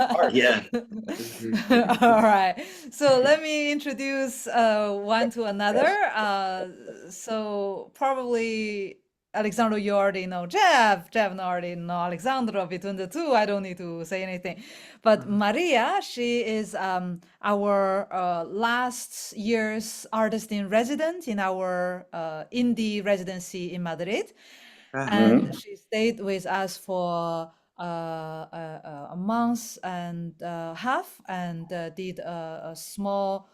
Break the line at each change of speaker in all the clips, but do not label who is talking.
Art.
Yeah.
All right. So let me introduce one to another. So probably Alexandro, you already know Jeff. Jeff already know Alexandro. Between the two, I don't need to say anything. But Maria, she is our last year's artist in residence in our indie residency in Madrid. And she stayed with us for a month and a half and did a small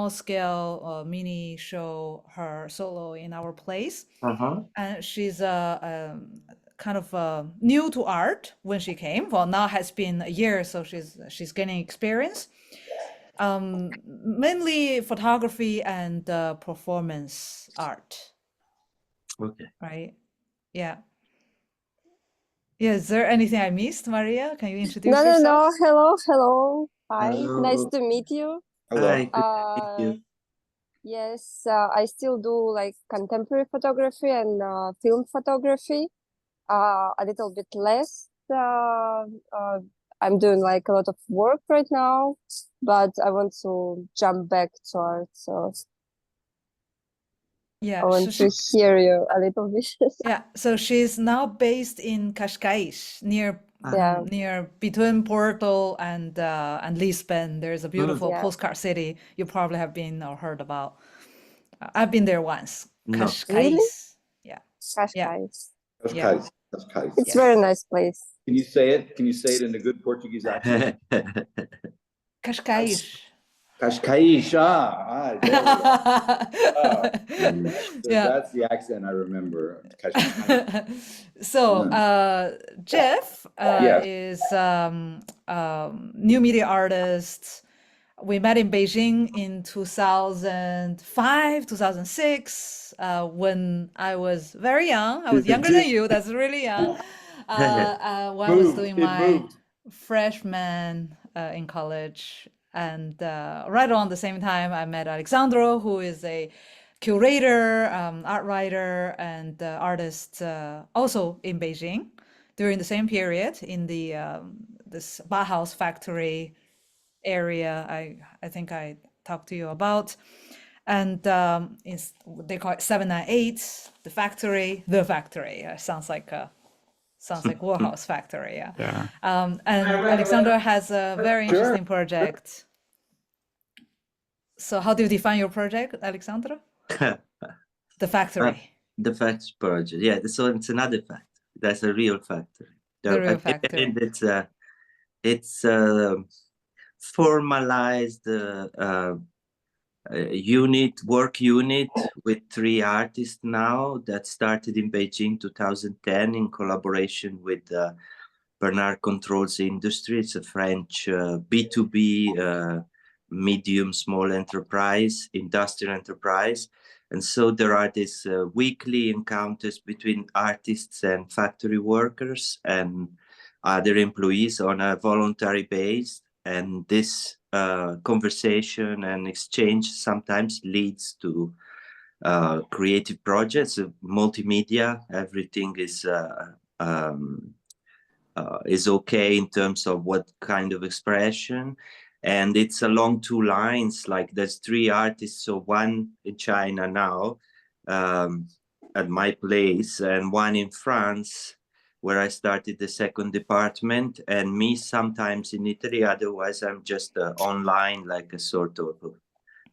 scale mini show, her solo in our place.
Uh-huh.
And she's kind of new to art when she came. Well, now has been a year, so she's gaining experience. Mainly photography and performance art,
Okay.
right? Yeah. Yeah, is there anything I missed, Maria? Can you introduce
No.
yourself?
Hello. Hi. Nice
Hello.
to meet you.
Hi,
Hello.
good to meet you.
Yes, I still do like contemporary photography and film photography. A little bit less. I'm doing like a lot of work right now, but I want to jump back to art. So I
Yeah,
want to hear you a little bit.
yeah. So she's now based in Cascais, near
Yeah,
near between Porto and Lisbon. There's a beautiful
yeah.
postcard city you probably have been or heard about. I've been there once.
No.
Really?
Cascais. Yeah. Yeah.
Cascais.
Yeah.
Cascais. Cascais.
It's very
Yes.
nice place.
Can you say it? Can you say it in a good Portuguese accent?
Cascais.
Cascais. There we go.
Yeah.
That's the accent I remember. Cascais.
So Jeff
Yeah.
is new media artist. We met in Beijing in 2005, 2006, when I was very young. I was younger than you. That's really young. When I was doing my freshman in college. And right around the same time, I met Alessandro, who is a curator, art writer, and artist also in Beijing during the same period in the this Bauhaus factory area I think I talked to you about. And they call it 798, the factory. Sounds like Warhouse factory, yeah.
Yeah.
And Alexandra has a very interesting project. So how do you define your project, Alexandra? The factory.
The facts project. Yeah, so it's another factory. That's a real factory.
The real factory.
And it's formalized work unit with 3 artists now that started in Beijing 2010 in collaboration with Bernard Controls Industry. It's a French B2B medium small enterprise, industrial enterprise. And so there are these weekly encounters between artists and factory workers and other employees on a voluntary base. And this conversation and exchange sometimes leads to creative projects, multimedia. Everything is okay in terms of what kind of expression. And it's along 2 lines, like there's 3 artists, so one in China now at my place, and one in France, where I started the 2nd department, and me sometimes in Italy. Otherwise, I'm just online, like a sort of,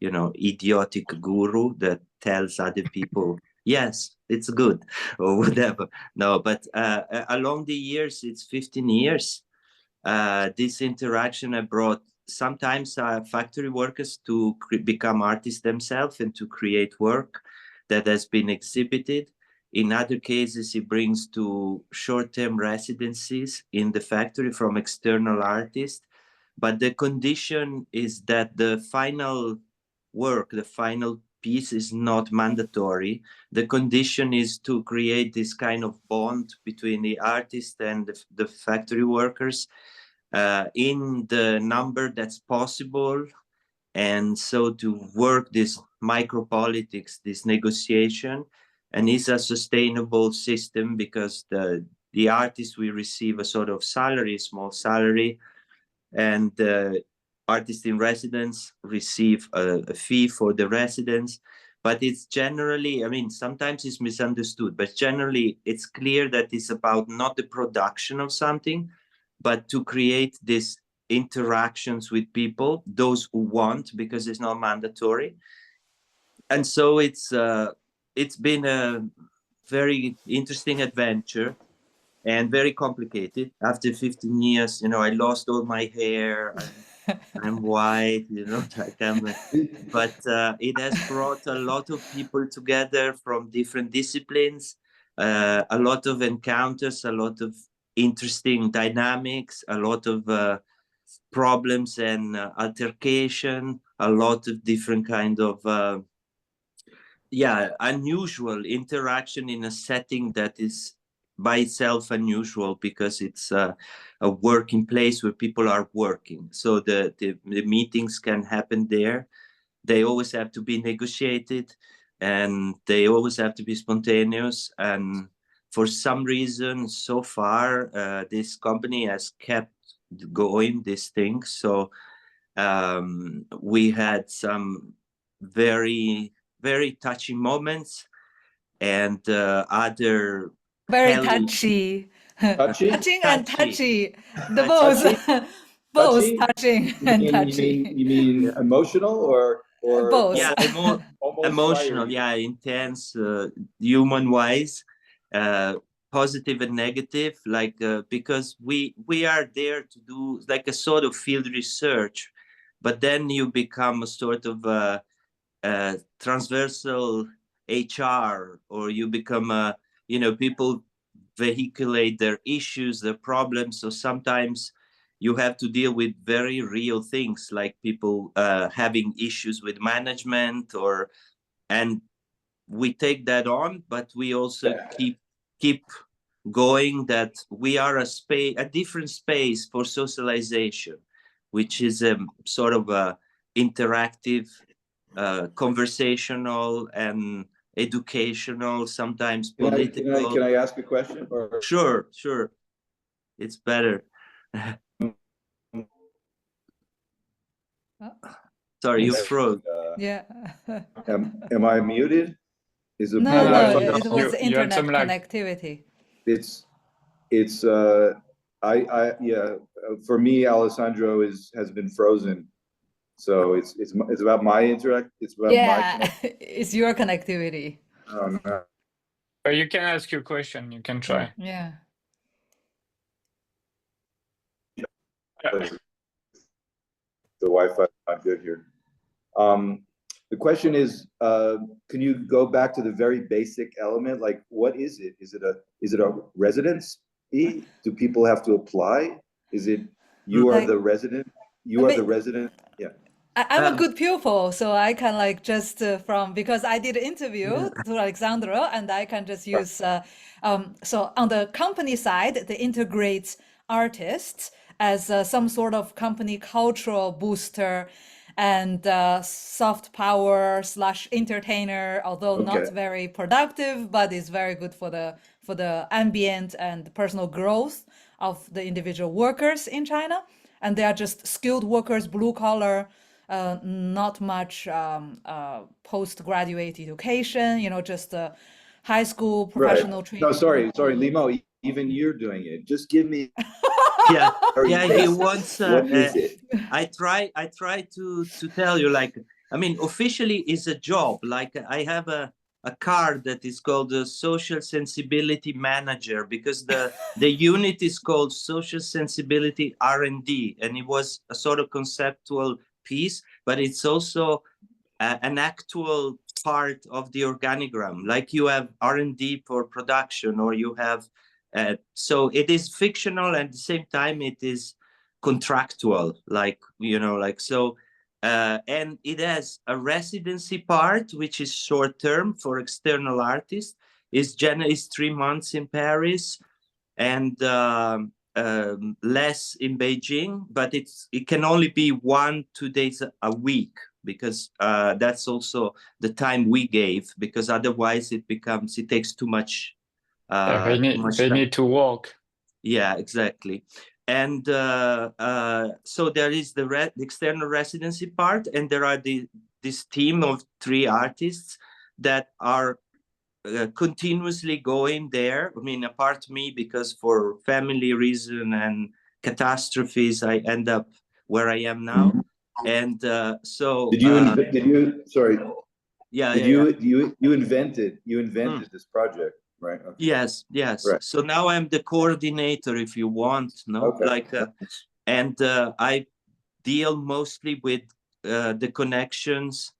idiotic guru that tells other people, yes, it's good, or whatever. No, but along the years, it's 15 years, this interaction I brought sometimes factory workers to become artists themselves and to create work that has been exhibited. In other cases, it brings to short-term residencies in the factory from external artists. But the condition is that the final work, the final piece is not mandatory. The condition is to create this kind of bond between the artist and the factory workers in the number that's possible. And so to work this micropolitics, this negotiation, and it's a sustainable system because the artists will receive a sort of salary, small salary, and artists in residence receive a fee for the residence. But it's generally, I mean, sometimes it's misunderstood, but generally it's clear that it's about not the production of something, but to create these interactions with people, those who want, because it's not mandatory. And so it's been a very interesting adventure and very complicated. After 15 years, you know, I lost all my hair. I'm white, you know, like but it has brought a lot of people together from different disciplines, a lot of encounters, a lot of interesting dynamics, a lot of problems and altercation, a lot of different kind of unusual interaction in a setting that is by itself unusual, because it's a working place where people are working. So the meetings can happen there. They always have to be negotiated, and they always have to be spontaneous. And for some reason, so far, this company has kept going these things. So we had some very, very touching moments, and other
Very
Hell-
touchy.
Touchy?
Touching and
Touchy.
touchy. The both.
Touchy?
Both
Touchy?
touching and touchy.
You mean emotional or
Both.
Yeah,
almost
emotional,
fiery?
yeah, intense, human wise, positive and negative, like because we are there to do like a sort of field research, but then you become a sort of transversal HR, or you become a, you know, people vehiculate their issues, their problems. So sometimes you have to deal with very real things, like people having issues with management, and we take that on, but we also keep going, that we are a different space for socialization, which is a sort of a interactive, conversational and educational, sometimes political.
Can I ask a question? Or
Sure, it's better. Sorry, you froze.
Yeah.
am I muted? Is it
No,
my
no,
Wi-Fi?
it was
You had
internet
some lag.
connectivity.
It's for me, Alessandro has been frozen. So it's about my it's about
Yeah, it's your connectivity.
oh, no.
But you can ask your question. You can try.
Yeah.
The Wi-Fi is not good here. The question is, can you go back to the very basic element? Like, what is it? Is it a residence fee? Do people have to apply? Is it you are
Like-
the resident? You
I
are
mean-
the resident? Yeah.
I'm a good pupil, so I can like just because I did an interview to Alessandro, and I can just use so on the company side, they integrate artists as some sort of company cultural booster and soft power / entertainer, although not
Okay.
very productive, but is very good for the ambient and personal growth of the individual workers in China. And they are just skilled workers, blue collar, not much postgraduate education, you know, just high school professional training.
No, sorry, Limo. Even you're doing it. Just give me.
Yeah,
very
he
basic.
wants.
What is it?
I try to tell you, like, I mean, officially is a job. Like, I have a card that is called the Social Sensibility Manager, because the unit is called Social Sensibility R&D, and it was a sort of conceptual piece, but it's also an actual part of the organigram. Like you have R&D for production, or you have so it is fictional, and at the same time it is contractual, like, you know, like, so and it has a residency part, which is short term for external artists. Is 3 months in Paris, and less in Beijing, but it can only be 1-2 days a week, because that's also the time we gave, because otherwise it takes too much.
They need to walk.
Yeah, exactly. And so there is the external residency part, and there are this team of 3 artists that are continuously going there. I mean, apart me, because for family reason and catastrophes, I end up where I am now. And so
did you sorry
yeah,
you invented this project, right? Okay.
Yes.
Right.
So now I'm the coordinator, if you want, no?
Okay.
Like and I deal mostly with the connections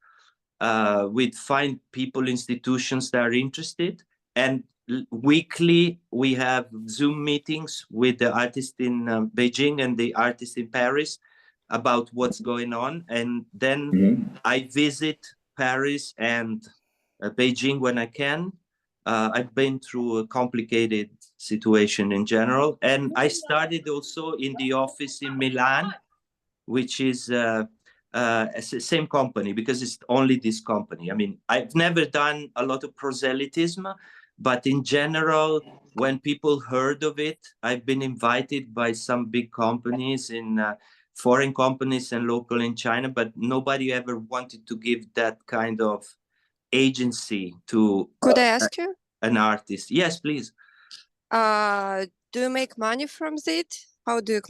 with find people, institutions that are interested, and weekly we have Zoom meetings with the artist in Beijing and the artist in Paris about what's going on, and then I visit Paris and Beijing when I can. I've been through a complicated situation in general, and I started also in the office in Milan, which is same company, because it's only this company. I mean, I've never done a lot of proselytism, but in general, when people heard of it, I've been invited by some big companies in foreign companies and local in China, but nobody ever wanted to give that kind of agency to
Could I ask you?
an artist. Yes, please.
Do you make money from it? How do you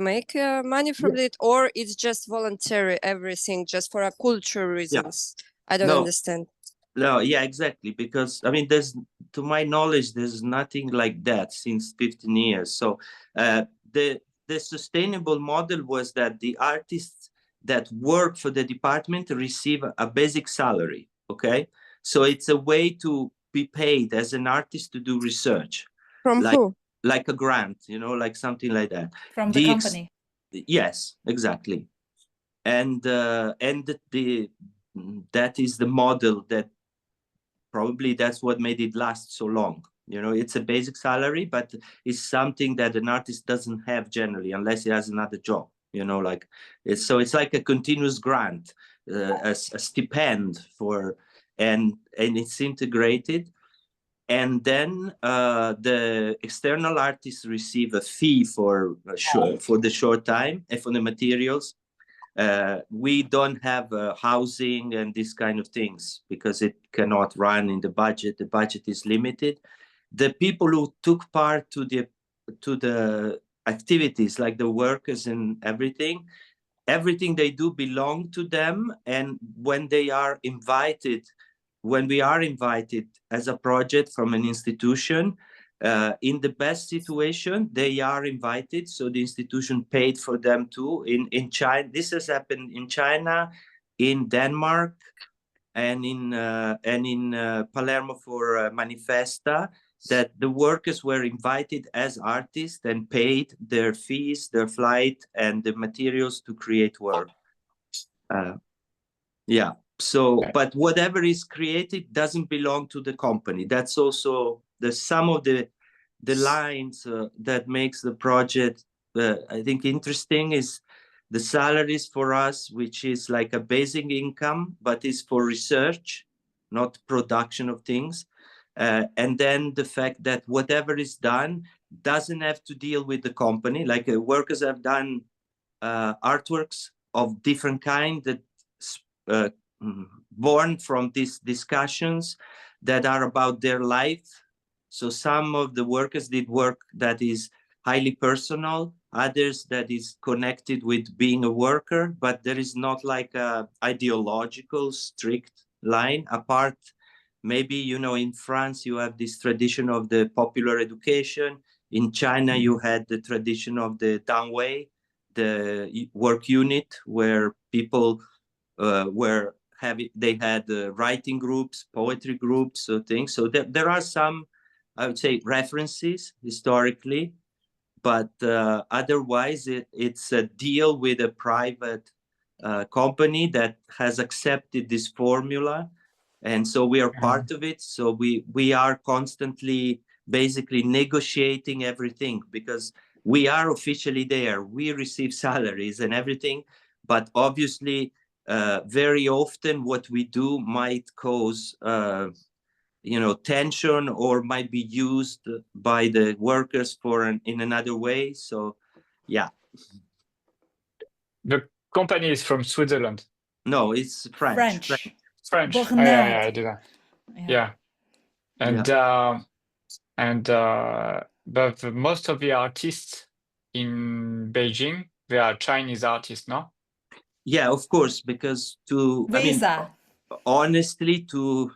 make money from it, or it's just voluntary, everything just for a cultural reasons? I don't understand.
No, yeah, exactly. Because I mean, to my knowledge, there's nothing like that since 15 years. So the sustainable model was that the artists that work for the department receive a basic salary. Okay, so it's a way to be paid as an artist to do research.
From who?
Like a grant, like something like that.
From the company.
Yes, exactly. And that is the model that probably that's what made it last so long. It's a basic salary, but it's something that an artist doesn't have generally unless he has another job. So it's like a continuous grant, a stipend for, and it's integrated. And then the external artists receive a fee for the short time and for the materials. We don't have housing and these kind of things because it cannot run in the budget. The budget is limited. The people who took part to the activities, like the workers and everything they do belong to them. And when we are invited as a project from an institution, in the best situation, they are invited. So the institution paid for them too. In China, this has happened in China, in Denmark, and in Palermo for Manifesta, that the workers were invited as artists and paid their fees, their flight, and the materials to create work. Yeah. So, but whatever is created doesn't belong to the company. That's also some of the lines that makes the project, I think, interesting is the salaries for us, which is like a basic income, but is for research, not production of things. And then the fact that whatever is done doesn't have to deal with the company. Like workers have done artworks of different kind that born from these discussions that are about their life. So some of the workers did work that is highly personal, others that is connected with being a worker, but there is not like a ideological strict line apart. Maybe, in France, you have this tradition of the popular education. In China, you had the tradition of the Danwei, the work unit, where people they had writing groups, poetry groups, so things. So there are some, I would say, references historically, but otherwise it's a deal with a private company that has accepted this formula. And so we are part of it. So we are constantly basically negotiating everything because we are officially there. We receive salaries and everything, but obviously very often what we do might cause tension or might be used by the workers in another way. So Yeah.
The company is from Switzerland.
No, it's French.
French. Oh,
Bernard.
yeah, I did that.
Yeah.
But most of the artists in Beijing, they are Chinese artists, no?
Yeah, of course, because
Visa.
Honestly, to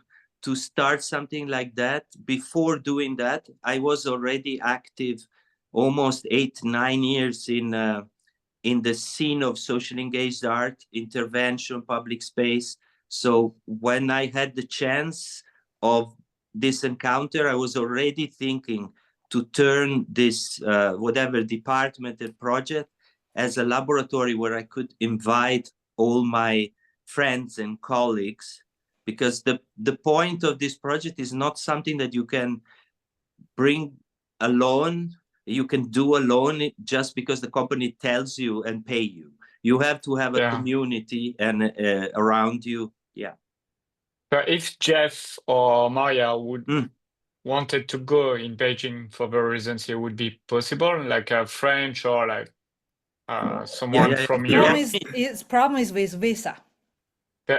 start something like that, before doing that, I was already active almost 8-9 years in the scene of social engaged art, intervention, public space. So when I had the chance of this encounter, I was already thinking to turn this whatever department and project as a laboratory where I could invite all my friends and colleagues, because the point of this project is not something that you can bring alone, you can do alone just because the company tells you and pay you. You have to have a community and around you. Yeah.
But if Jeff or Maryia would wanted to go in Beijing for the residency, it would be possible, like a French or like someone from Europe.
Problem is with visa.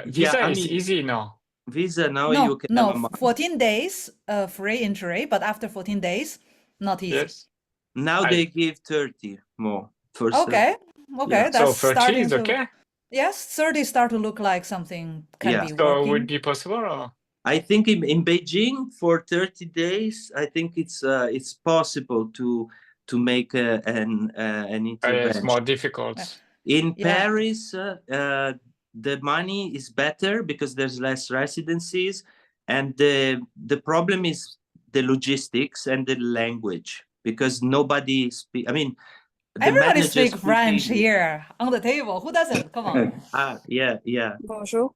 Visa is easy now.
Visa now you can have a month.
14 days free entry, but after 14 days, not easy.
Yes.
Now they give 30 more.
Okay, that's
so 30
starting
is okay.
Yes, 30 start to look like something can be
So
working.
would be possible? Or?
I think in Beijing for 30 days, I think it's possible to make an intervention.
It's more difficult.
In Paris, the money is better because there's less residencies, and the problem is the logistics and the language, because nobody speaks. I mean,
everybody speaks French here on the table. Who doesn't? Come on.
Yeah.
Bonjour.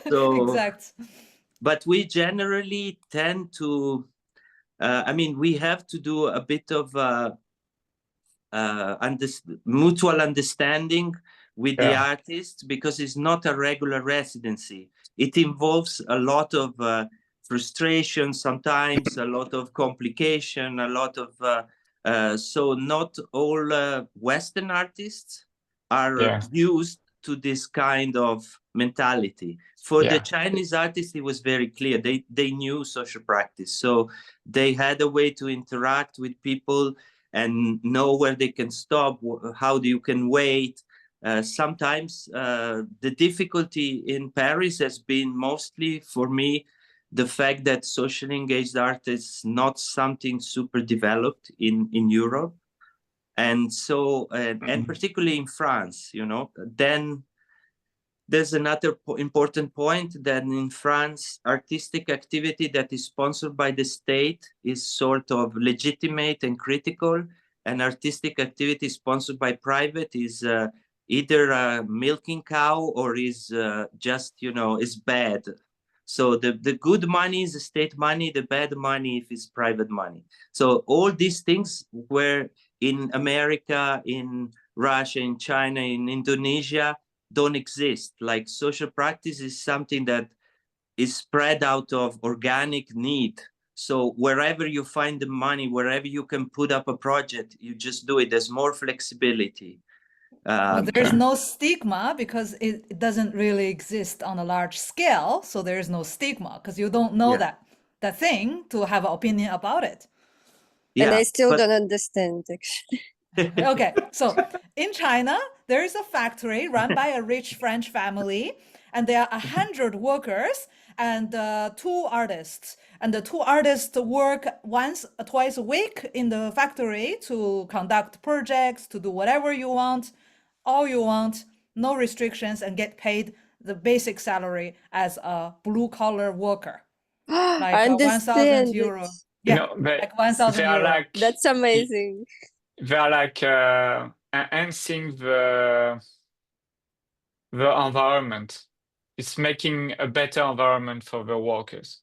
So,
exact.
But we generally tend to. We have to do a bit of mutual understanding with the artists, because it's not a regular residency. It involves a lot of frustration, sometimes a lot of complication, a lot of so not all Western artists are used to this kind of mentality. For the Chinese artists, it was very clear. They knew social practice, so they had a way to interact with people and know where they can stop, how you can wait. Sometimes the difficulty in Paris has been mostly, for me, the fact that socially engaged art is not something super developed in Europe. And so, and particularly in France, then there's another important point, that in France, artistic activity that is sponsored by the state is sort of legitimate and critical, and artistic activity sponsored by private is either a milking cow or is just, is bad. So the good money is state money, the bad money if it's private money. So all these things were in America, in Russia, in China, in Indonesia, don't exist. Like social practice is something that is spread out of organic need. So wherever you find the money, wherever you can put up a project, you just do it. There's more flexibility.
But there's no stigma because it doesn't really exist on a large scale. So there is no stigma because you don't know that thing to have an opinion about it.
Yeah, and I still don't understand, actually.
Okay, so in China, there is a factory run by a rich French family, and there are 100 workers and 2 artists. And the 2 artists work once or twice a week in the factory to conduct projects, to do whatever you want, all you want, no restrictions, and get paid the basic salary as a blue-collar worker. Like 1,000 euro. Yeah, like 1,000 euro.
That's amazing.
They are like enhancing the environment. It's making a better environment for the workers.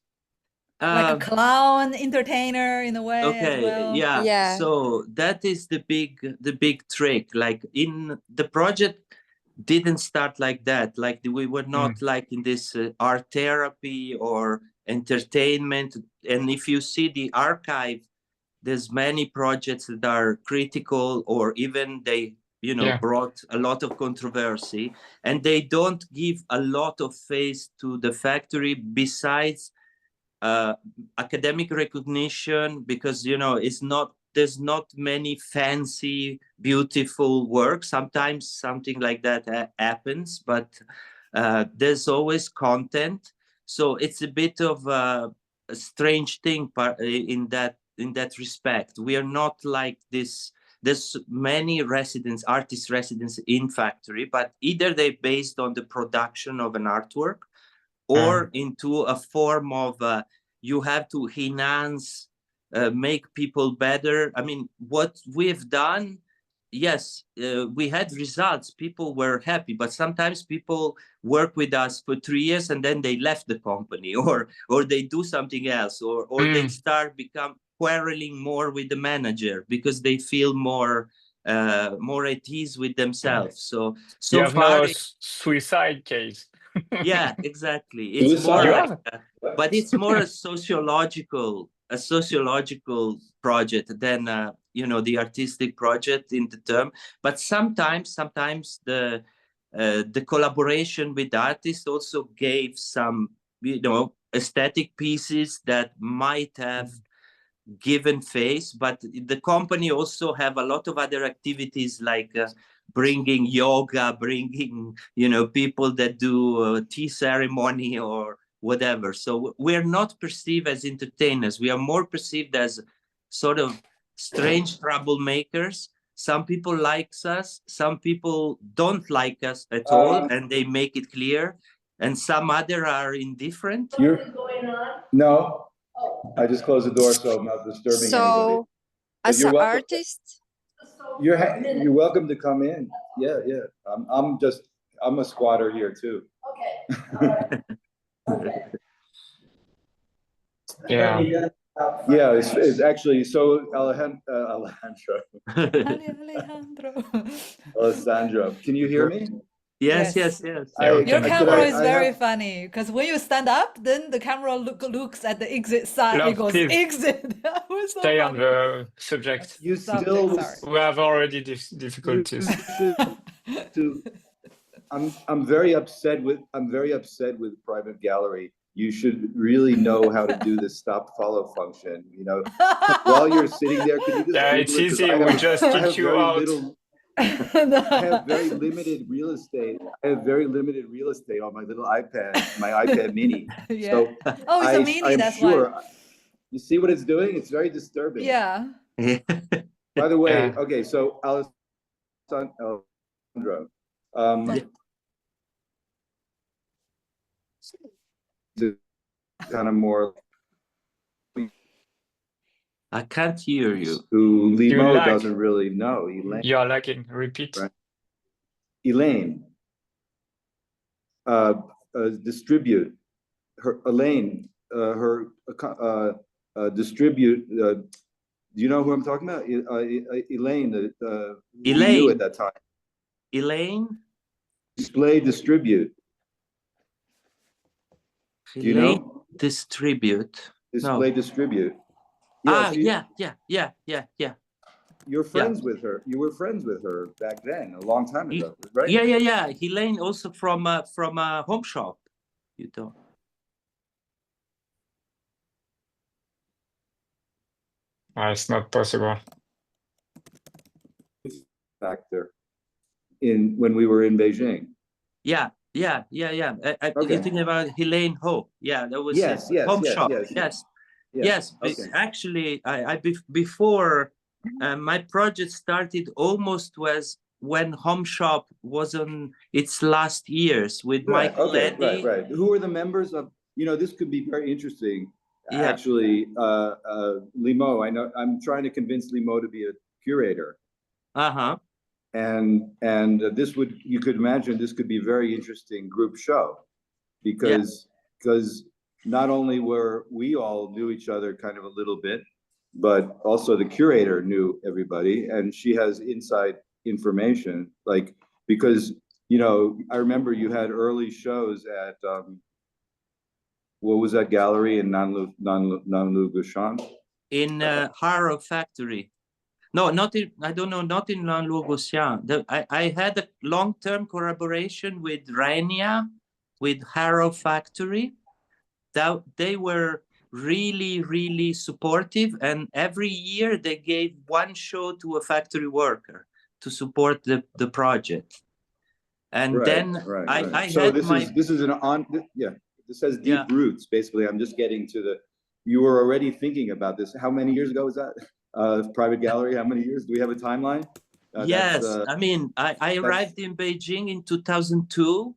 Like a clown entertainer in a way as well.
Yeah. So that is the big trick. Like in the project didn't start like that. Like we were not like in this art therapy or entertainment. And if you see the archive there's many projects that are critical, or even they, you know, brought a lot of controversy, and they don't give a lot of face to the factory besides academic recognition, because, you know, there's not many fancy, beautiful work. Sometimes something like that happens, but there's always content. So it's a bit of a strange thing in that respect. We are not like this. There's many artist residents in factory, but either they're based on the production of an artwork, or into a form of you have to enhance, make people better. I mean, what we've done, yes, we had results. People were happy, but sometimes people work with us for 3 years and then they left the company, or they do something else, or they become quarreling more with the manager because they feel more at ease with themselves. So
you have
far,
no suicide case.
Yeah, exactly. It's more like, but it's more a sociological project than you know, the artistic project in the term. But sometimes the collaboration with artists also gave some, you know, aesthetic pieces that might have given face. But the company also have a lot of other activities, like bringing yoga, bringing, you know, people that do tea ceremony or whatever. So we're not perceived as entertainers. We are more perceived as sort of strange troublemakers. Some people like us, some people don't like us at all, and they make it clear, and some other are indifferent.
No, I just closed the door, so I'm not disturbing anybody.
So, as an artist,
you're welcome to come in. Yeah. I'm a squatter here too.
Yeah.
Yeah, it's actually so. Alessandro, can you hear me?
Yes.
Your camera is very funny, because when you stand up, then the camera looks at the exit side. It goes exit.
Stay on the subject.
We
have already difficulties.
I'm very upset with private gallery. You should really know how to do the stop follow function. You know, while you're sitting there, could you just
it's easy. We just kick you out.
I have very limited real estate. on my little iPad, my iPad mini.
Yeah.
So
it's a mini. That's
sure.
why.
You see what it's doing? It's very disturbing.
Yeah.
By the way, okay, so Alessandro, kind of more.
I can't hear you.
Who Limo doesn't really know. Elaine.
You're lagging. Repeat. Right.
Elaine. Distribute. Elaine. Distribute. Do you know who I'm talking about? Elaine.
Elaine.
Knew at that time.
Elaine.
Display distribute. Do you know?
Distribute.
Display distribute.
Yeah, yeah.
You're friends with her. You were friends with her back then, a long time ago, right?
Yeah. Elaine also from Home Shop. You don't.
It's not possible.
Factor in when we were in Beijing.
Yeah. You're thinking about Elaine Ho. Yeah, that was Home Shop. Yes. Okay. Actually, before my project started, almost was when Home Shop was on its last years with Michael Leddy.
Right. Who are the members of? You know, this could be very interesting. Yeah. Actually, Limo. I know. I'm trying to convince Limo to be a curator. And this you could imagine this could be a very interesting group show, because not only were we all knew each other kind of a little bit, but also the curator knew everybody, and she has inside information, like, because, you know, I remember you had early shows at what was that gallery in Nanlu Gushan?
in Harrow factory. No, not in, I don't know, not in Lanloi-Gaussian. I had a long-term collaboration with Renia, with Harrow factory. That they were really, really supportive. And every year they gave one show to a factory worker to support the project. And
Right,
then
right.
I
So
had
this is an on, yeah, this has deep
Yeah.
roots. Basically, I'm just getting to the, you were already thinking about this. How many years ago was that? Private gallery, how many years? Do we have a timeline?
Yes, I mean, I arrived in Beijing in 2002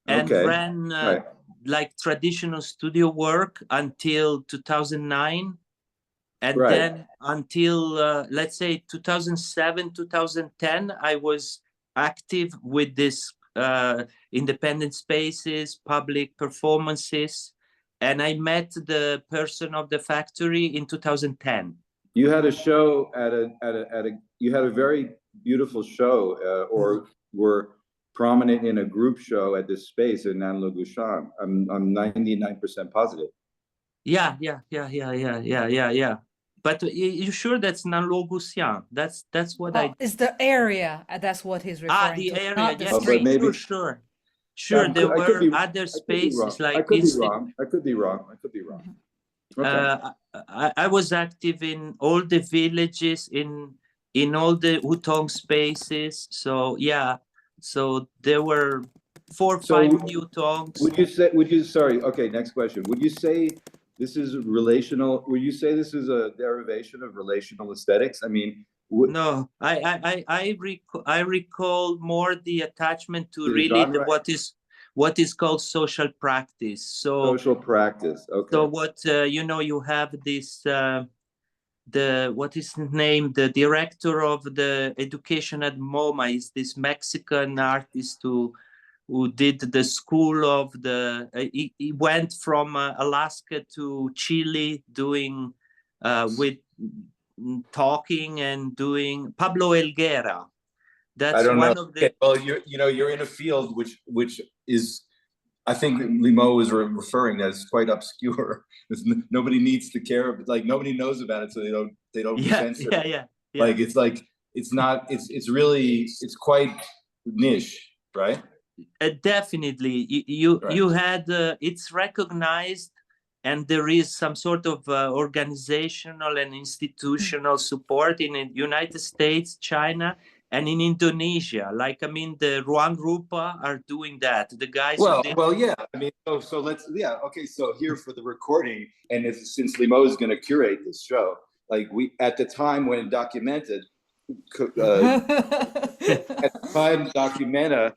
and
Okay,
ran
right.
like traditional studio work until 2009. And
Right.
then until, let's say, 2007, 2010, I was active with this independent spaces, public performances. And I met the person of the factory in 2010.
You had a show you had a very beautiful show, or were prominent in a group show at this space in Nanloi-Gaussian. I'm 99% positive.
Yeah. But you sure that's Nanloi-Gaussian? That's what I.
It's the area. That's what he's referring
The
to,
area.
not the
Yes,
street.
maybe-
sure.
Yeah,
There
I could
were
be-
other spaces like
I could be wrong. I could be wrong. Okay.
I was active in all the villages, in all the Hutong spaces. So yeah, so there were 4 or 5 new tongs.
Okay, next question. Would you say this is relational? Would you say this is a derivation of relational aesthetics? I mean,
No, I recall more the attachment to
The
really
genre?
what is called social practice. So
social practice. Okay.
So what you have this what is his name? The director of the education at MoMA is this Mexican artist who did the school of the. He went from Alaska to Chile doing with talking and doing Pablo Helguera. That's one of the.
Well, you're in a field which is, I think Limo was referring that it's quite obscure. Nobody needs to care, like nobody knows about it, so they don't censor it.
Yeah.
Like it's really quite niche, right?
Definitely, you had it's recognized, and there is some sort of organizational and institutional support in the United States, China, and in Indonesia. Like, I mean, the Ruang Rupa are doing that. The guys.
Well, yeah. I mean, so let's, yeah. Okay, so here for the recording, and since Limo is going to curate this show, like we at the time when Documenta, Documenta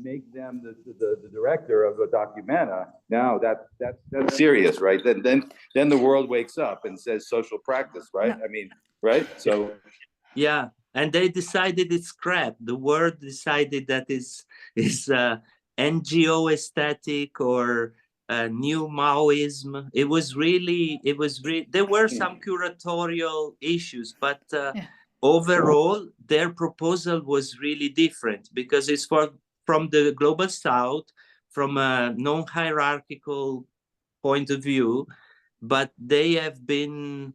make them the director of the Documenta. Now that's serious, right? Then the world wakes up and says social practice, right? I mean, right? So
yeah. And they decided it's crap. The world decided that is NGO aesthetic or new Maoism. It was really. There were some curatorial issues, but overall, their proposal was really different because it's from the global South, from a non-hierarchical point of view, but they have been.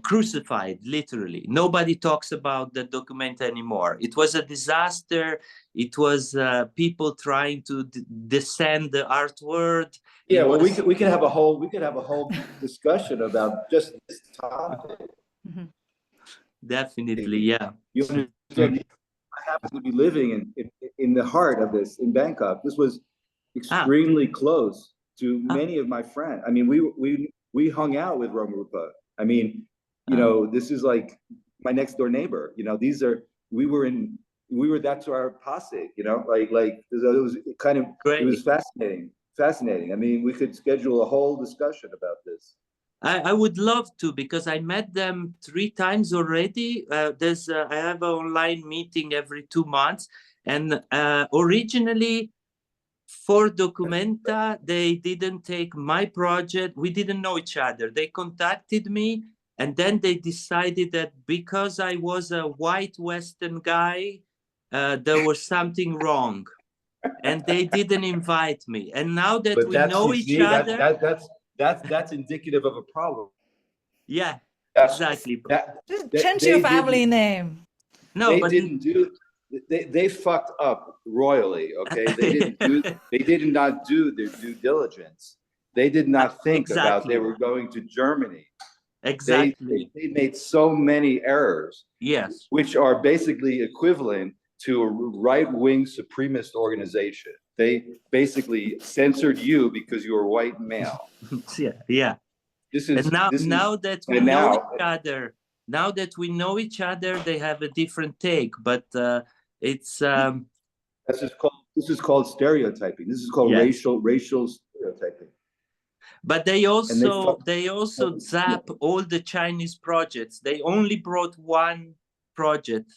Crucified, literally. Nobody talks about the Documenta anymore. It was a disaster. It was people trying to descend the art world.
Yeah, well, we could have a whole discussion about just this topic.
Definitely, yeah.
You understand? I happen to be living in the heart of this in Bangkok. This was extremely close to many of my friends. I mean, we hung out with Ruang Rupa. I mean, this is like my next door neighbor. That's our posse. Like it was kind of great. It was fascinating. I mean, we could schedule a whole discussion about this.
I would love to, because I met them 3 times already. I have an online meeting every 2 months, and originally for Documenta, they didn't take my project. We didn't know each other. They contacted me, and then they decided that because I was a white Western guy, there was something wrong, and they didn't invite me. And now that we know each other,
that's indicative of a problem.
Yeah,
That's-
exactly.
Just
They-
change
they
your
didn't-
family name.
No,
they
but
didn't do. They fucked up royally. Okay, they did not do their due diligence. They did not think about
Exactly.
they were going to Germany.
exactly.
They made so many errors,
Yes.
which are basically equivalent to a right-wing supremacist organization. They basically censored you because you were white male.
Yeah.
This is
And now,
this is,
now that we
and
know
now-
each other, they have a different take. But it's
this is called stereotyping. This is called
Yes.
racial stereotyping.
but they also
fuck-
zap all the Chinese projects. They only brought one project.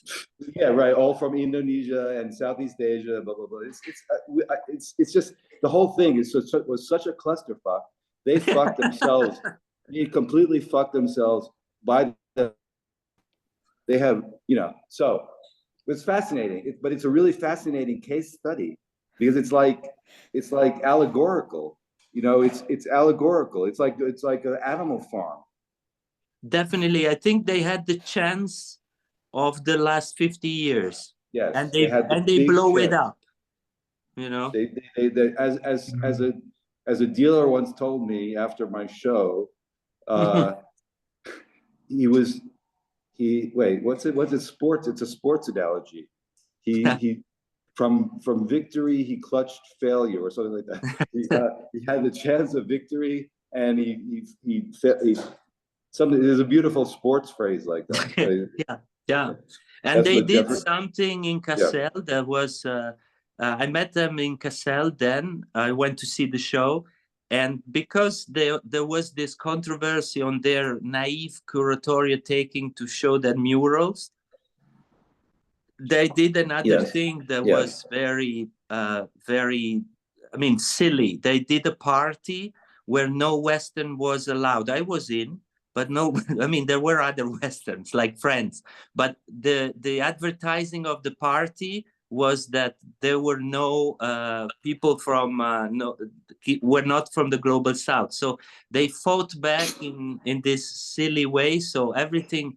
Yeah, right. All from Indonesia and Southeast Asia, blah blah blah. It's just the whole thing was such a clusterfuck. They fucked themselves. They completely fucked themselves by the. They have, so it's fascinating. But it's a really fascinating case study because it's like allegorical. It's allegorical. It's like an animal farm.
Definitely, I think they had the chance of the last 50 years.
Yes,
and
had the
they
big
blow it
chance.
up.
They as a dealer once told me after my show, what's it sports? It's a sports analogy. He from victory he clutched failure or something like that. He had the chance of victory and he something. There's a beautiful sports phrase like that.
Yeah. And
That's
they
what
did
Jeffrey-
something in Cassel. There was I met them in Cassel. Then I went to see the show, and because there was this controversy on their naive curatorial taking to show their murals, they did another thing that was very silly. They did a party where no Western was allowed. I was in, but no, there were other Westerns like Friends, but the advertising of the party was that there were no people from were not from the global South. So they fought back in this silly way. So everything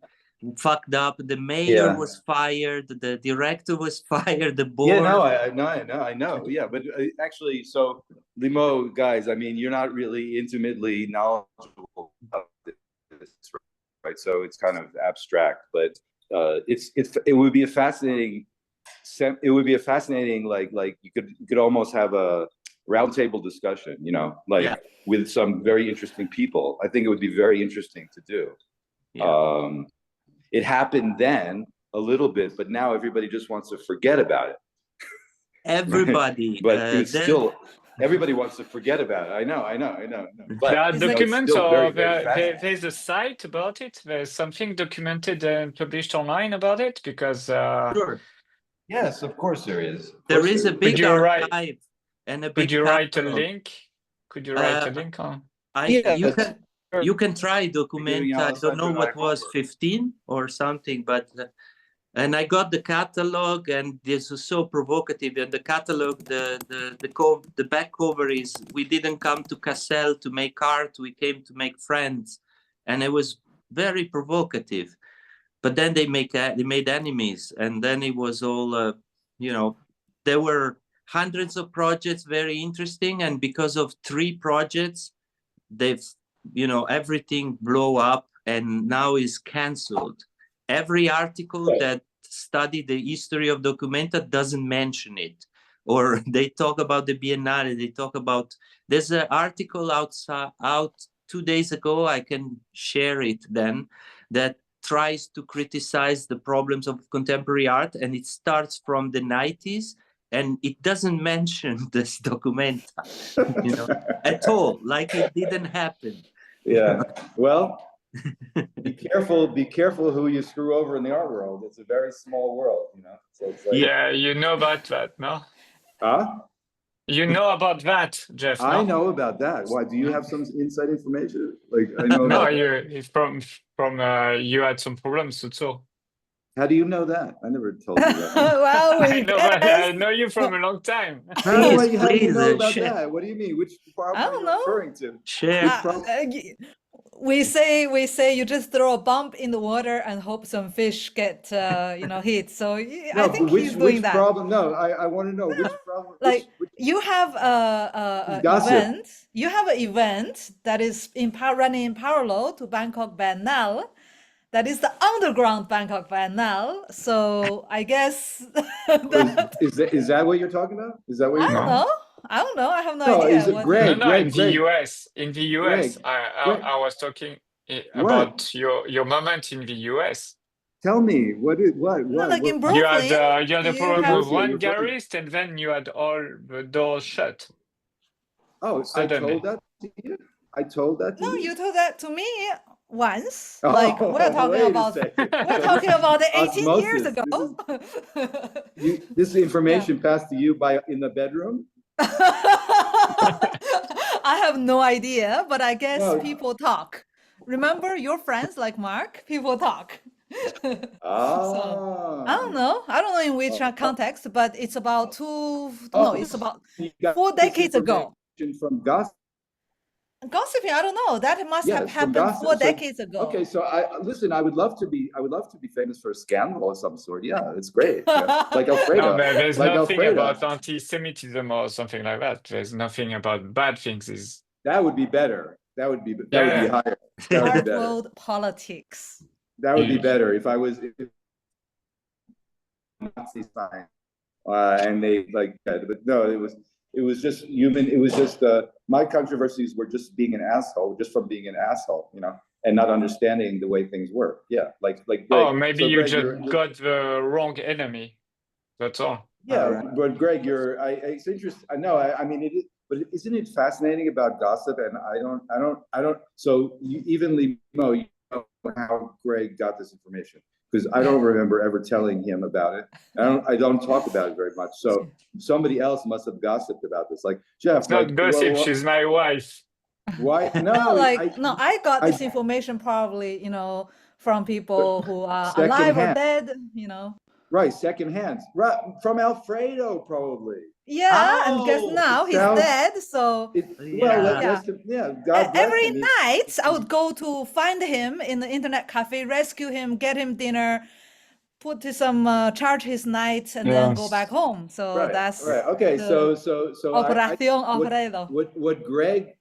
fucked up. The mayor was fired. The director was fired. The board.
Yeah, no, I know. Yeah, but actually, so Limo guys, you're not really intimately knowledgeable about this, right? So it's kind of abstract, but it would be a fascinating. It would be a fascinating like you could almost have a roundtable discussion, with some very interesting people. I think it would be very interesting to do.
Yeah.
It happened then a little bit, but now everybody just wants to forget about it.
Everybody,
but it's still everybody wants to forget about it. I know. But
there are documents, or there's a site about it. There's something documented and published online about it because.
Sure.
Yes, of course there is.
There is a big archive and a big.
Could you write a link? Could you write a link on?
You can try Documenta. I don't know what was 15 or something, but and I got the catalog, and this was so provocative. And the catalog, the back cover is: we didn't come to Cassel to make art, we came to make friends, and it was very provocative. But then they made enemies, and then it was all there were hundreds of projects, very interesting, and because of 3 projects, they've everything blow up and now is cancelled. Every article that studied the history of Documenta doesn't mention it, or they talk about the Biennale. They talk about there's an article out 2 days ago. I can share it then, that tries to criticize the problems of contemporary art, and it starts from the 90s, and it doesn't mention this Documenta, at all, like it didn't happen.
Yeah. Well, be careful who you screw over in the art world. It's a very small world, So it's like,
yeah, you know about that, no?
Huh?
You know about that, Jeff? No?
I know about that. Why? Do you have some inside information? Like I know.
No, it's from you had some problems also.
How do you know that? I never told you that.
Well,
I know you from a long time.
How do you know about that? What do you mean? Which problem
I
are
don't
you
know.
referring to?
Share.
we say you just throw a bump in the water and hope some fish get hit. So I think he's doing
which
that.
problem? No, I want to know which problem.
Like
which
you have a
Gossip.
event. You have an event that is running in parallel to Bangkok Biennale. That is the underground Bangkok Biennale. So I guess that,
is that what you're talking about? Is that what
I
you're
don't
No.
know. I don't know. I have no
No,
idea.
is it
what-
Greg?
No, in the
Greg.
US. In the US,
Greg,
I was talking
What?
about your moment in the US.
Tell me what?
No, like in
You had
Brooklyn,
you had a
you
problem
have-
with one
You're talking-
garist, and then you had all the doors shut.
Oh,
Suddenly.
I told that to you. I told that to
No,
you.
you told that to me once.
Oh,
Like we're talking
wait a
about
second.
we're
So
talking
this-
about the 18 years
osmosis.
ago.
This information passed to you in the bedroom.
I have no idea, but I guess
No.
people talk. Remember your friends like Mark? People talk.
Ah.
I don't know. I don't know in which context, but it's about it's about
You got
4
this
decades ago.
information from gossip.
Gossiping, I don't know. That must have
Yes, from
happened
gossip.
4
So-
decades ago.
Okay, so listen. I would love to be famous for a scandal of some sort. Yeah, it's great. Yeah. Like Alfredo.
No, there's
like
nothing
Alfredo.
about anti-Semitism or something like that. There's nothing about bad things.
That would be better. That would be
Yeah.
higher. That would be
Hard
better.
world politics.
That would be
Mm.
better if Nazi sign, and they like that. But no, it was just human. It was just my controversies were just being an asshole, just from being an asshole, and not understanding the way things work. Yeah, like Greg.
Oh, maybe
So
you
Greg,
just
you're-
got the wrong enemy. That's all.
Yeah,
Alright.
but Greg, it's interesting. I know. I mean, it is, but isn't it fascinating about gossip? And I don't. So you evenly know how Greg got this information, because I don't remember ever telling him about it. I don't talk about it very much. So somebody else must have gossiped about this. Like Jeff,
It's not gossip. She's my wife.
why?
No,
No,
I got
I-
this information probably, from people who are alive or
Secondhand.
dead.
Right, secondhand. Right, from Alfredo, probably.
Yeah, and guess
Oh,
now he's
sounds-
dead. So
Yeah.
God bless
every
him.
night I would go to find him in the internet cafe, rescue him, get him dinner, put to some charge his night, and then go
Yes.
back home. So
Right,
that's
right. Okay,
the
so
Operación Alfredo.
what Greg,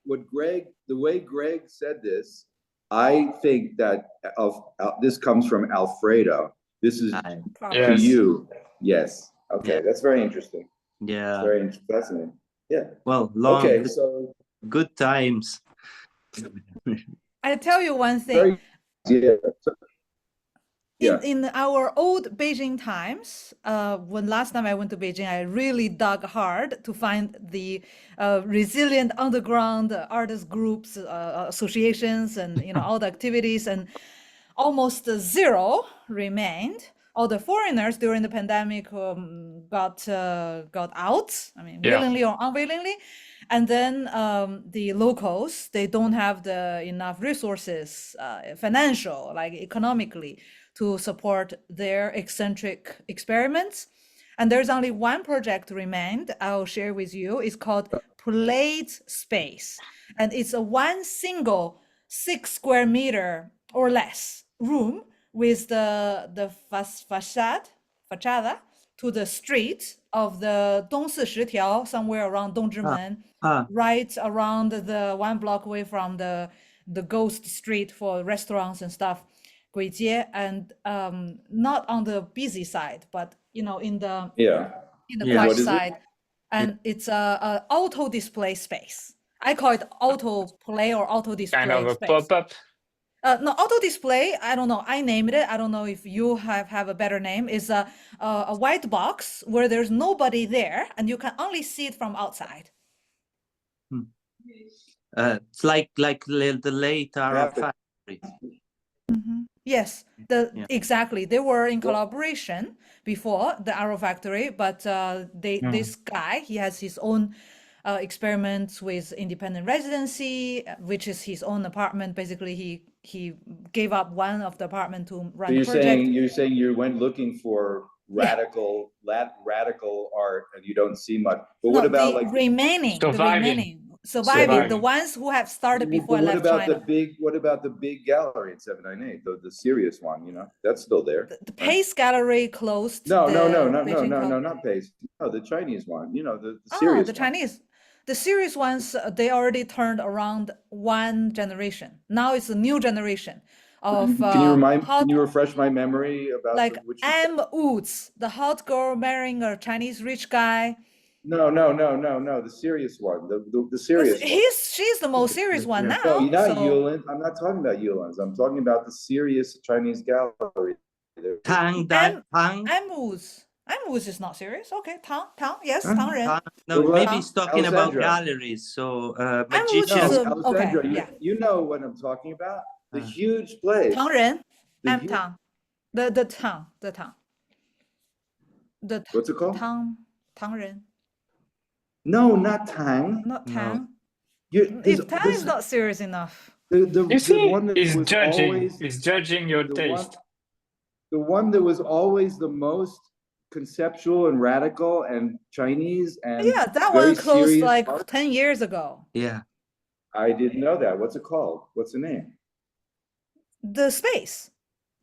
the way Greg said this, I think that this comes from Alfredo. This is
I-
Probably.
to
Yes.
you. Yes. Okay,
Yeah.
that's very interesting.
yeah.
Very fascinating. Yeah.
Well, long,
Okay, so
good times.
I tell you one thing.
very yeah. So- yeah.
In our old Beijing times, when last time I went to Beijing, I really dug hard to find the resilient underground artist groups, associations, and all the activities, and almost zero remained. All the foreigners during the pandemic got out. I mean,
Yeah.
willingly or unwillingly. And then the locals, they don't have enough resources, financial, like economically, to support their eccentric experiments. And there's only one project remained I'll share with you. It's called Plate Space. And it's a one single 6 square meter or less room with the fachada to the street of the 东四十条, somewhere around Dongzhimen, right around the 1 block away from the ghost street for restaurants and stuff, 簋街, and not on the busy side, but in the
Yeah.
Yeah.
quiet
What is it?
side, and it's a auto display space. I call it auto play or auto display
Kind of a
space.
pop-up.
No, auto display, I don't know. I named it. I don't know if you have a better name. It's a white box where there's nobody there and you can only see it from outside.
It's like the late Arab
Yeah.
factory.
Yes,
Yeah.
exactly. They were in collaboration before the Arrow Factory, but this guy, he has his own experiments with independent residency, which is his own apartment. Basically, he gave up one of the apartment to run
So
the project.
you're saying you went looking for radical art and you don't see much. But what
No,
about
the
like
remaining,
Surviving.
surviving. The
Surviving.
ones who have started before I
But
left China.
what about the big gallery in 798, the serious one, you know? That's still there.
The
right?
Pace Gallery closed.
No,
Beijing
not Pace. No, the Chinese one, you know, the
Oh,
serious
the
one.
Chinese. The serious ones, they already turned around one generation. Now it's a new generation of
Can you refresh my memory about
like
which?
M. Woods, the hot girl marrying a Chinese rich guy.
No, the serious one, the serious one.
She's the most serious one now.
No, you're not
so
Yulin. I'm not talking about Yulins. I'm talking about the serious Chinese gallery.
Tang,
M. Woods. M. Woods is not serious. Okay, Tang, yes, Tang Ren.
no,
Well,
maybe he's talking about
Alessandro.
galleries. So
Woods
magicians.
is
No, Alessandro,
okay, yeah.
you know what I'm talking about? The huge place.
Tang Ren,
The
M.
huge-
Tang. The Tang.
What's it called?
Tang Ren.
No, not Tang.
Not
No.
Tang.
You,
If Tang is not serious enough.
You see,
one that
he's
was
judging.
always
He's judging your
the
taste.
the one that was always the most conceptual and radical and Chinese and
Yeah, that
very
one closed
serious
like
art.
10 years ago.
Yeah.
I didn't know that. What's it called? What's the name?
The Space.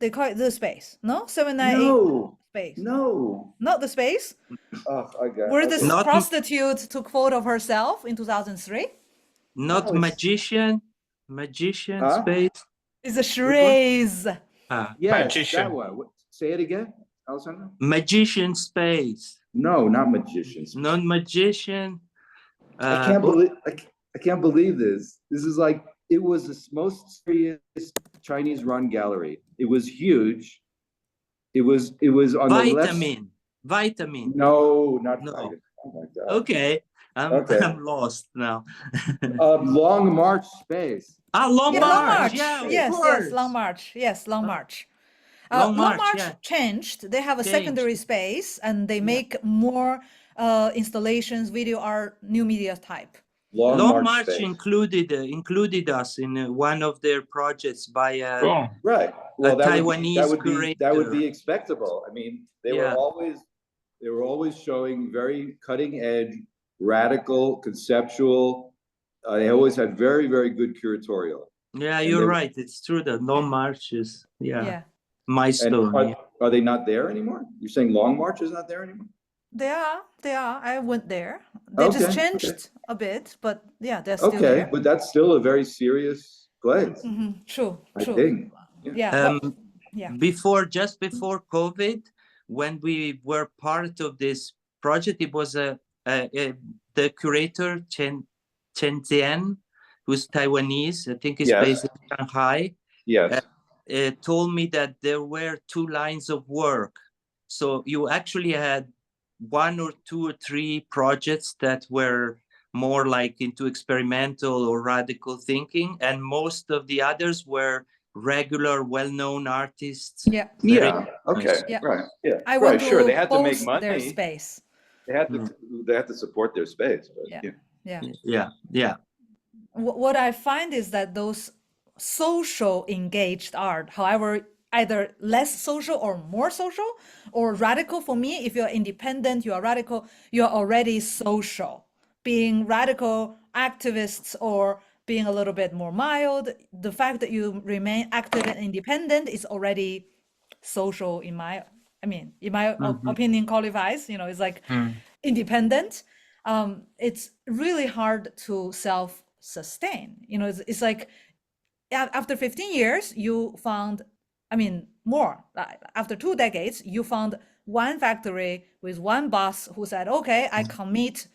They call it The Space. No? 798
No,
Space.
no.
Not The Space?
Oh, I got
Where
okay.
this
Not-
prostitute took photo of herself in 2003?
Not
No, it's-
magician
Huh?
space.
It's a charades.
Yes,
Magician.
that one. Say it again, Alessandro.
Magician space.
No, not magicians.
Non-magician.
I can't believe this. This is like, it was the most serious Chinese run gallery. It was huge. It was on the left.
Vitamin.
No, not
No.
vitamin. Oh my God.
Okay.
Okay.
I'm lost now.
Long March space.
Long
Yeah,
March.
Long March.
Yeah, of
Yes,
course.
Long March. Yes, Long March.
Long
Long
March,
March
yeah.
changed. They have a
Changed.
secondary space and they make more installations, video art, new media type.
Long March
space.
included us in one of their projects by
Oh,
Right. Well, that
Taiwanese
would be
curator.
expectable. I mean, they
Yeah.
were always showing very cutting edge, radical, conceptual. They always had very, very good curatorial.
Yeah,
And
you're
they-
right. It's true that Long March is
Yeah.
my
And
stone.
are they not there anymore? You're saying Long March is not there anymore?
They are. I went there. They just
Okay,
changed a bit, but yeah, they're still
Okay,
there.
but that's still a very serious place,
True,
I
true.
think.
Yeah, but-
Um,
yeah.
Just before COVID, when we were part of this project, it was the curator Chen Jian, who's Taiwanese. I think he's
Yes.
based in Shanghai.
Yes.
Told me that there were 2 lines of work. So you actually had 1 or 2 or 3 projects that were more like into experimental or radical thinking, and most of the others were regular, well-known artists.
Yeah.
Yeah. Okay.
Yeah.
Right. Yeah.
I
right.
went
Sure.
to
They had to make
both their
money.
space.
They had to support their space. But,
Yeah.
yeah.
Yeah.
Yeah.
What I find is that those social engaged art, however, either less social or more social or radical. For me, if you're independent, you are radical, you're already social. Being radical activists or being a little bit more mild, the fact that you remain active and independent is already social in my opinion qualifies, it's like independent. It's really hard to self-sustain. It's like after 15 years, you found, more, after 2 decades, you found one factory with one boss who said, okay, I commit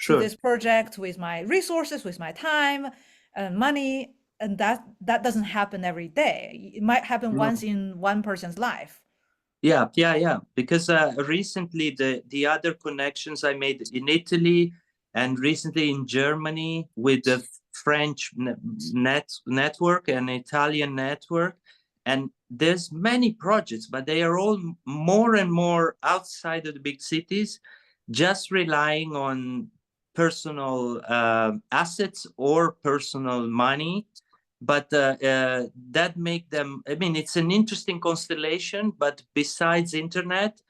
to this project with my resources, with my time and money. And that doesn't happen every day. It might happen once in one person's life.
Yeah. Because recently the other connections I made in Italy and recently in Germany with the French network and Italian network, and there's many projects, but they are all more and more outside of the big cities, just relying on personal assets or personal money. But that make them, it's an interesting constellation, but besides internet,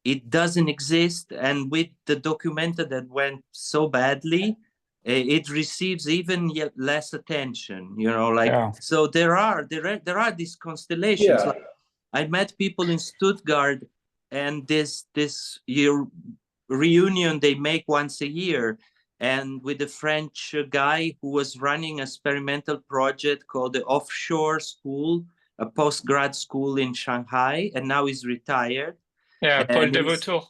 it doesn't exist. And with the Documenta that went so badly, it receives even less attention, you know, like,
Yeah.
so there are these constellations.
Yeah.
Like, I met people in Stuttgart, and this year reunion they make once a year, and with a French guy who was running an experimental project called the Offshore School, a post-grad school in Shanghai, and now he's retired.
Yeah, Paul
And
de
he's-
Vautour.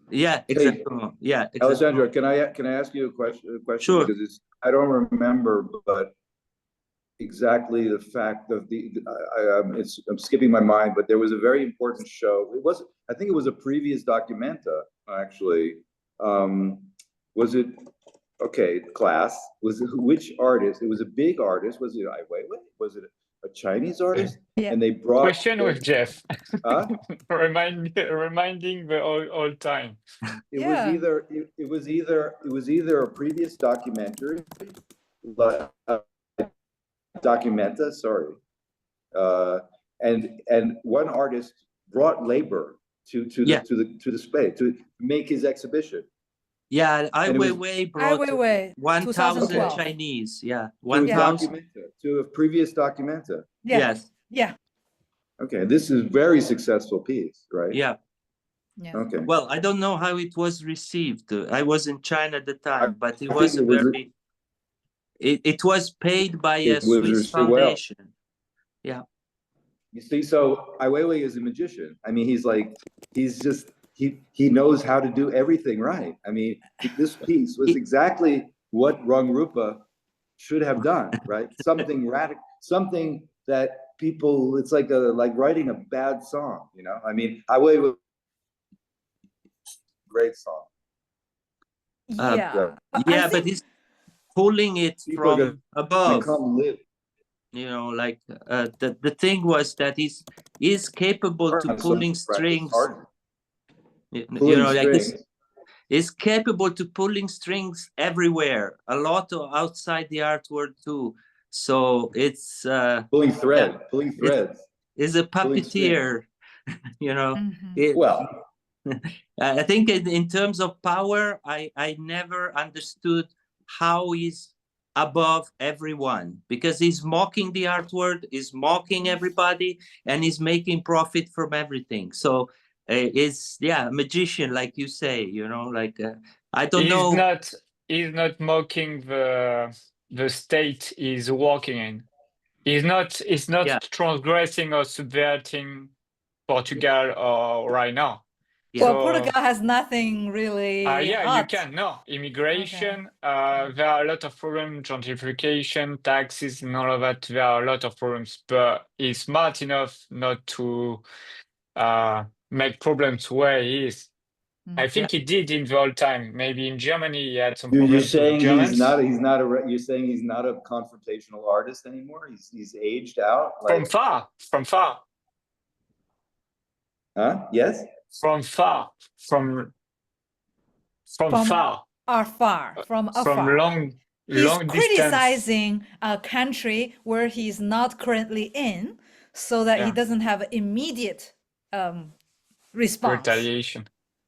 Yeah, exactly. Yeah, exactly.
Alessandro, can I ask you a question?
Sure.
Because I don't remember, but exactly the fact of I'm skipping my mind, but there was a very important show. I think it was a previous Documenta, actually. Was it, okay, class, which artist? It was a big artist. Was it Ai Weiwei? Was it a Chinese artist?
Yeah.
And they brought.
Question with Jeff.
Huh?
Reminding the old time.
It
Yeah.
was either a previous documentary, but Documenta, sorry, and one artist brought labor to the space to make his exhibition.
Yeah, Ai
And it was-
Weiwei brought
Ai Weiwei,
1,000
2012.
Chinese. Yeah,
To
1,000.
Documenta, to a previous Documenta.
Yeah.
Yes.
Yeah.
Okay, this is a very successful piece, right?
Yeah.
Yeah.
Okay.
Well, I don't know how it was received. I was in China at the time, but it
I
was
think
a
it was-
very. It was paid by a
It was
Swiss
received well.
foundation. Yeah.
You see, so Ai Weiwei is a magician. I mean, he knows how to do everything right. I mean, this piece was exactly what Rangrupa should have done, right? Something radical, something that people, it's like writing a bad song, you know? I mean, Ai Weiwei, great song.
Yeah. I
Yeah, but
think-
he's pulling it
People are
from above.
Come live.
You know, like the thing was that he's capable to
Some
pulling
practice
strings.
hard.
You
Pulling
know, like
strings.
is capable to pulling strings everywhere, a lot outside the art world too. So it's
Pulling threads.
is a
pulling
puppeteer. You know,
Mhm.
Well,
I think in terms of power, I never understood how he's above everyone, because he's mocking the art world, he's mocking everybody, and he's making profit from everything. So it's a magician, like you say, you know, like I don't know.
He's not mocking the state he's working in. He's not
Yeah.
transgressing or subverting Portugal or right now.
Yeah.
Well, Portugal has nothing really.
Yeah, you
hot.
can. No, immigration, there are a lot of problems, gentrification, taxes, and all of that. There are a lot of problems, but he's smart enough not to make problems where he is. I think he did in the old time. Maybe in Germany he had some
you're
problems
saying
with Germans.
you're saying he's not a confrontational artist anymore? He's aged out?
From far.
Huh? Yes?
From far. From far.
From afar.
Long
He's
distance.
criticizing a country where he's not currently in, so that he doesn't have immediate response.
Retaliation.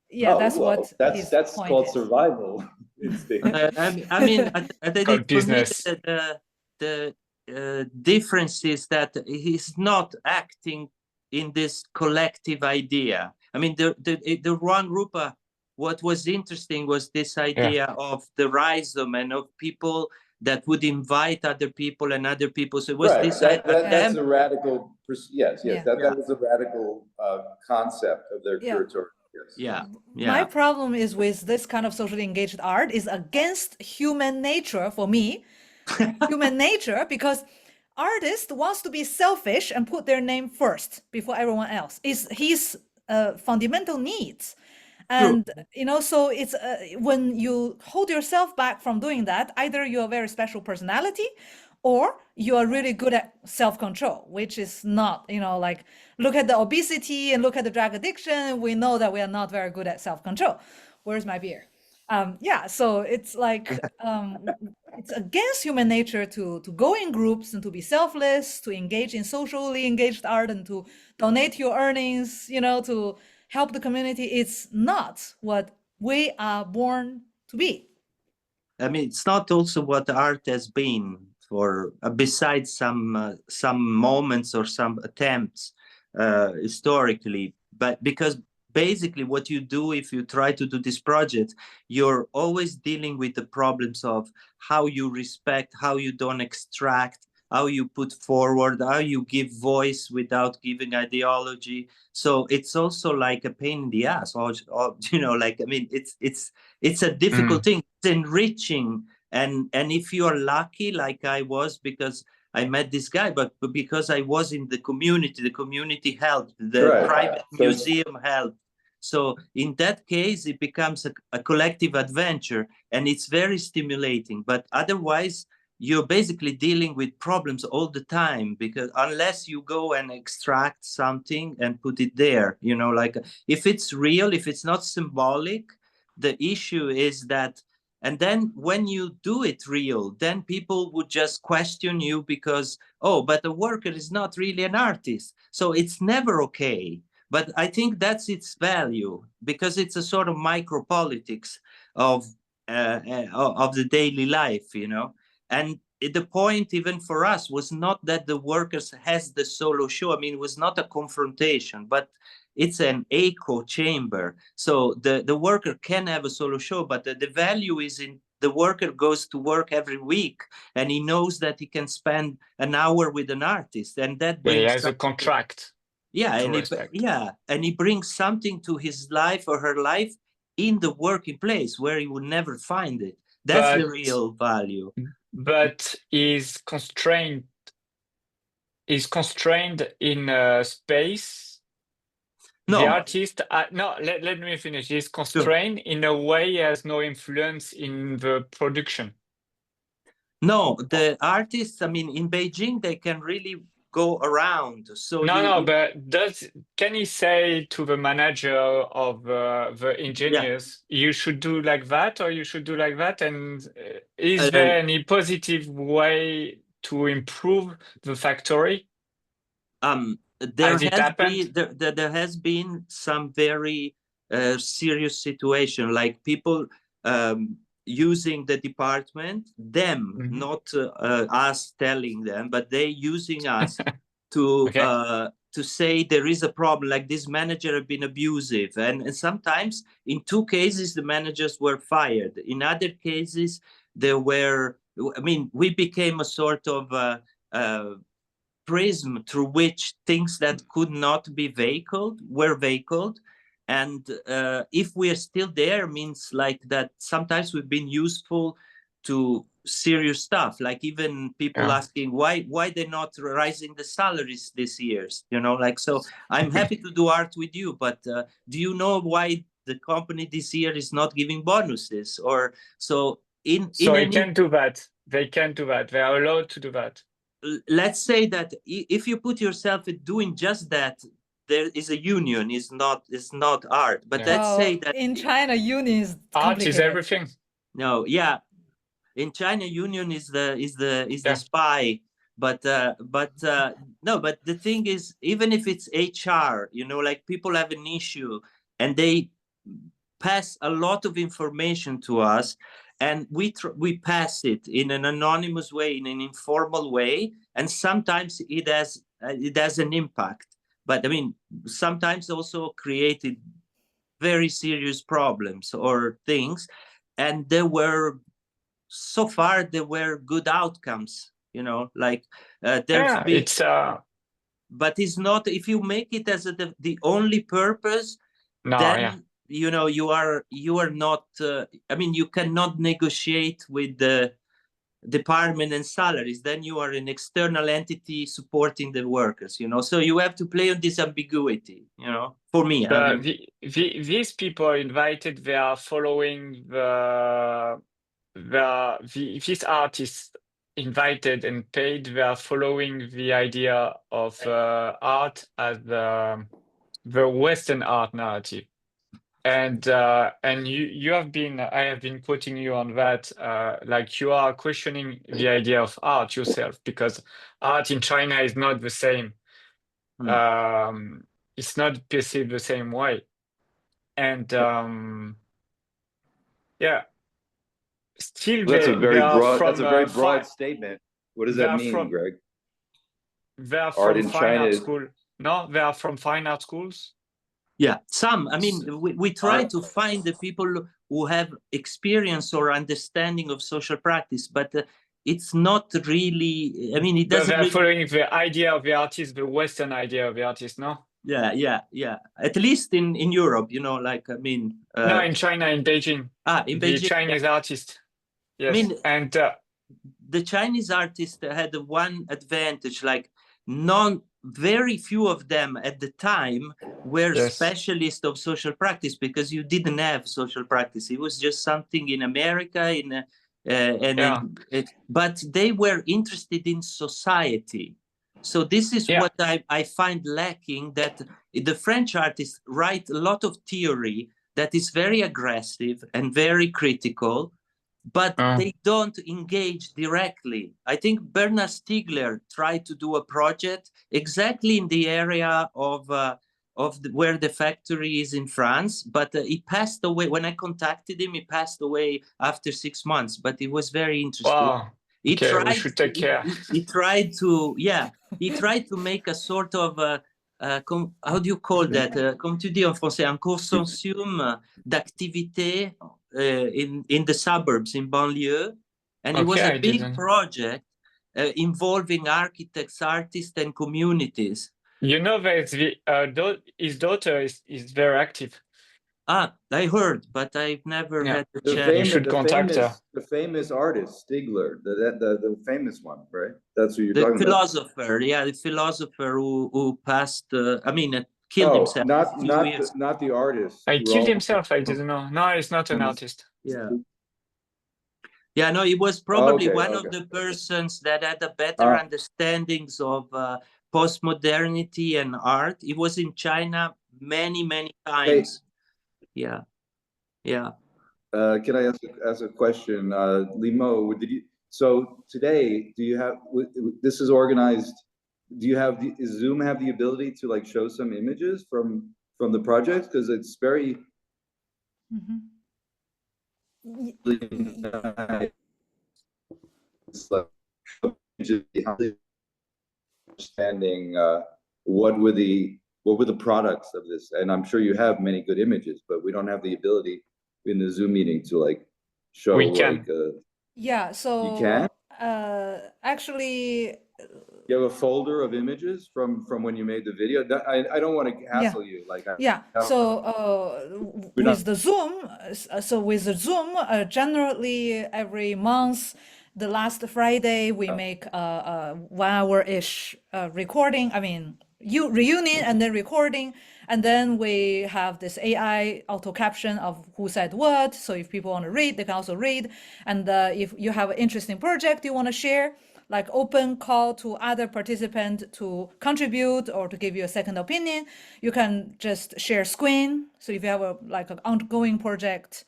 Yeah,
Oh,
that's
well,
what
that's
point
called
is.
survival instinct.
I mean, I think
Called
for me,
business.
the difference is that he's not acting in this collective idea. I mean, the Rangrupa, what was interesting was this idea of the rhizome and of people that would invite other people and other people. So it was this
that's a radical, yes,
Yeah.
that was a radical concept of their curatorial. Yes.
My problem is with this kind of socially engaged art is against human nature for me. Human nature, because artist wants to be selfish and put their name first before everyone else. Is his fundamental needs. And so it's when you hold yourself back from doing that, either you're a very special personality or you are really good at self-control, which is not, like, look at the obesity and look at the drug addiction. We know that we are not very good at self-control. Where's my beer? So it's like it's against human nature to go in groups and to be selfless, to engage in socially engaged art and to donate your earnings, to help the community. It's not what we are born to be.
I mean, it's not also what art has been for, besides some moments or some attempts historically, but because basically what you do if you try to do this project, you're always dealing with the problems of how you respect, how you don't extract, how you put forward, how you give voice without giving ideology. So it's also like a pain in the ass, or you know, like, I mean, it's a difficult thing. It's enriching, and if you are lucky, like I was, because I met this guy, but because I was in the community helped, the private museum helped. So in that case, it becomes a collective adventure, and it's very stimulating. But otherwise, you're basically dealing with problems all the time, because unless you go and extract something and put it there, you know, like if it's real, if it's not symbolic, the issue is that, and then when you do it real, then people would just question you because, oh, but the worker is not really an artist. So it's never okay. But I think that's its value, because it's a sort of micropolitics of the daily life, you know. And the point, even for us, was not that the workers has the solo show. I mean, it was not a confrontation, but it's an echo chamber. So the worker can have a solo show, but the value is in the worker goes to work every week, and he knows that he can spend an hour with an artist, and that brings
he has a contract.
Yeah, and he brings something to his life or her life in the working place where he would never find it. That's the real value.
But is constrained in a space.
No.
The artist, no, let me finish. He's constrained in a way he has no influence in the production.
No, the artists, I mean, in Beijing, they can really go around. So
but can he say to the manager of the engineers, you should do like that, or you should do like that? And is there any positive way to improve the factory?
There has been some very serious situation, like people using the department, not us telling them, but they using us to say there is a problem, like this manager have been abusive, and sometimes in 2 cases the managers were fired. In other cases there were, I mean, we became a sort of prism through which things that could not be vehicled were vehicled. And if we are still there, means like that sometimes we've been useful to serious stuff, like even people asking why they're not rising the salaries this year, you know, like. So I'm happy to do art with you, but do you know why the company this year is not giving bonuses? Or so
they can do that. They can do that. They are allowed to do that.
Let's say that if you put yourself in doing just that, there is a union. Is not art. But let's say that
in China, union is
art is everything.
No, yeah, in China, union is the spy. But no, but the thing is, even if it's HR, you know, like people have an issue and they pass a lot of information to us, and we pass it in an anonymous way, in an informal way, and sometimes it has an impact. But I mean, sometimes also created very serious problems or things, and so far there were good outcomes, you know, like but it's not, if you make it as the only purpose, then you know, you are not I mean, you cannot negotiate with the department and salaries. Then you are an external entity supporting the workers, you know. So you have to play on this ambiguity, you know, for me.
These people invited, they are following these artists invited and paid, they are following the idea of art as the Western art narrative. And you have been, I have been quoting you on that, like you are questioning the idea of art yourself, because art in China is not the same. It's not perceived the same way. And still
That's a
they
very
are
broad.
from
That's a very broad statement. What does
they
that
are
mean,
from
Greg?
they are
Art
from
in
fine
China
art
is-
school. No, they are from fine art schools.
Yeah, some. I mean, we try
Art-
to find the people who have experience or understanding of social practice, but it's not really. I mean, it
But
doesn't.
they're
Really,
following the idea of the artist, the Western idea of the artist, no?
yeah. At least in Europe, you know, like I mean.
No, in China, in Beijing.
In
The
Beijing,
Chinese artist. Yes,
I mean,
and
the Chinese artist had one advantage, like very few of them at the time were
Yes.
specialists of social practice, because you didn't have social practice. It was just something in America, but they were interested in society. So this is what I find lacking, that the French artists write a lot of theory that is very aggressive and very critical, but they don't engage directly. I think Bernard Stiegler tried to do a project exactly in the area of where the factory is in France, but he passed away. When I contacted him, he passed away after 6 months, but it was very interesting.
Wow. Okay, we should take care.
He tried to make a sort of how do you call that? Comme tu dis en français, un consortium d'activités in the suburbs, in banlieue. And it was a big project involving architects, artists, and communities.
You know that his daughter is very active.
I heard, but I've never had the chance.
You should contact her.
The famous artist, Stiegler, the famous one, right? That's who you're talking about.
The philosopher who passed, killed himself.
Not the artist.
He killed himself, I didn't know. No, he's not an artist.
Yeah, no, he was probably one of the persons that had a better understandings of postmodernity and art. He was in China many times. Yeah.
Can I ask a question? Limo, so today, do you have, this is organized, does Zoom have the ability to like show some images from the project? Because it's very, it's like understanding what were the products of this, and I'm sure you have many good images, but we don't have the ability in the Zoom meeting to like show.
We can.
So
you can
actually.
You have a folder of images from when you made the video. I don't want to hassle you. Like
with the Zoom, generally every month, the last Friday we make a 1 hour-ish recording. Reunion and then recording, and then we have this AI auto caption of who said what. So if people want to read, they can also read. And if you have an interesting project you want to share, like open call to other participants to contribute or to give you a second opinion, you can just share screen. So if you have an ongoing project,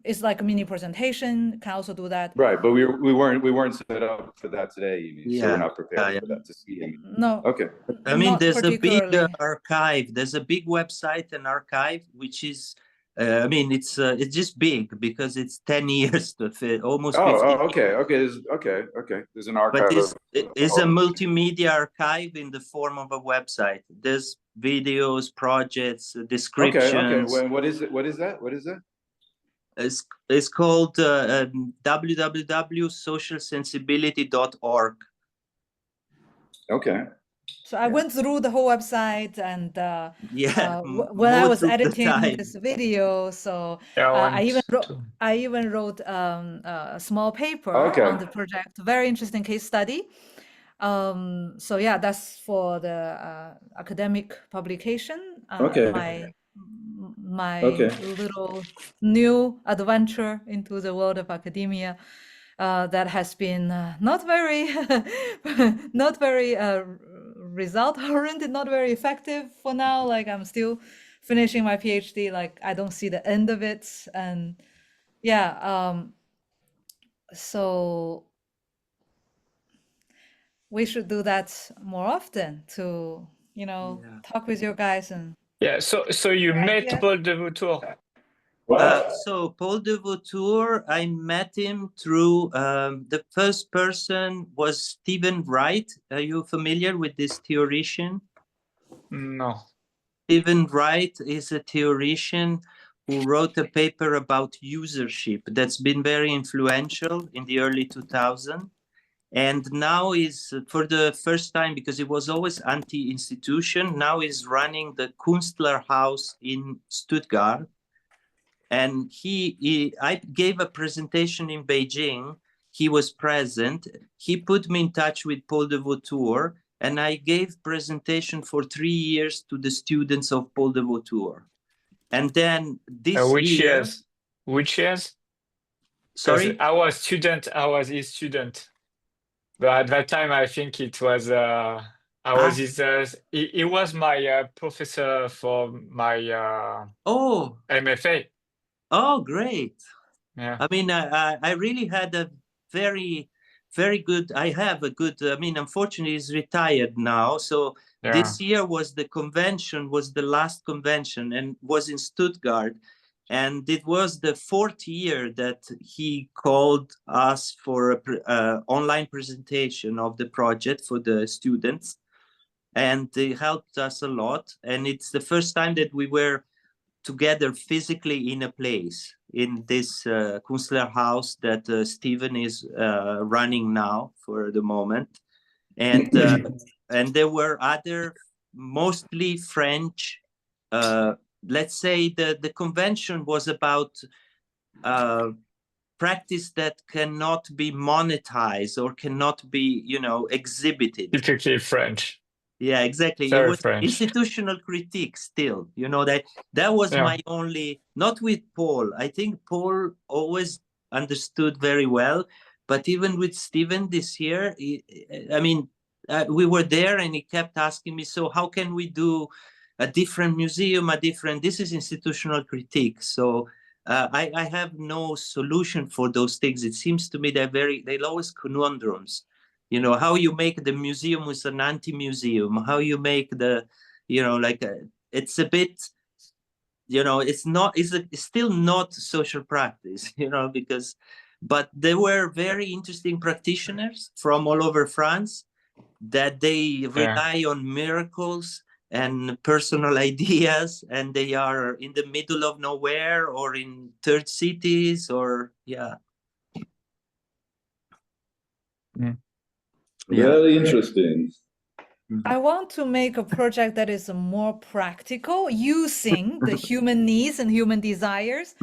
it's like a mini presentation, can also do that.
Right, but we weren't set up for that today, you mean, so we're not prepared for that to see him.
No.
Okay.
There's a big archive. There's a big website and archive, which is, it's just big because it's 10 years, almost 15 years.
Okay. There's an archive.
But it's a multimedia archive in the form of a website. There's videos, projects, descriptions.
Okay. What is it? What is that?
It's called www.socialsensibility.org.
Okay. So I went through the whole website, and when I was editing this video, so I even wrote a small paper on the project. Very interesting case study. So yeah, that's for the academic publication. My little new adventure into the world of academia that has been not very result oriented, not very effective for now. Like I'm still finishing my PhD, like I don't see the end of it. And so we should do that more often to talk with your guys. And
so you met Paul de Vautour.
Wow.
So Paul de Vautour, I met him through the first person was Stephen Wright. Are you familiar with this theoretician?
No.
Stephen Wright is a theoretician who wrote a paper about usership that's been very influential in the early 2000s. And now is for the first time, because he was always anti-institution, now is running the Künstler House in Stuttgart. And I gave a presentation in Beijing. He was present. He put me in touch with Paul de Vautour, and I gave presentation for 3 years to the students of Paul de Vautour. And then this
Which
year,
years? Which years?
sorry,
I was his student. But at that time, I think it was I was he was my professor for my
oh,
MFA.
oh, great.
Yeah.
I mean, I really had a very, very good, I have a good, I mean, unfortunately he's retired now. So this year was the convention, was the last convention, and was in Stuttgart. And it was the 4th year that he called us for an online presentation of the project for the students. And they helped us a lot. And it's the first time that we were together physically in a place, in this Künstler House that Stephen is running now for the moment. And and there were other, mostly French, let's say the convention was about practice that cannot be monetized or cannot be, exhibited.
Typically French.
Yeah, exactly.
Very
It was
French.
institutional critique still, that was my only, not with Paul. I think Paul always understood very well, but even with Stephen this year, we were there and he kept asking me, so how can we do a different museum, this is institutional critique. So I have no solution for those things. It seems to me they're always conundrums. How you make the museum with an anti-museum, how you make it's a bit, it's still not social practice, but there were very interesting practitioners from all over France that they rely on miracles and personal ideas, and they are in the middle of nowhere or in third cities or,
Very interesting.
I want to make a project that is more practical, using the human needs and human desires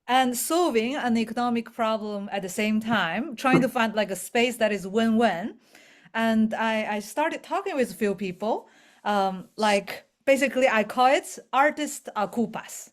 and solving an economic problem at the same time, trying to find like a space that is win-win. And I started talking with a few people, basically I call it artist ocupas.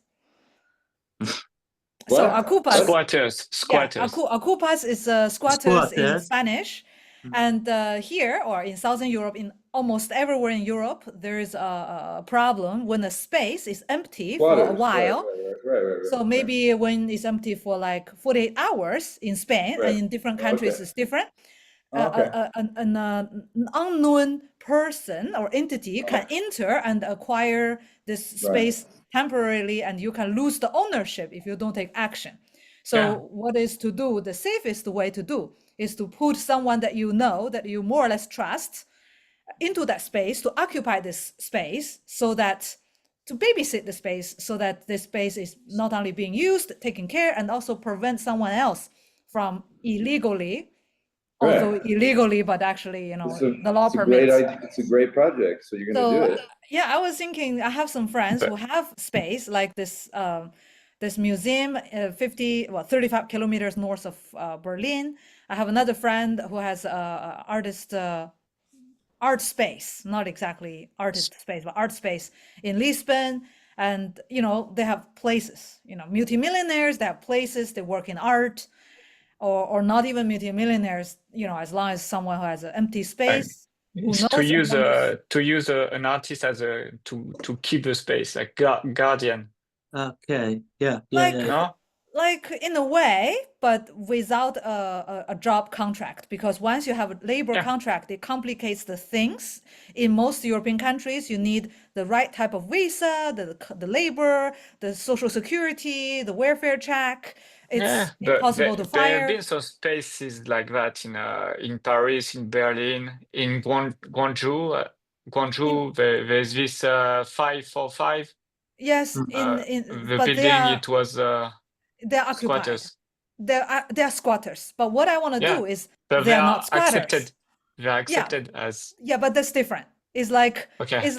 So ocupas.
Squatters.
Yeah, ocupas is squatters in Spanish. And here, or in Southern Europe, in almost everywhere in Europe, there is a problem when a space is empty for a while.
Right.
So maybe when it's empty for like 48 hours in Spain, and in different countries it's different. An unknown person or entity can enter and acquire this space temporarily, and you can lose the ownership if you don't take action. So what is to do? The safest way to do is to put someone that you know, that you more or less trust, into that space, to occupy this space, so that to babysit the space, so that this space is not only being used, taken care, and also prevent someone else from illegally, although illegally, but actually, the law permits.
It's a great project. So you're going to do it.
Yeah, I was thinking, I have some friends who have space like this. This museum, 35 kilometers north of Berlin. I have another friend who has art space, not exactly artist space, but art space in Lisbon. And, they have places, multimillionaires, they have places, they work in art, or not even multimillionaires, as long as someone who has an empty space.
To use an artist to keep the space, like guardian.
Okay. Yeah.
No?
like in a way, but without a job contract, because once you have a labor contract, it complicates the things. In most European countries, you need the right type of visa, the labor, the social security, the welfare check. It's impossible to
there have
fire.
been some spaces like that in Paris, in Berlin, in Guangzhou. There's this 545.
Yes,
The
but
building, it was
they're occupied.
squatters.
They're squatters. But what I want to do is
But
they're not squatters.
They are accepted as.
Yeah, but that's different. It's like it's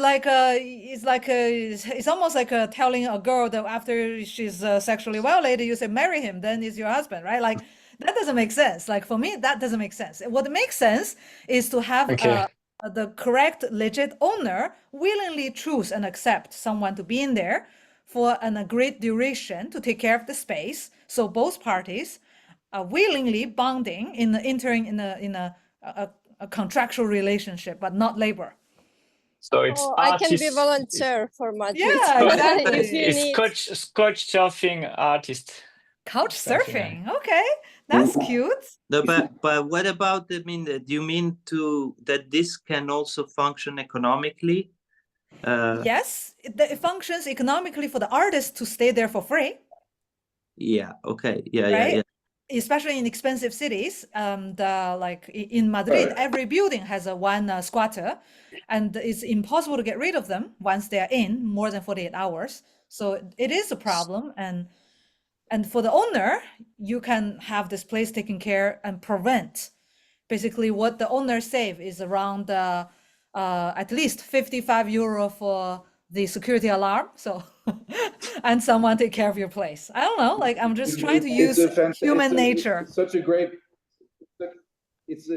almost like telling a girl that after she's sexually violated, you say marry him, then he's your husband, right? Like that doesn't make sense. Like for me, that doesn't make sense. What makes sense is to have the correct, legit owner willingly choose and accept someone to be in there for an agreed duration to take care of the space. So both parties are willingly bonding entering in a contractual relationship, but not labor.
So it's
I can be volunteer for Madrid.
Yeah, exactly.
If you need.
Couch surfing artist.
Couch surfing. Okay, that's cute.
No, but what about? I mean, do you mean that this can also function economically?
Yes, it functions economically for the artist to stay there for free.
Yeah. Okay. Yeah.
Right?
Yeah.
Especially in expensive cities, like in Madrid, every building has one squatter, and it's impossible to get rid of them once they're in more than 48 hours. So it is a problem, and for the owner, you can have this place taken care and prevent. Basically, what the owner save is around at least 55 euro for the security alarm. So, and someone take care of your place. I don't know. Like I'm just trying to use human nature.
It's such a great. It's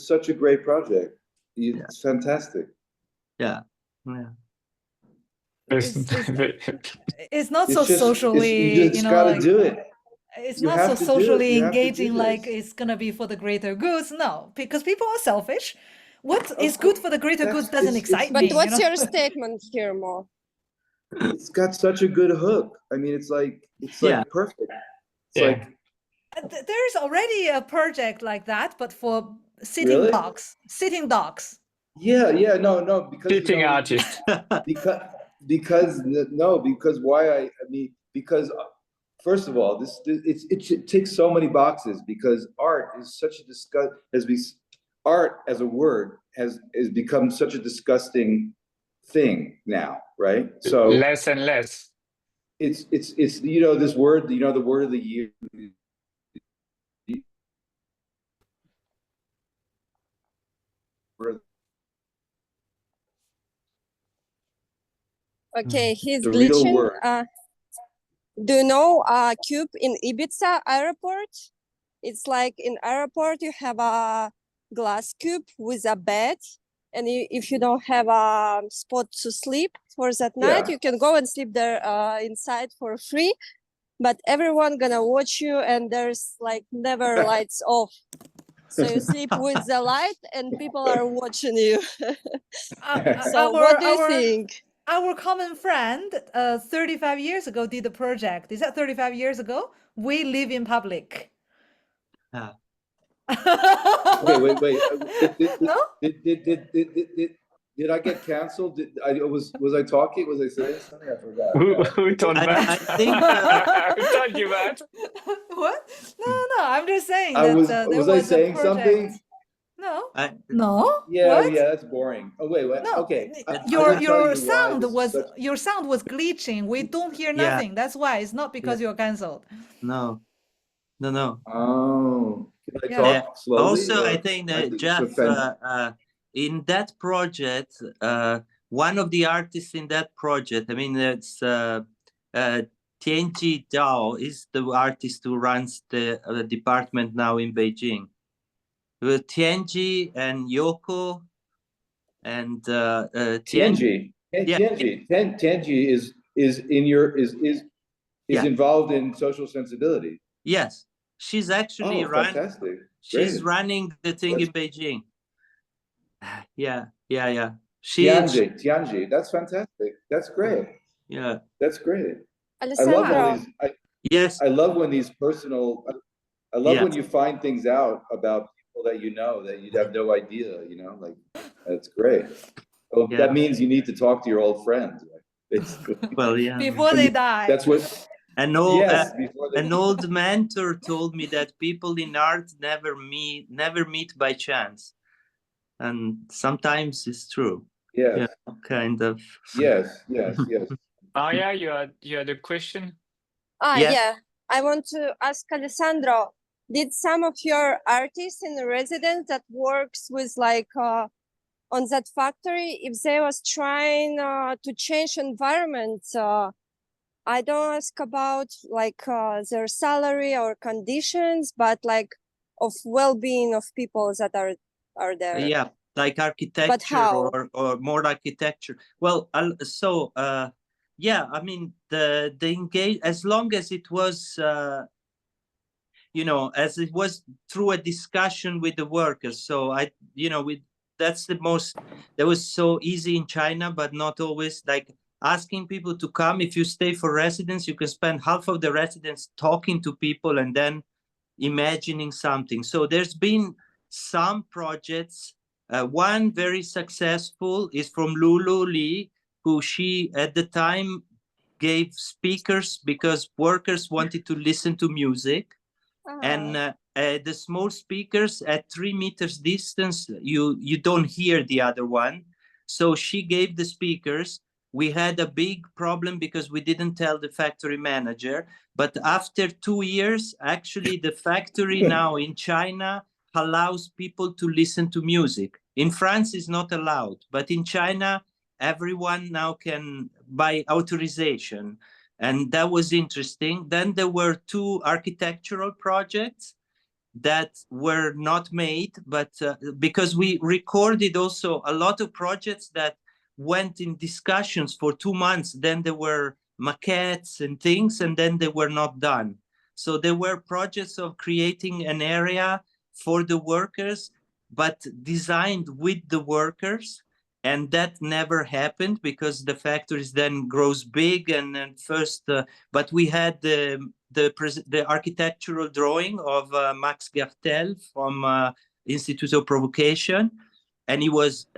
such a great project. It's fantastic.
Yeah. Yeah.
It's not so socially,
you just gotta do it.
It's
You
not
have
so
to do it.
socially
You have to do
engaging like
this.
it's gonna be for the greater goods. No, because people are selfish. What is good for the greater goods doesn't excite me.
But what's your statement here, Mo?
It's got such a good hook. I mean, it's like perfect. It's like
there's already a project like that, but for sitting dogs. Sitting dogs.
Yeah, no, because
sitting artist.
because why because first of all, it ticks so many boxes because art is such a art as a word has become such a disgusting thing now, right? So
less and less.
It's this word, the word of the year.
Okay, he's
The real
glitching.
word.
Do you know Cube in Ibiza airport? It's like in airport you have a glass cube with a bed, and if you don't have a spot to sleep for that night, you can go and sleep there inside for free. But everyone gonna watch you, and there's like never lights off. So you sleep with the light, and people are watching you. So what do you think?
Our common friend 35 years ago did a project. Is that 35 years ago? We live in public.
Okay, wait.
No?
Did I get canceled? Was I talking? Was I saying something? I forgot.
Who told that?
I think
who told you that?
What? No. I'm just saying
that
there
was I saying something?
No.
No.
Yeah,
What?
yeah, that's boring. Oh wait.
No.
Okay.
Your sound was glitching. We don't hear
Yeah.
nothing. That's why. It's not because you're cancelled.
No.
Oh. Can I talk slowly?
Also, I think that Jeff, in that project, one of the artists in that project, I mean, it's Tianji Zhao is the artist who runs the department now in Beijing. With Tianji and Yoko and
Tianji. Tianji is involved in social sensibility.
Yes, she's actually
fantastic.
She's running the thing in Beijing. Yeah.
Tianji, that's fantastic. That's great.
Yeah,
that's great.
Alessandro,
I love all these.
Yes.
I love when these personal, I love
Yeah.
when you find things out about people that you know that you'd have no idea, you know, like that's great. Well,
Yeah.
that means you need to talk to your old friends, right? Basically.
Well, yeah.
Before they die.
That's what,
An old,
yes, before they,
an old mentor told me that people in art never meet by chance, and sometimes it's true.
yes,
Yeah, kind of.
yes, yes, yes.
Maryia, you had a question?
Yes.
Yeah. I want to ask Alessandro, did some of your artists in the residence that works with like on that factory, if they was trying to change environment, I don't ask about like their salary or conditions, but like of well-being of people that are there.
Yeah, like architecture
how?
or more architecture. Well, yeah, I mean the engage, as long as it was as it was through a discussion with the workers. So that's the most, that was so easy in China, but not always. Like asking people to come. If you stay for residence, you can spend half of the residence talking to people and then imagining something. So there's been some projects. One very successful is from Lulu Lee, who she at the time gave speakers because workers wanted to listen to music. And the small speakers at 3 meters distance, you don't hear the other one. So she gave the speakers. We had a big problem because we didn't tell the factory manager. But after 2 years, actually, the factory now in China allows people to listen to music. In France, it's not allowed, but in China, everyone now can by authorization. And that was interesting. Then there were 2 architectural projects that were not made, but because we recorded also a lot of projects that went in discussions for 2 months, then there were maquettes and things, and then they were not done. So there were projects of creating an area for the workers, but designed with the workers. And that never happened because the factories then grows big and then first, but we had the architectural drawing of Max Gartel from Institute of Provocation, and he was,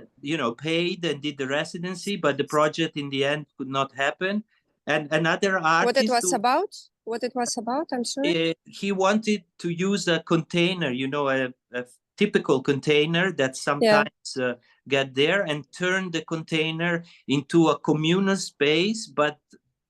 paid and did the residency, but the project in the end could not happen. And another artist.
What it was about? What it was about? I'm sorry.
He wanted to use a container, a typical container that sometimes get there, and turn the container into a communal space, but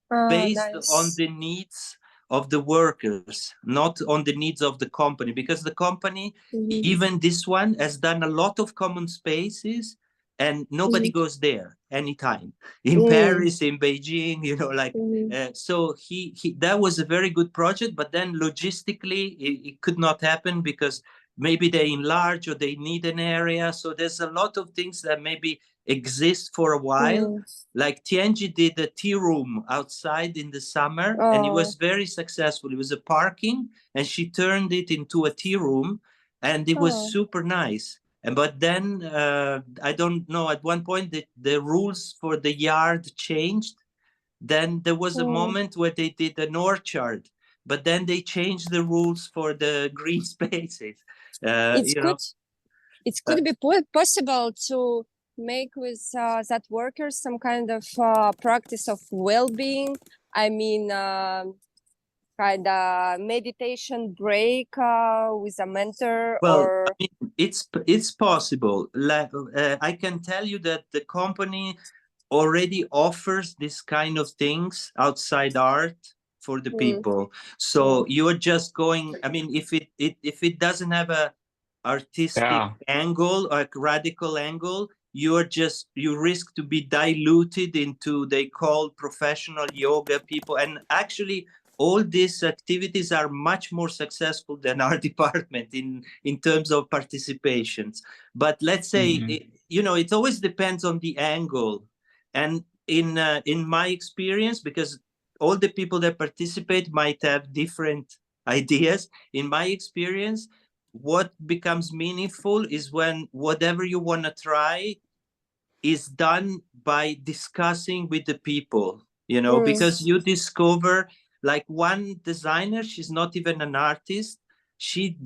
based on the needs of the workers, not on the needs of the company, because the company, even this one, has done a lot of common spaces and nobody goes there anytime. In Paris, in Beijing, so he that was a very good project, but then logistically it could not happen because maybe they enlarge or they need an area. So there's a lot of things that maybe exist for a while. Like Tianji did a tea room outside in the summer, and it was very successful. It was a parking, and she turned it into a tea room, and it was super nice. But then I don't know, at one point the rules for the yard changed. Then there was a moment where they did an orchard, but then they changed the rules for the green spaces.
It could be possible to make with that workers some kind of practice of well-being. I mean, kind of meditation break with a mentor.
Well,
or
I mean, it's possible. I can tell you that the company already offers this kind of things outside art for the people. So you're just going, I mean, if it doesn't have a artistic angle, like radical angle, you risk to be diluted into, they call professional yoga people. And actually all these activities are much more successful than our department in terms of participations. But let's say, it always depends on the angle. And in my experience, because all the people that participate might have different ideas, in my experience, what becomes meaningful is when whatever you want to try is done by discussing with the people, because you discover Like one designer, she's not even an artist. She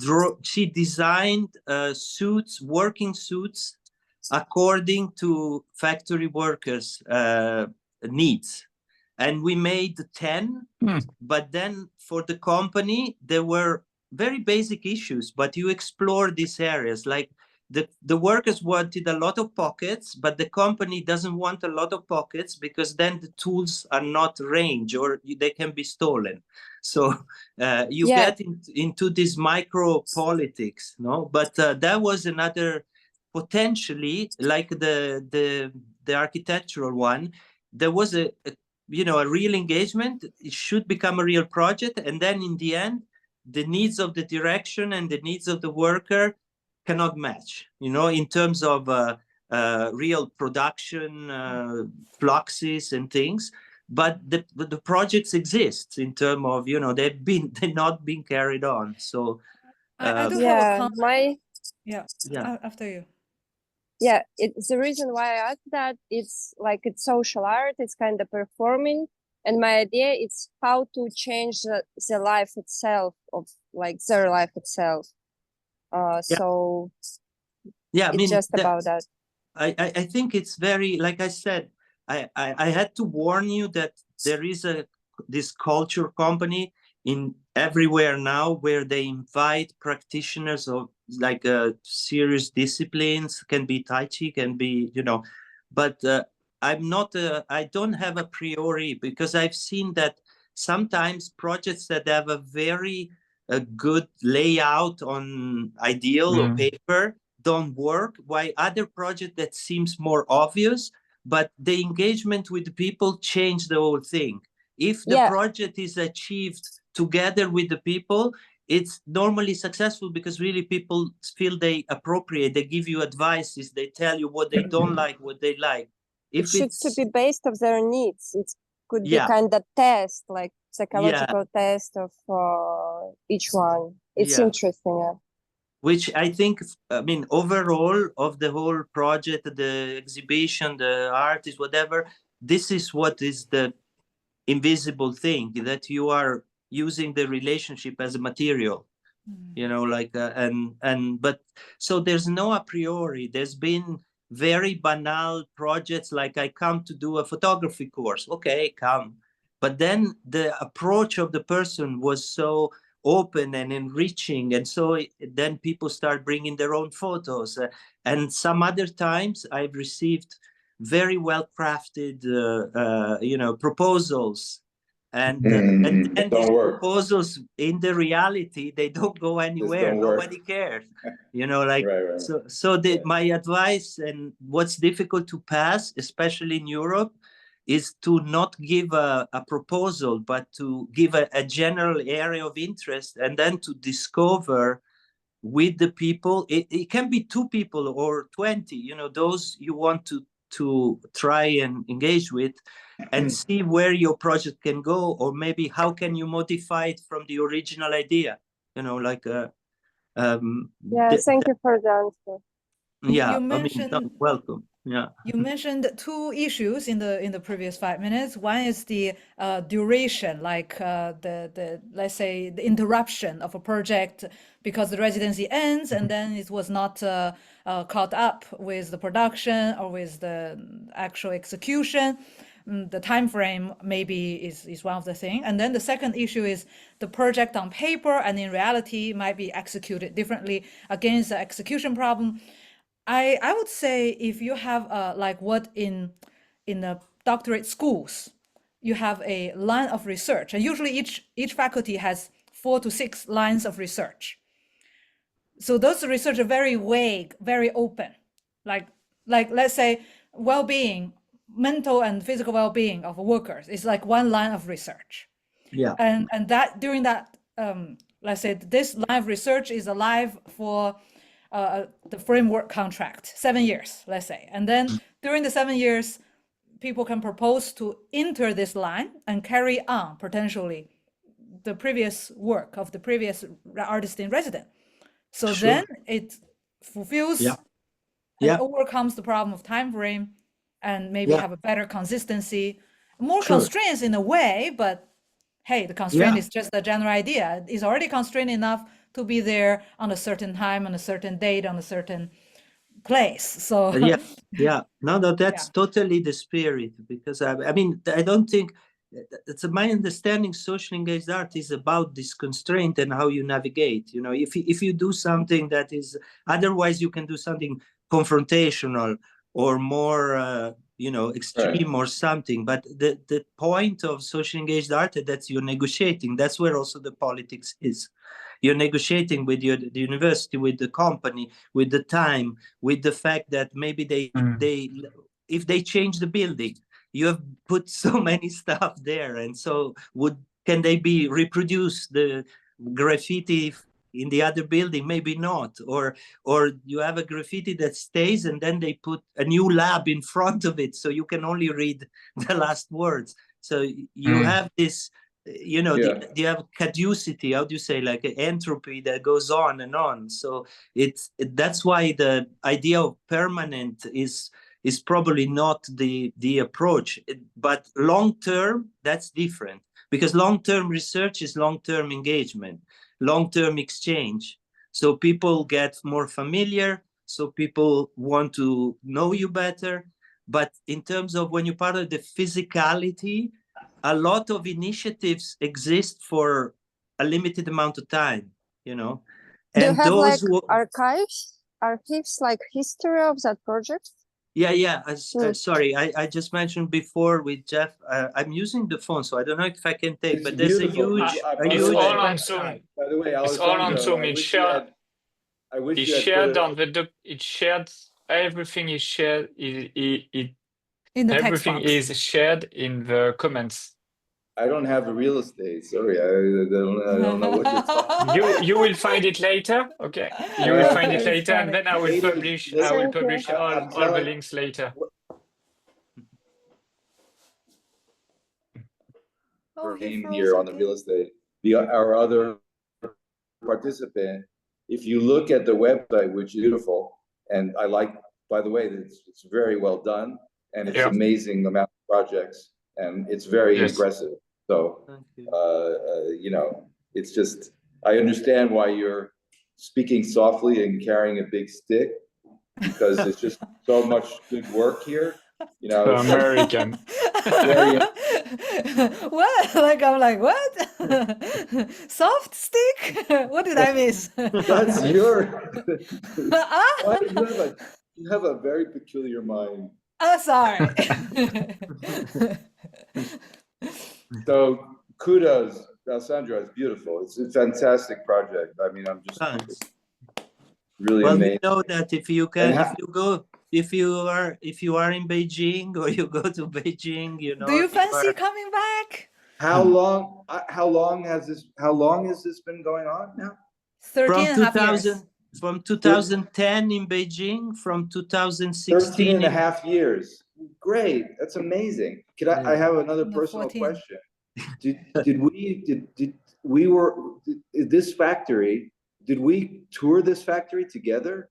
designed suits, working suits, according to factory workers' needs. And we made 10, but then for the company, there were very basic issues, but you explore these areas. Like the workers wanted a lot of pockets, but the company doesn't want a lot of pockets because then the tools are not range or they can be stolen. So you get into this micro politics, no? But that was another potentially, like the architectural one. There was a real engagement. It should become a real project, and then in the end, the needs of the direction and the needs of the worker cannot match, in terms of real production fluxes and things. But the projects exist in terms of, they're not being carried on. So
I do have a comment. After you.
Yeah, it's the reason why I asked that. It's like it's social art, it's kind of performing. And my idea is how to change the life itself of like their life itself. So it's just about that.
I think it's very, like I said, I had to warn you that there is this culture company in everywhere now where they invite practitioners of like serious disciplines, can be Tai Chi, can be, but I'm not, I don't have a priori, because I've seen that sometimes projects that have a very good layout on ideal or paper don't work, while other project that seems more obvious, but the engagement with the people change the whole thing. If the project is achieved together with the people, it's normally successful because really people feel they appropriate, they give you advices, they tell you what they don't like, what they like.
If it should be based on their needs. It could be kind of test, like psychological test of each one. It's interesting.
Which I think, overall of the whole project, the exhibition, the artist, whatever, this is what is the invisible thing, that you are using the relationship as a material, but so there's no a priori. There's been very banal projects like, I come to do a photography course. Okay, come. But then the approach of the person was so open and enriching, and so then people start bringing their own photos, and some other times I've received very well crafted proposals, and these proposals, in the reality, they don't go anywhere. Nobody cares, my advice, and what's difficult to pass, especially in Europe, is to not give a proposal, but to give a general area of interest, and then to discover with the people. It can be 2 people or 20, those you want to try and engage with, and see where your project can go, or maybe how can you modify it from the original idea, thank
you for the answer.
You mentioned,
welcome.
You mentioned 2 issues in the previous 5 minutes. One is the duration, like the let's say the interruption of a project because the residency ends and then it was not caught up with the production or with the actual execution. The time frame maybe is one of the things. And then the second issue is the project on paper and in reality might be executed differently against the execution problem. I would say if you have like what in the doctorate schools, you have a line of research, and usually each faculty has 4 to 6 lines of research. So those research are very vague, very open. Like let's say well-being, mental and physical well-being of workers is like one line of research. And that during that let's say this line of research is alive for the framework contract, 7 years, let's say. And then during the 7 years, people can propose to enter this line and carry on potentially the previous work of the previous artist in residence. So then it fulfills and overcomes the problem of time frame, and maybe have a better consistency, more constraints in a way, but hey, the constraint
Yeah.
is just a general idea. It's already constrained enough to be there on a certain time, on a certain date, on a certain place. So
yeah. No, that's
Yeah.
totally the spirit, because I mean, I don't think it's my understanding social engaged art is about this constraint and how you navigate. You know, if you do something that is, otherwise you can do something confrontational or more you know, extreme or something. But the point of social engaged art is that you're negotiating. That's where also the politics is. You're negotiating with the university, with the company, with the time, with the fact that maybe if they change the building, you have put so many stuff there, and so can they be reproduce the graffiti in the other building? Maybe not. Or you have a graffiti that stays, and then they put a new lab in front of it, so you can only read the last words. So you have this, you know, you have caducity, how do you say, like entropy that goes on and on. So that's why the idea of permanent is probably not the approach. But long term, that's different, because long term research is long term engagement, long term exchange. So people get more familiar, so people want to know you better. But in terms of when you're part of the physicality, a lot of initiatives exist for a limited amount of time, you know.
Do you
And
have like
those
archives like history of that project?
Yeah. Sorry, I just mentioned before with Jeff, I'm using the phone, so I don't know if I can take,
It's
but there's
beautiful.
It's all on Zoom.
By the way,
It's all on
Alessandro,
Zoom. It's shared.
I wish
It's
you had
shared
put
on the it's shared. Everything is shared.
In the text
Everything
box.
is shared in the comments.
I don't have real estate. Sorry, I don't know what you're talking.
You will find it later. Okay, you will find it later, and then I will publish. I will publish all the links later.
Here on the real estate. Our other participant, if you look at the website, which is beautiful, and I like, by the way, it's very well done, and it's amazing amount of projects, and it's very impressive. So, you know, it's just, I understand why you're speaking softly and carrying a big stick, because it's just so much good work here. You know,
it's American.
What? Like, I'm like, what? Soft stick? What did I miss?
That's your. You have a very peculiar mind.
Oh, sorry.
So kudos, Alessandro. It's beautiful. It's a fantastic project. I mean, I'm just really amazed.
You know that if you are in Beijing, or you go to Beijing, you know.
Do you fancy coming back?
How long has this been going on now?
13 and a half years.
From 2010 in Beijing, from 2016.
13 and a half years. Great. That's amazing. I have another personal
14.
question. This factory, did we tour this factory together?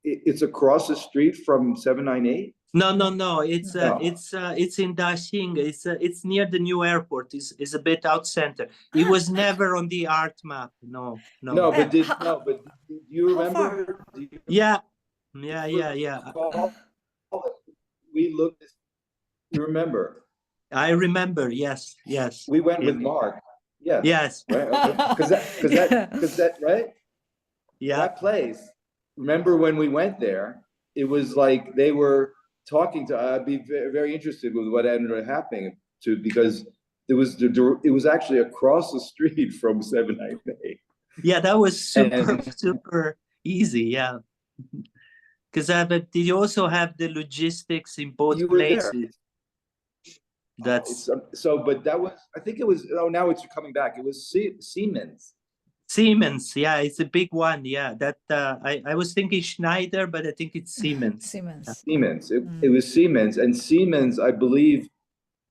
It's across the street from 798?
No. It's in Daxing. It's near the new airport. It's a bit out center. It was never on the art map. No.
But do you remember?
Yeah.
We looked. You remember?
I remember. Yes.
We went with Mark. Yeah.
Yes.
Right. Because that right.
Yeah.
That place. Remember when we went there? It was like they were talking to. I'd be very interested with what ended up happening because it was actually across the street from 798.
Yeah, that was super easy. Yeah. Because you also have the logistics in both places. That's
so, but that was, I think it was, now it's coming back. It was Siemens.
Yeah, it's a big one. Yeah, that I was thinking Schneider, but I think it's Siemens.
Siemens. It was Siemens, and Siemens, I believe,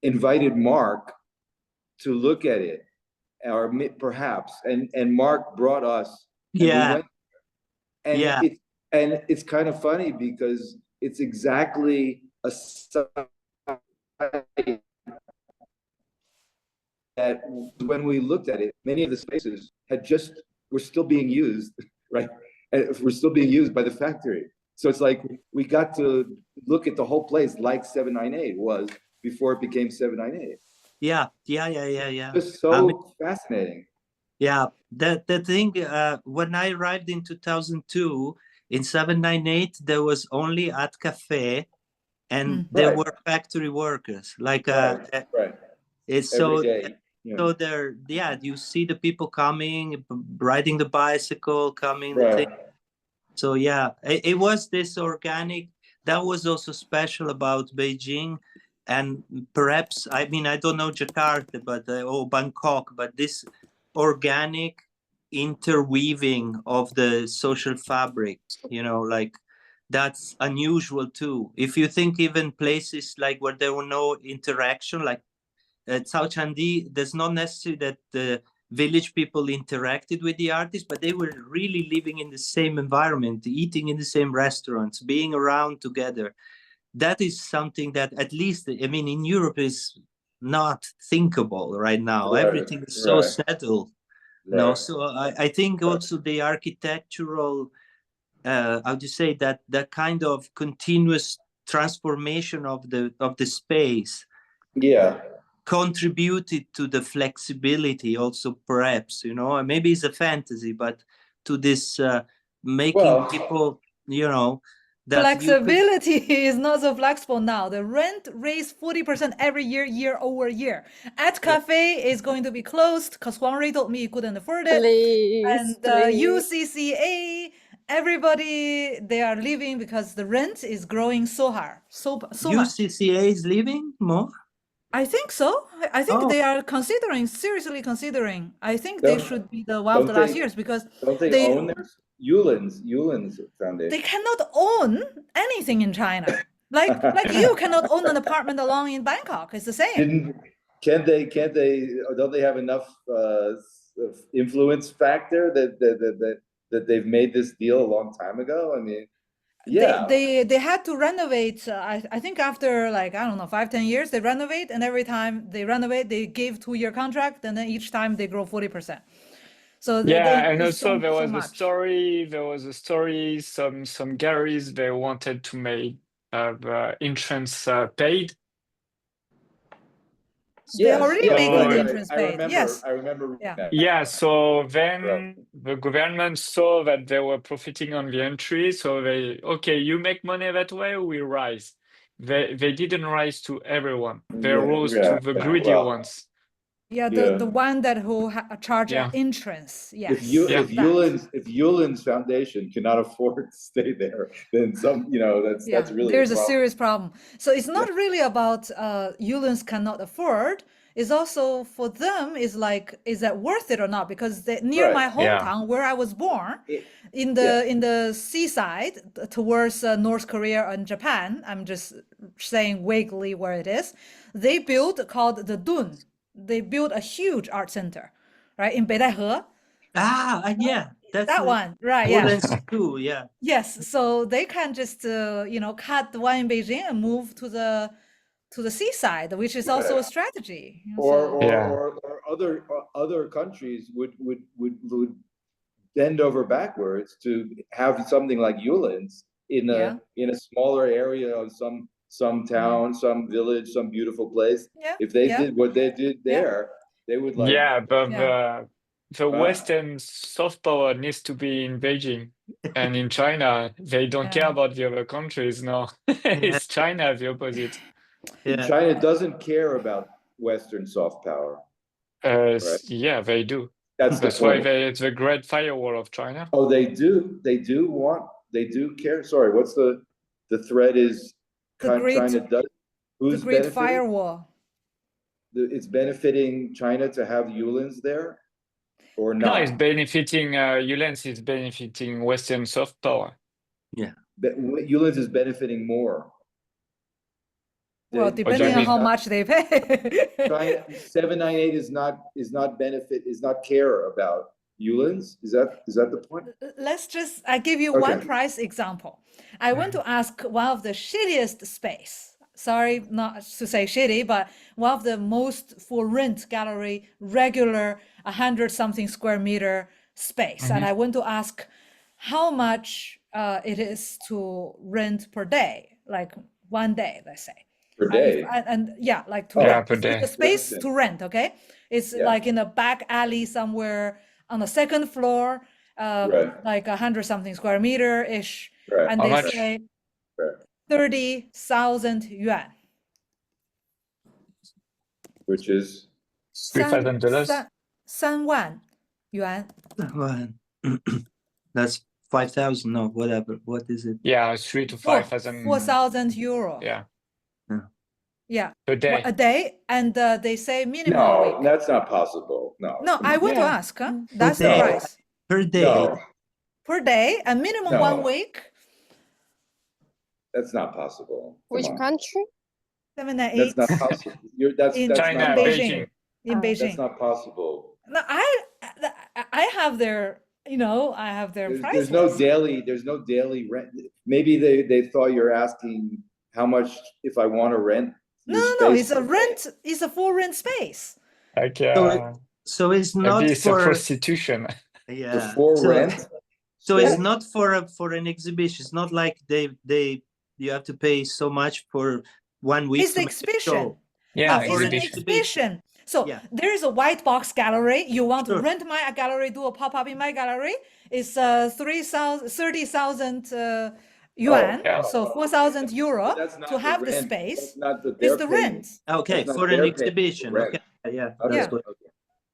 invited Mark to look at it, or perhaps, and Mark brought us.
Yeah.
And it's kind of funny because it's exactly a site that when we looked at it, many of the spaces were still being used, right? Were still being used by the factory. So it's like we got to look at the whole place like 798 was before it became 798.
Yeah.
It's so fascinating.
Yeah, the thing, when I arrived in 2002, in 798, there was only Art Cafe, and there
Right.
were factory workers. Like,
Right.
it's
Every
so,
day.
so there, yeah, you see the people coming, riding the bicycle, coming, the thing.
Right.
So yeah, it was this organic, that was also special about Beijing. And perhaps, I mean, I don't know Jakarta, but or Bangkok, but this organic interweaving of the social fabric, you know, like that's unusual too. If you think even places like where there were no interaction, like Cao Chandi, there's not necessarily that the village people interacted with the artists, but they were really living in the same environment, eating in the same restaurants, being around together. That is something that, at least, I mean, in Europe is not thinkable right now.
Right,
Everything is so
right.
settled.
Right.
No, so I think also the architectural, how do you say that kind of continuous transformation of the space,
Yeah.
contributed to the flexibility also, perhaps, you know, and maybe it's a fantasy, but to this making people, you know, that
flexibility is not so flexible now. The rent raised 40% every year over year. At Cafe is going to be closed because Huang Rui told me he couldn't afford it.
Please,
And
please.
UCCA, everybody, they are leaving because the rent is growing so hard, so much.
UCCA is leaving more?
I think so. I think they are seriously considering. I think they should be one of the last years because
don't they own their Yulin's foundation?
They cannot own anything in China. Like you cannot own an apartment alone in Bangkok. It's the same.
Can't they? Don't they have enough influence factor that they've made this deal a long time ago? I mean, yeah.
They had to renovate. I think after, like, I don't know, 5-10 years, they renovate, and every time they renovate, they give 2-year contract, and then each time they grow 40%. So
yeah, and also
so,
there was
so
a story. There was a story. Some galleries, they wanted to make entrance paid.
They already making the entrance paid.
I remember.
Yeah.
Yeah. So then the government saw that they were profiting on the entry. So okay, you make money that way, we rise. They didn't rise to everyone. They rose to the greedy ones.
Yeah, the one that who charge an entrance. Yes.
If Yulin's foundation cannot afford to stay there, then that's really
there's a serious problem. So it's not really about Yulin's cannot afford. It's also for them is like, is that worth it or not? Because near my hometown where I was born, in the seaside towards North Korea and Japan, I'm just saying vaguely where it is. They built called the Dun. They built a huge art center, right, in Beidaihe.
Yeah, that's
that one, right? Yeah.
Too, yeah.
Yes, so they can just cut the one in Beijing and move to the seaside, which is also a strategy.
Or other countries would bend over backwards to have something like Yulin's in a smaller area of some town, some village, some beautiful place. If they did what they did there, they would like.
Yeah, but the Western soft power needs to be in Beijing, and in China they don't care about the other countries. No, it's China the opposite.
China doesn't care about Western soft power.
Right? Yeah, they do. That's why it's the Great Firewall of China.
Oh, they do. They do care. Sorry, what's the threat is China does. Who's
the Great Firewall?
It's benefiting China to have Yulin's there, or not?
No, it's benefiting Yulin's. It's benefiting Western soft power.
Yeah,
Yulin's is benefiting more.
Well, depending on how much they pay.
798 is not care about Yulin's. Is that the point?
Let's I give you one price example. I went to ask one of the shittiest space. sorry, not to say shitty, but one of the most for rent gallery, regular 100 something square meter space. And I went to ask how much it is to rent per day, like 1 day, let's say.
Per day.
And yeah, like to
Oh,
rent.
per
It's
day.
a space
Listen.
to rent, okay? It's
Yeah.
like in a back alley somewhere on the second floor,
Right.
like 100 something square meter ish.
Right.
And
How
they
much?
say
Right.
30,000 yuan.
Which is
$3,000.
3万元.
That's 5,000. No, whatever. What is it?
Yeah, 3 to 5,000.
4,000 euro.
Yeah,
Yeah.
per day.
A day. And they say minimum
no,
week.
that's not possible. No.
No, I want to
Yeah.
ask. That's the
day.
price.
Per day.
No,
Per day, and minimum
No.
1 week.
that's not possible. Come
Which
on.
country?
7 and
That's
8
not possible. That's
in
that's
China,
not
in
possible.
Beijing. In
That's
Beijing.
That's not possible.
No, I have their, I have their prices.
There's no daily rent. Maybe they thought you're asking how much if I want to rent.
No,
your
no,
space
it's a
per day.
rent. It's a full rent space.
Like,
So it's not
maybe it's a
for
prostitution.
yeah.
For
So,
rent.
so it's
space?
not for an exhibition. It's not like you have to pay so much for 1 week.
It's the
to make a
exhibition.
show.
Yeah,
It's an
exhibition.
exhibition. So
Yeah.
there is a white box gallery. You want to
Sure.
rent my gallery, do a pop-up in my gallery. It's 30,000 yuan.
yeah.
So 4,000 euro
But that's not
to have the
rent.
space.
That's not what
It's
they're
the
paying.
rent.
Okay,
That's not
for an
their paying,
exhibition.
the rent.
Okay, yeah.
Okay,
Yeah.
okay.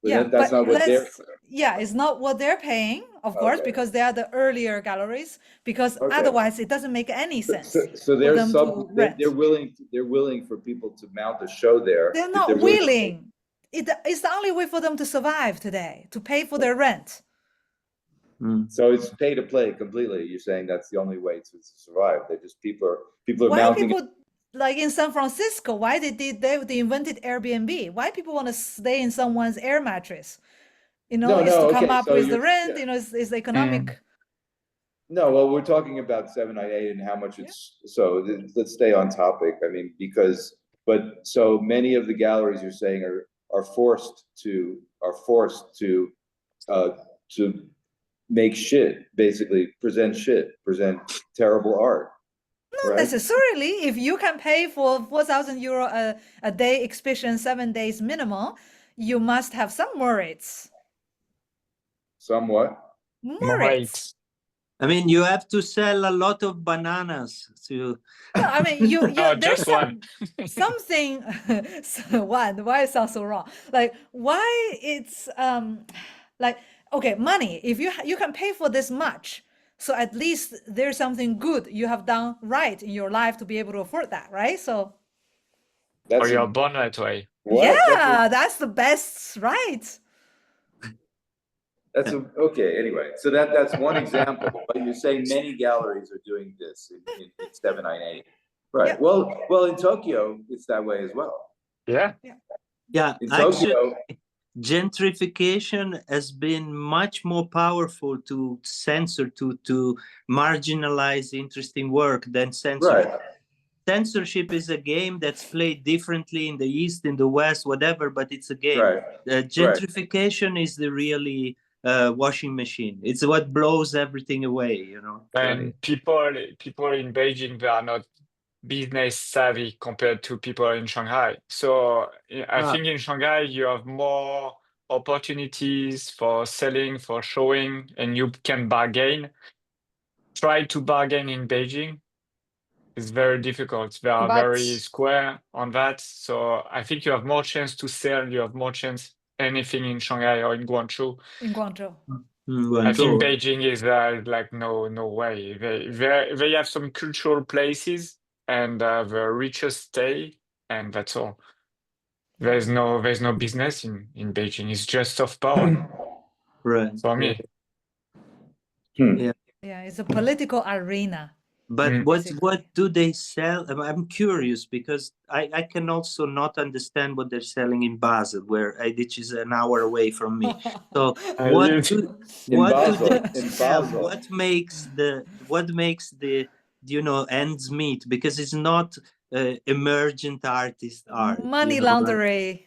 But
Yeah,
that's
but
not what they're.
yeah, it's not what they're paying, of course,
Okay.
because they are the earlier galleries. Because
Okay.
otherwise, it doesn't make any sense.
So they're
them to rent.
they're willing for people to mount a show there.
They're
if
not
willing to-
willing. It's the only way for them to survive today, to pay for their rent.
So it's pay to play completely. You're saying that's the only way to survive. They just people are
Why
mounting.
people like in San Francisco? Why they invented Airbnb? Why people want to stay in someone's air mattress?
No,
it's to come
okay,
up
so
with the
you're-
rent.
yeah.
It's the economic.
No, well, we're talking about 798 and how much it's. So let's stay on topic. I mean, but so many of the galleries you're saying are forced to make shit, basically present terrible art.
Not
right?
necessarily. If you can pay for 4,000 euro a day exhibition, 7 days minimum, you must have some merits.
Somewhat.
Merits.
I mean, you have to sell a lot of bananas to.
No, I mean, you
Oh,
there's
just one.
something. One. Why it sounds so wrong? Like why it's like okay, money. If you can pay for this much, so at least there's something good you have done right in your life to be able to afford that, right? So
Or you're born that way.
What?
yeah, that's the best, right?
Okay. Anyway, so that's one example. But you're saying many galleries are doing this in 798, right?
Yeah.
Well, in Tokyo, it's that way as well.
Yeah.
Yeah,
In
actually,
Tokyo,
gentrification has been much more powerful to censor, to marginalize interesting work than censorship.
right?
Censorship is a game that's played differently in the East, in the West, whatever, but it's a game.
Right.
Gentrification is the really washing machine. It's what blows everything away,
And people in Beijing, they are not business savvy compared to people in Shanghai. So I think in Shanghai, you have more opportunities for selling, for showing, and you can bargain. Try to bargain in Beijing. It's very difficult. They are very square on that. So I think you have more chance to sell. You have more chance anything in Shanghai or in Guangzhou.
In Guangzhou.
I think Beijing is like no way. They have some cultural places and the richest stay, and that's all. There's no business in Beijing. It's just soft power.
Right.
For me.
Yeah, it's a political arena.
But what do they sell? I'm curious because I can also not understand what they're selling in Basel, which is an hour away from me. So what makes the ends meet? Because it's not emergent artist art.
Money
you know, like-
laundering.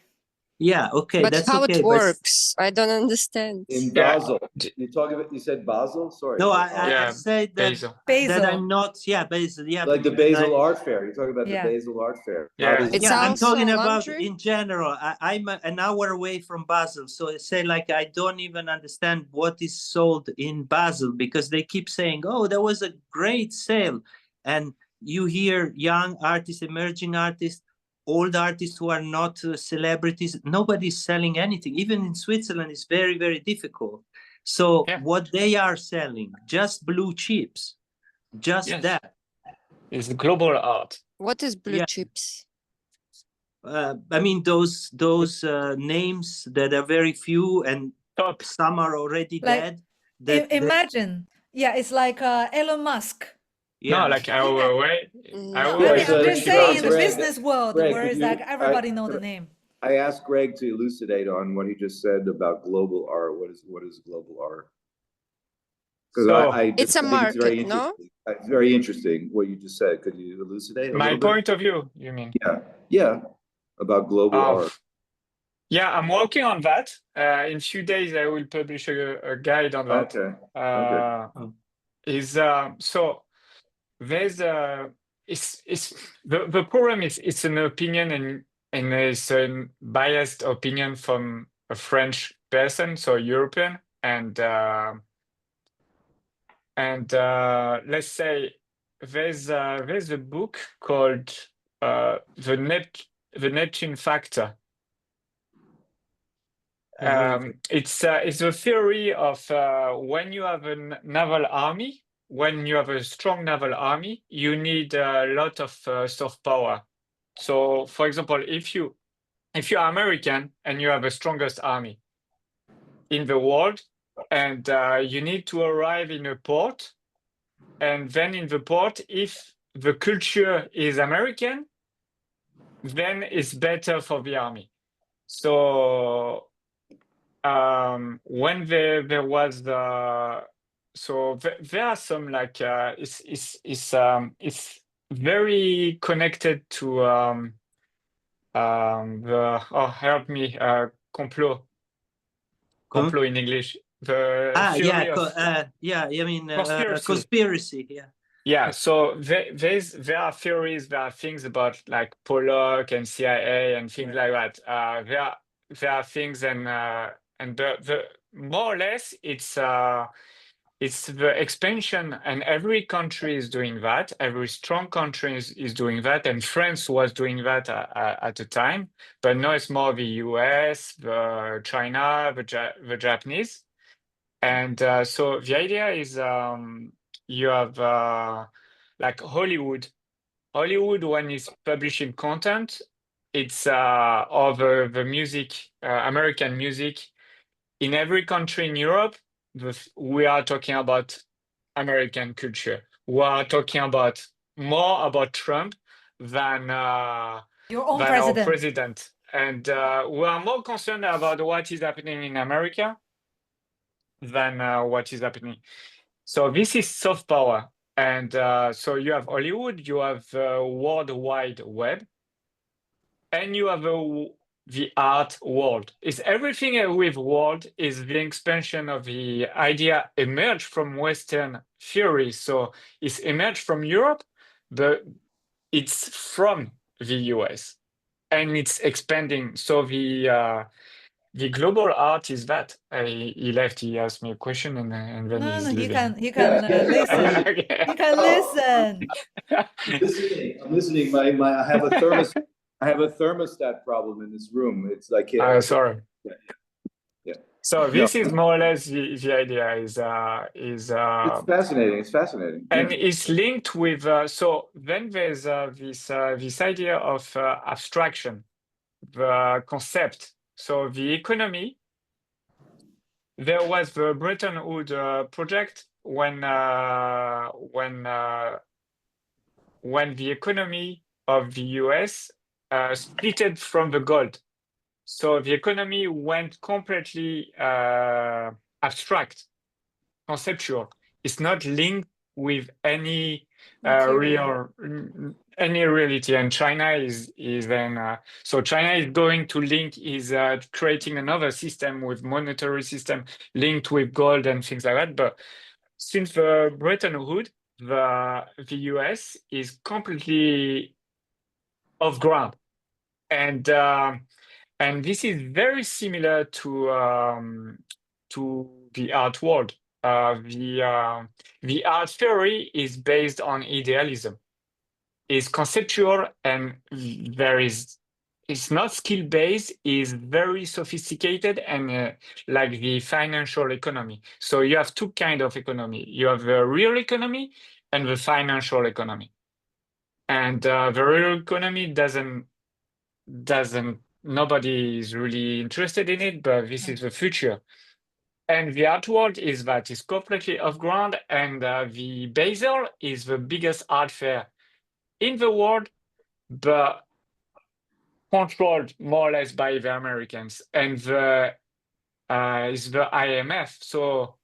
yeah, okay,
But
that's
how
okay.
it works? I don't understand.
In
Yeah.
Basel, you talking about? You said Basel. Sorry.
No,
but-
I
Yeah,
said that
Basil.
Basil.
I'm not. Yeah, Basil. Yeah,
like the
because
Basel
I-
Art Fair. You're talking about
Yeah.
the Basel Art Fair.
Yeah.
How does-
It's
yeah, I'm
also
talking about
laundry?
in general. I'm an hour away from Basel, so I say like I don't even understand what is sold in Basel because they keep saying, "Oh, there was a great sale," and you hear young artists, emerging artists, old artists who are not celebrities. Nobody's selling anything. Even in Switzerland, it's very, very difficult. So
Yeah.
what they are selling, just blue chips, just
Yes.
that.
It's global art.
What is blue
Yeah.
chips?
I mean, those names that are very few and
Top.
some are already
Like,
dead. That,
Imagine, yeah, it's like Elon Musk.
yeah.
No, like our way.
No.
Our
I
way
mean,
Yes,
I'm
to
just
keep
saying in the
artists.
Greg,
business world,
Greg,
where
could
it's
you-
like everybody
I-
know the name.
I asked Greg to elucidate on what he just said about global art. What is global art? Because
So,
I
It's
just
a
think it's very
market, no?
interesting. It's very interesting what you just said. Could you elucidate a
my
little bit?
point of view, you mean?
Yeah, about global
Uh,
art.
Yeah, I'm working on that. In few days, I will publish a guide on that.
Okay.
So there's it's the problem is it's an opinion and it's a biased opinion from a French person, so European, and let's say there's a book called the Neptune Factor. It's a theory of when you have a naval army, when you have a strong naval army, you need a lot of soft power. So, for example, if you're American and you have the strongest army in the world, and you need to arrive in a port, and then in the port, if the culture is American, then it's better for the army. So when there was there are some like it's very connected to help me complot in English, the theory of
I mean
conspiracy.
Yeah.
So there are theories, there are things about like Pollock and CIA and things like that. There are things and the more or less it's the expansion, and every country is doing that. Every strong country is doing that, and France was doing that at the time. But now it's more the US, the China, the Japanese, and so the idea is you have like Hollywood. Hollywood, when it's publishing content, it's over the music, American music. In every country in Europe, we are talking about American culture. We are talking about more about Trump than
Your own
our
president.
president. And we are more concerned about what is happening in America than what is happening. So this is soft power. And so you have Hollywood, you have the World Wide Web, and you have the art world. It's everything with world is the expansion of the idea emerged from Western theory. So it's emerged from Europe, but it's from the US and it's expanding. So the global art is that. He left. He asked me a question, and then
No,
he's
he
leaving.
can listen.
Okay.
He can listen.
I'm listening. I have a thermostat problem in this room. It's like
Sorry.
Yeah.
So this is more or less the idea. Is
It's fascinating. It's fascinating.
and it's linked with. So then there's this idea of abstraction, the concept. So the economy. There was the Bretton Woods project when the economy of the US splitted from the gold. So the economy went completely abstract, conceptual. It's not linked with any
Material.
any reality. And China is then so China is going to link, is creating another system with monetary system linked with gold and things like that. But since the Bretton Woods, the US is completely off ground, and this is very similar to the art world. The art theory is based on idealism, is conceptual, and it's not skill based, is very sophisticated, and like the financial economy. So you have two kinds of economy. You have the real economy and the financial economy. And the real economy nobody is really interested in it, but this is the future. And the art world is that it's completely off ground, and the Basel is the biggest art fair in the world, but controlled more or less by the Americans. And the is the IMF, so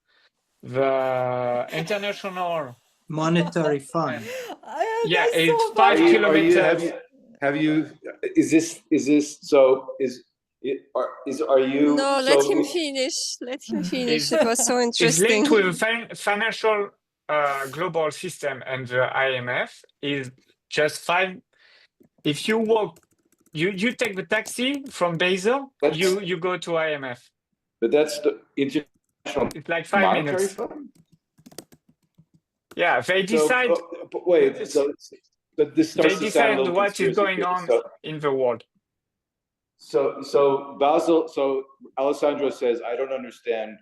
the International
Monetary Fund.
yeah,
That's
it's
so
5
funny.
kilometers.
Have you, is this, so are you?
No,
so
let him finish. Let him finish.
Is
It was so
It's
interesting.
linked with the financial global system, and the IMF is just 5. If you walk, you take the taxi from Basel, you go to IMF.
But that's the International
It's like 5
Monetary
minutes.
Fund?
Yeah, they
So,
decide.
but wait, but this starts
They
to sound a
decide
little
what is
conspiracy
going on
theory.
in the world.
So Basel, so Alessandro says, I don't understand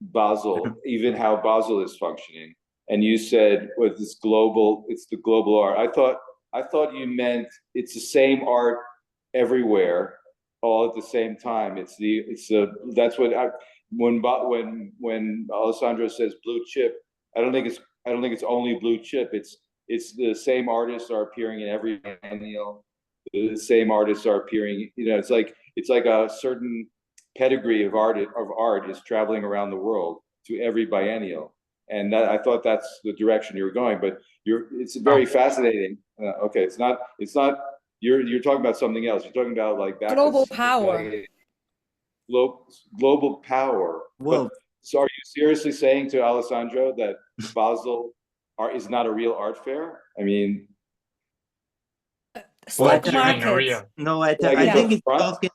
Basel, even how Basel is functioning. And you said, with this global, it's the global art. I thought you meant it's the same art everywhere, all at the same time. That's what when Alessandro says blue chip, I don't think it's only blue chip. It's the same artists are appearing in every biennial. The same artists are appearing. It's like a certain pedigree of art is traveling around the world to every biennial, and I thought that's the direction you were going. But it's very fascinating. Okay, it's not. You're talking about something else. You're talking about like
Global power.
Global power.
Well,
So are you seriously saying to Alessandro that Basel is not a real art fair? I mean,
Stock
What do you mean,
market.
real?
no, I
Like
think it's
front?
talking.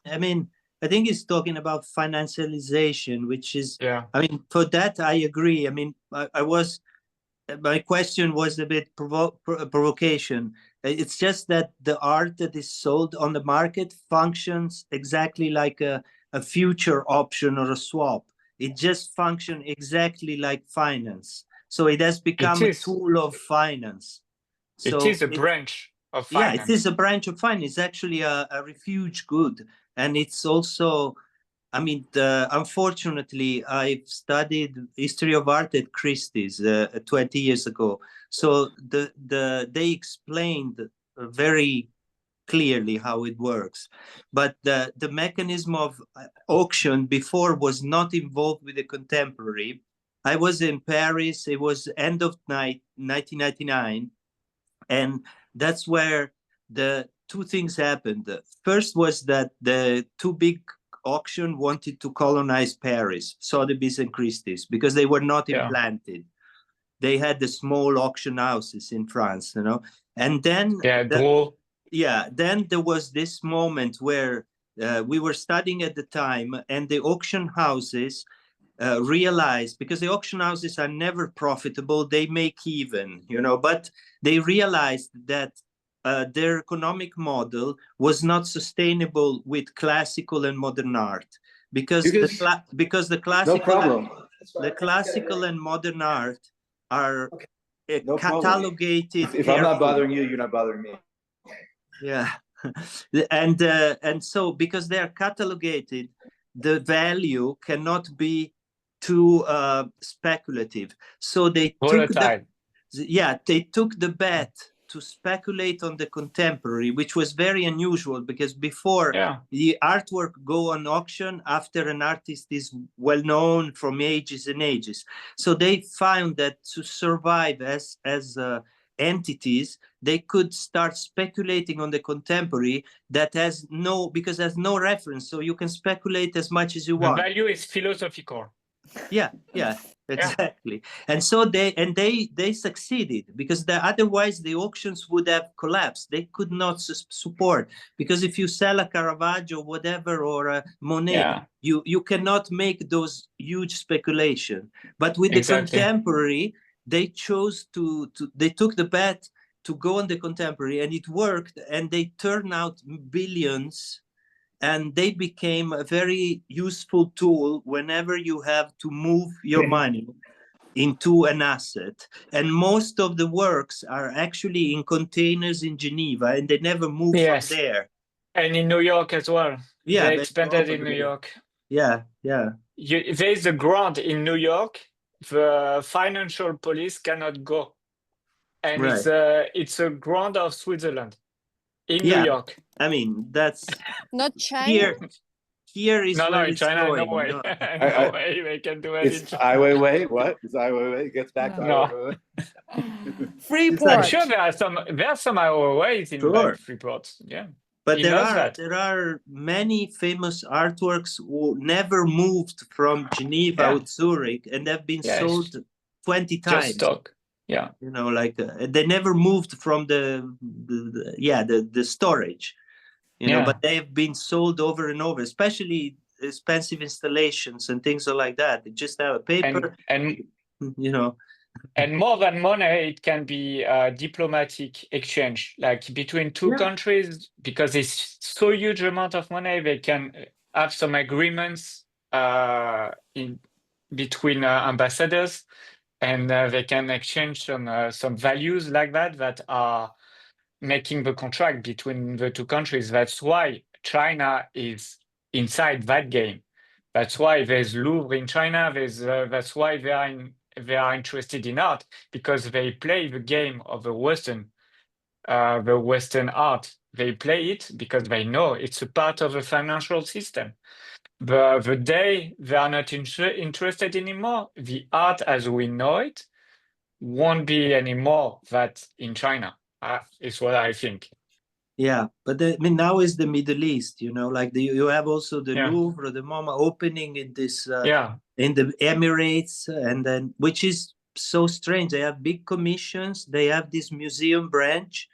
I think he's talking about financialization, which is.
Yeah.
I mean, for that I agree. I mean, my question was a bit provocation. It's just that the art that is sold on the market functions exactly like a future option or a swap. It just functions exactly like finance. So it has become a tool of finance. So
it is a branch of
yeah,
finance.
it is a branch of finance. It's actually a refuge good. And it's also, I mean, unfortunately, I've studied history of art at Christie's 20 years ago. So they explained very clearly how it works. But the mechanism of auction before was not involved with the contemporary. I was in Paris. It was end of 1999. And that's where the two things happened. The first was that the two big auction wanted to colonize Paris, Sotheby's and Christie's, because they were not implanted. They had the small auction houses in France, And then then there was this moment where we were studying at the time, and the auction houses realized, because the auction houses are never profitable, they make even, but they realized that their economic model was not sustainable with classical and modern art, because the classical and modern art are catalogated.
If I'm not bothering you, you're not bothering me.
Yeah. and so because they are catalogated, the value cannot be too speculative. So they took the bet to speculate on the contemporary, which was very unusual because before the artwork go on auction after an artist is well known from ages and ages. So they found that to survive as entities, they could start speculating on the contemporary that has no, because there's no reference, so you can speculate as much as you want.
The value is philosophical.
Yeah, exactly. And so they succeeded because otherwise the auctions would have collapsed. They could not support, because if you sell a Caravaggio, whatever, or a Monet, you cannot make those huge speculation. But with the contemporary, they chose they took the bet to go on the contemporary, and it worked, and they turned out billions. And they became a very useful tool whenever you have to move your money into an asset. And most of the works are actually in containers in Geneva, and they never move from there.
And in New York as well.
Yeah,
they expanded in New York.
Yeah.
There's a ground in New York. The financial police cannot go. And it's a ground of Switzerland. In New York.
I mean, that's
not China.
Here is
no, in China,
going.
no way. No way they can do anything.
It's Ai Weiwei. What? It's Ai Weiwei. It gets back to Ai Weiwei.
Freeport.
I'm sure there are some Ai Weiweis in Freeport. Yeah.
But there are many famous artworks who never moved from Geneva or Zurich, and have been sold 20 times.
Just stock. Yeah,
you know, like they never moved from the storage, you know, but they have been sold over and over, especially expensive installations and things like that. They just have a paper,
and
you know.
And more than money, it can be a diplomatic exchange, like between two countries, because it's so huge amount of money. They can have some agreements in between ambassadors. And they can exchange some values like that are making the contract between the two countries. That's why China is inside that game. That's why there's Louvre in China. That's why they are interested in art, because they play the game of the Western art. They play it because they know it's a part of the financial system. The day they are not interested anymore, the art as we know it won't be anymore that in China, is what I think.
Yeah, but I mean, now is the Middle East, you know, like you have also the Louvre, the MoMA opening in this, in the Emirates, and then, which is so strange. They have big commissions, they have this museum branch,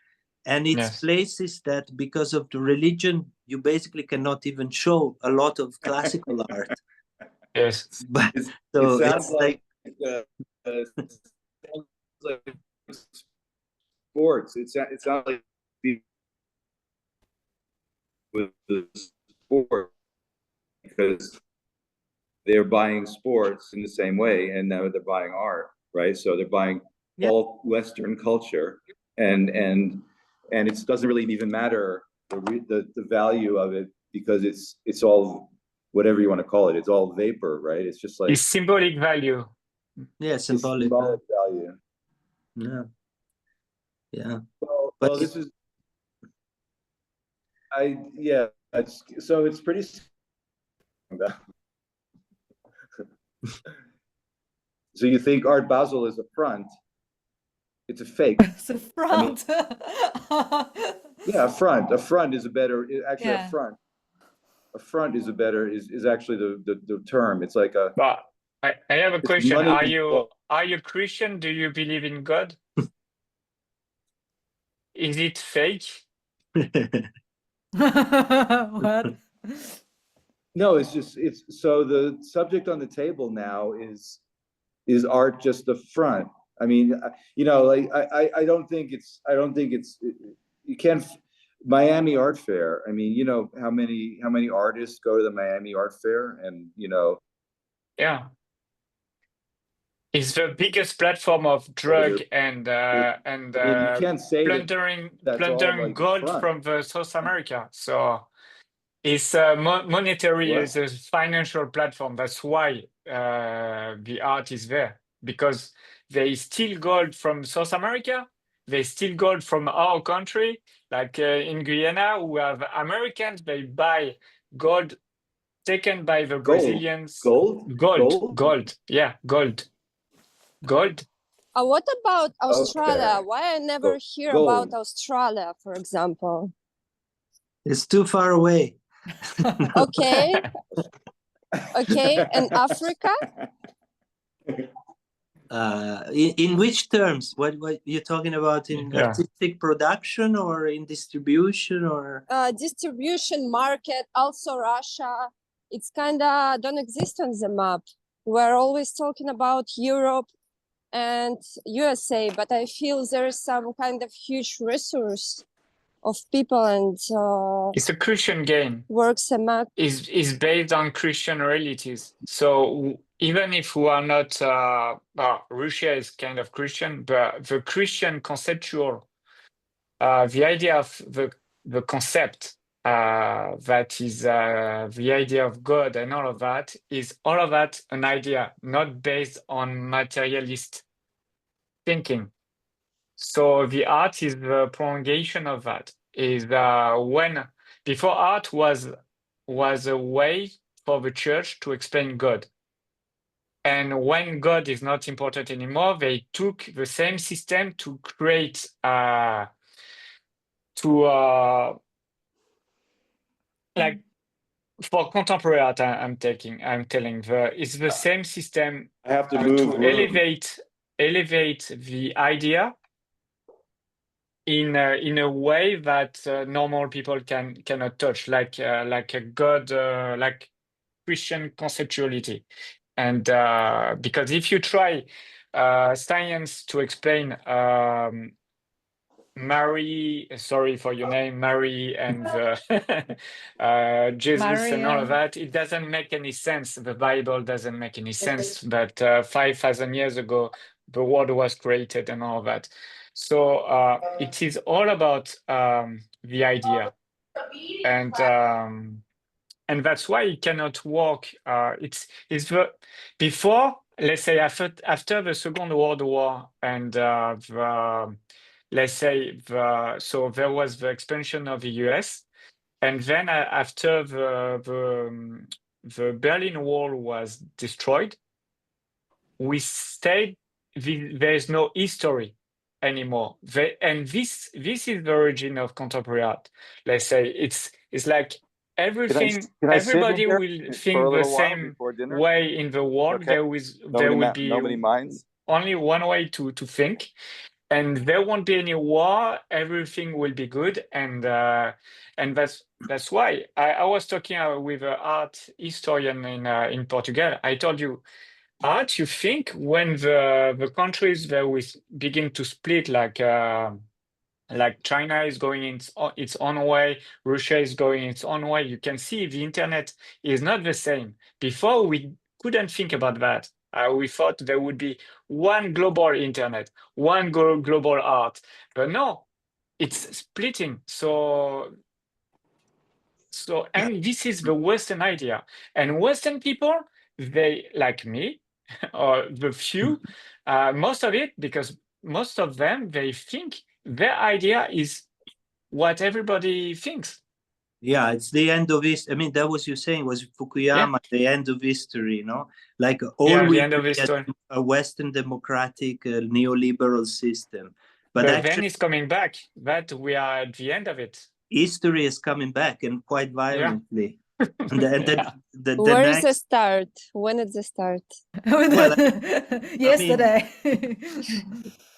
and it's places that, because of the religion, you basically cannot even show a lot of classical art.
Yes,
but
so it sounds like sports. It sounds like with the sport, because they're buying sports in the same way, and now they're buying art, right? So they're buying all Western culture, and it doesn't really even matter the value of it, because it's all, whatever you want to call it, it's all vapor, right? It's just like
it's symbolic value.
Yeah, symbolic
value.
Yeah.
Well, this is it's pretty. So you think Art Basel is a front? It's a fake.
It's a front.
I mean, a front. A front is a better. Actually, a front. A front is a better. Is actually the term. It's like a.
But I have a question. Are you Christian? Do you believe in God? Is it fake?
What?
No, it's so the subject on the table now is art just the front? I mean, you know, like I don't think it's you can't. Miami Art Fair. I mean, you know how many artists go to the Miami Art Fair, and you know.
Yeah. It's the biggest platform of drug and
you can't say
plundering
like
gold from the South America. So it's monetary, is a financial platform. That's why the art is there, because they steal gold from South America they steal gold from our country. Like in Guyana, we have Americans, they buy gold taken by the Brazilians. Gold. Yeah, gold.
What about Australia?
Okay.
Why I never hear
Gold.
about Australia, for example?
It's too far away.
Okay. Okay, and Africa?
In which terms? What you're talking about, in artistic production or in distribution or?
Distribution, market, also Russia. It's kind of don't exist on the map. We're always talking about Europe and USA, but I feel there is some kind of huge resource of people, and
it's a Christian game.
Works a map
is based on Christian realities. So even if we are not, Russia is kind of Christian, but the Christian conceptual, the idea of the concept, that is the idea of God and all of that, is all of that an idea, not based on materialist thinking. So the art is the prolongation of that. Is when before art was a way for the church to explain God. And when God is not important anymore, they took the same system to create like for contemporary art. I'm telling it's the same system.
I have to
to elevate the idea in a way that normal people cannot touch, like a God, like Christian conceptuality. And because if you try science to explain Mary, sorry for your name, Mary, and Jesus and all of that, it doesn't make any sense. The Bible doesn't make any sense that 5,000 years ago the world was created and all of that. So it is all about the idea, and that's why it cannot work. It's before, let's say, after the Second World War, and let's say so there was the expansion of the US, and then after the Berlin Wall was destroyed, we stayed. There is no history anymore, and this is the origin of contemporary art. Let's say it's like everything. Everybody will think the same way in the world.
Okay.
There will be
nobody minds.
only one way to think, and there won't be any war. Everything will be good, and that's why I was talking with an art historian in Portugal. I told you, art, you think when the countries that we begin to split, like China is going its own way, Russia is going its own way, you can see the internet is not the same. Before, we couldn't think about that. We thought there would be one global internet, one global art, but no, it's splitting. And this is the Western idea. And Western people, they, like me, or the few, most of it, because most of them, they think their idea is what everybody thinks.
Yeah, it's the end of history. I mean, that was you saying, was Fukuyama, the end of history, Like always a Western democratic neoliberal system. But actually,
then it's coming back, that we are at the end of it.
History is coming back, and quite violently. Yeah. And
where is the start? When is the start?
Well,
yesterday.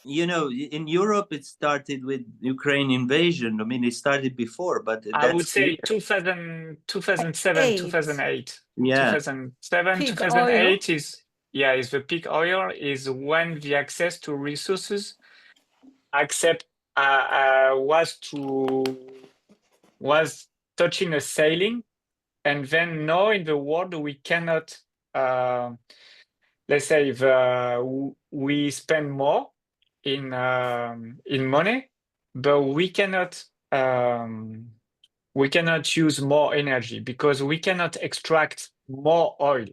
In Europe, it started with Ukraine invasion. I mean, it started before, but
I would say 2007, 2008.
Yeah.
2007, peak 2008 oil. is the peak oil, is when the access to resources was touching a ceiling, and then now in the world we cannot, let's say, we spend more in money, but we cannot use more energy because we cannot extract more oil.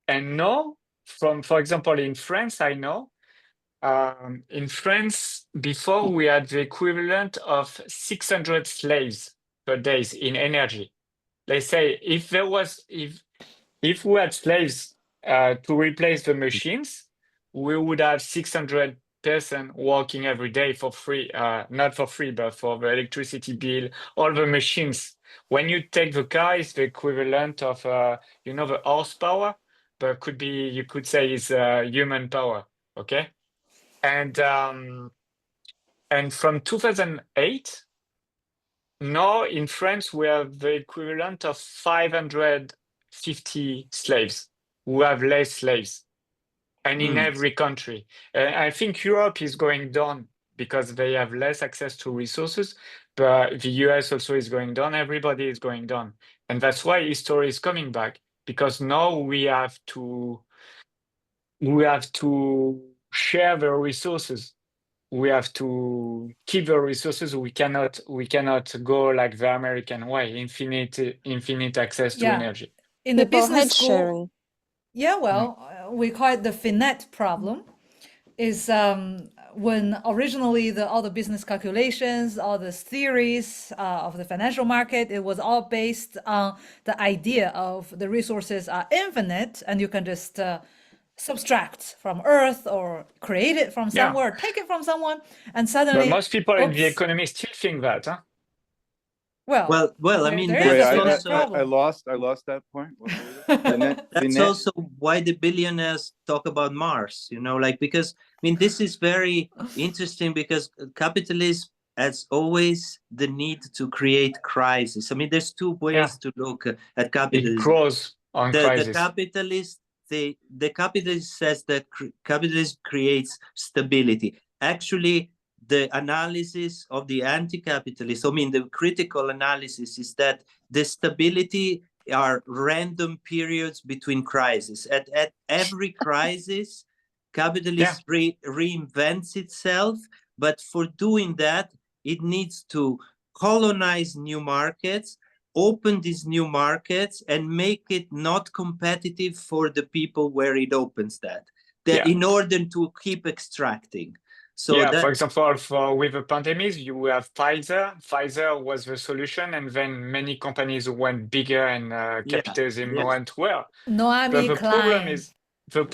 And now, for example, in France, I know In France, before we had the equivalent of 600 slaves per day in energy. They say if we had slaves to replace the machines, we would have 600 person working every day for free, not for free, but for the electricity bill, all the machines. When you take the car, it's the equivalent of, the horsepower, but you could say it's human power, okay? And from 2008, now in France, we have the equivalent of 550 slaves. We have less slaves. And in every country. I think Europe is going down because they have less access to resources, but the US also is going down. Everybody is going down. And that's why history is coming back, because now we have to share the resources. We have to keep the resources. We cannot go like the American way, infinite access to energy.
In the
People
business
had
school,
sharing.
yeah, well, we call it the finite problem. Is when originally all the business calculations, all the theories of the financial market, it was all based on the idea of the resources are infinite and you can just subtract from Earth or create it from somewhere, take it from someone, and suddenly.
But most people in the
oops.
economy still think that, huh?
Well,
I mean,
there
that's
is a
also
problem.
I lost that point. What was it?
That's also why the billionaires talk about Mars, because I mean, this is very interesting because capitalism has always the need to create crisis. I mean, there's two ways to look at capitalism.
It grows on crisis.
The capitalist says that capitalism creates stability. Actually, the analysis of the anti-capitalist, I mean, the critical analysis is that the stability are random periods between crises. At every crisis, capitalism reinvents itself, but for doing that, it needs to colonize new markets, open these new markets, and make it not competitive for the people where it opens that in order to keep extracting. So
for example, with the pandemic, you have Pfizer. Pfizer was the solution, and then many companies went bigger, and capitalism went well. But the problem is, when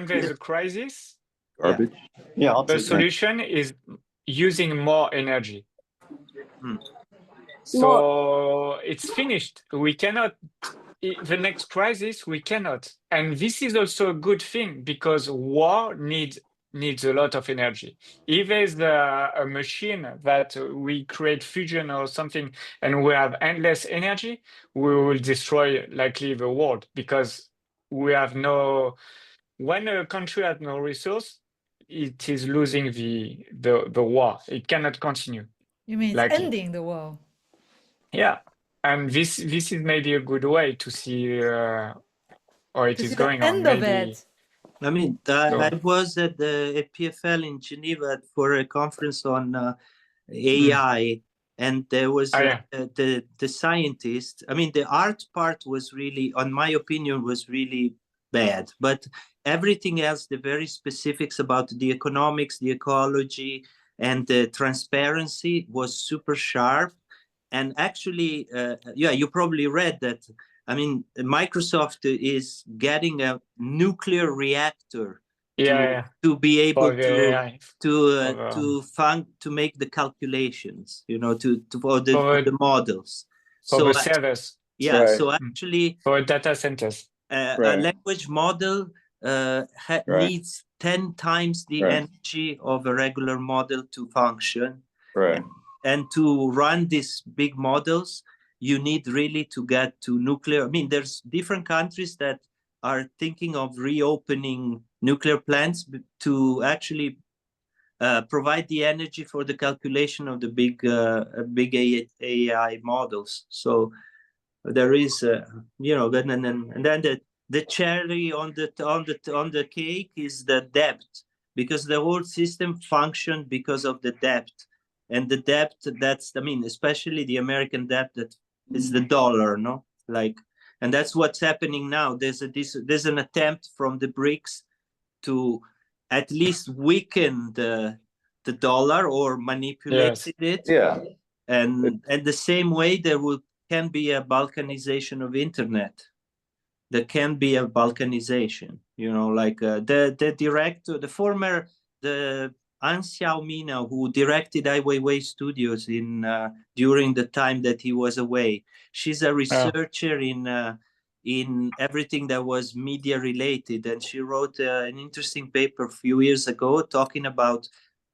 there's a crisis, the solution is using more energy. So it's finished. We cannot. The next crisis, we cannot. And this is also a good thing because war needs a lot of energy. If there's a machine that we create fusion or something and we have endless energy, we will destroy likely the world because we have when a country has no resource, it is losing the war. It cannot continue.
You mean it's ending the war?
Yeah. And this is maybe a good way to see how it is going on. Maybe.
I mean, I was at PFL in Geneva for a conference on AI, and there was the scientist. I mean, the art part was really, on my opinion, was really bad. But everything else, the very specifics about the economics, the ecology, and the transparency was super sharp. And actually, you probably read that. I mean, Microsoft is getting a nuclear reactor to be able to make the calculations, for the models.
For the servers.
So actually,
for data centers,
a language model needs 10 times the energy of a regular model to function. And to run these big models, you need really to get to nuclear. I mean, there's different countries that are thinking of reopening nuclear plants to actually provide the energy for the calculation of the big AI models. So there is, and then the cherry on the cake is the debt, because the whole system functioned because of the debt. And the debt, especially the American debt, that is the dollar, no? And that's what's happening now. There's an attempt from the BRICS to at least weakened the dollar or manipulated it.
Yeah.
And the same way can be a balkanization of internet. There can be a balkanization, you know, like the director, the An Xiaomina, who directed Ai Weiwei Studios during the time that he was away. She's a researcher in everything that was media related, and she wrote an interesting paper a few years ago talking about.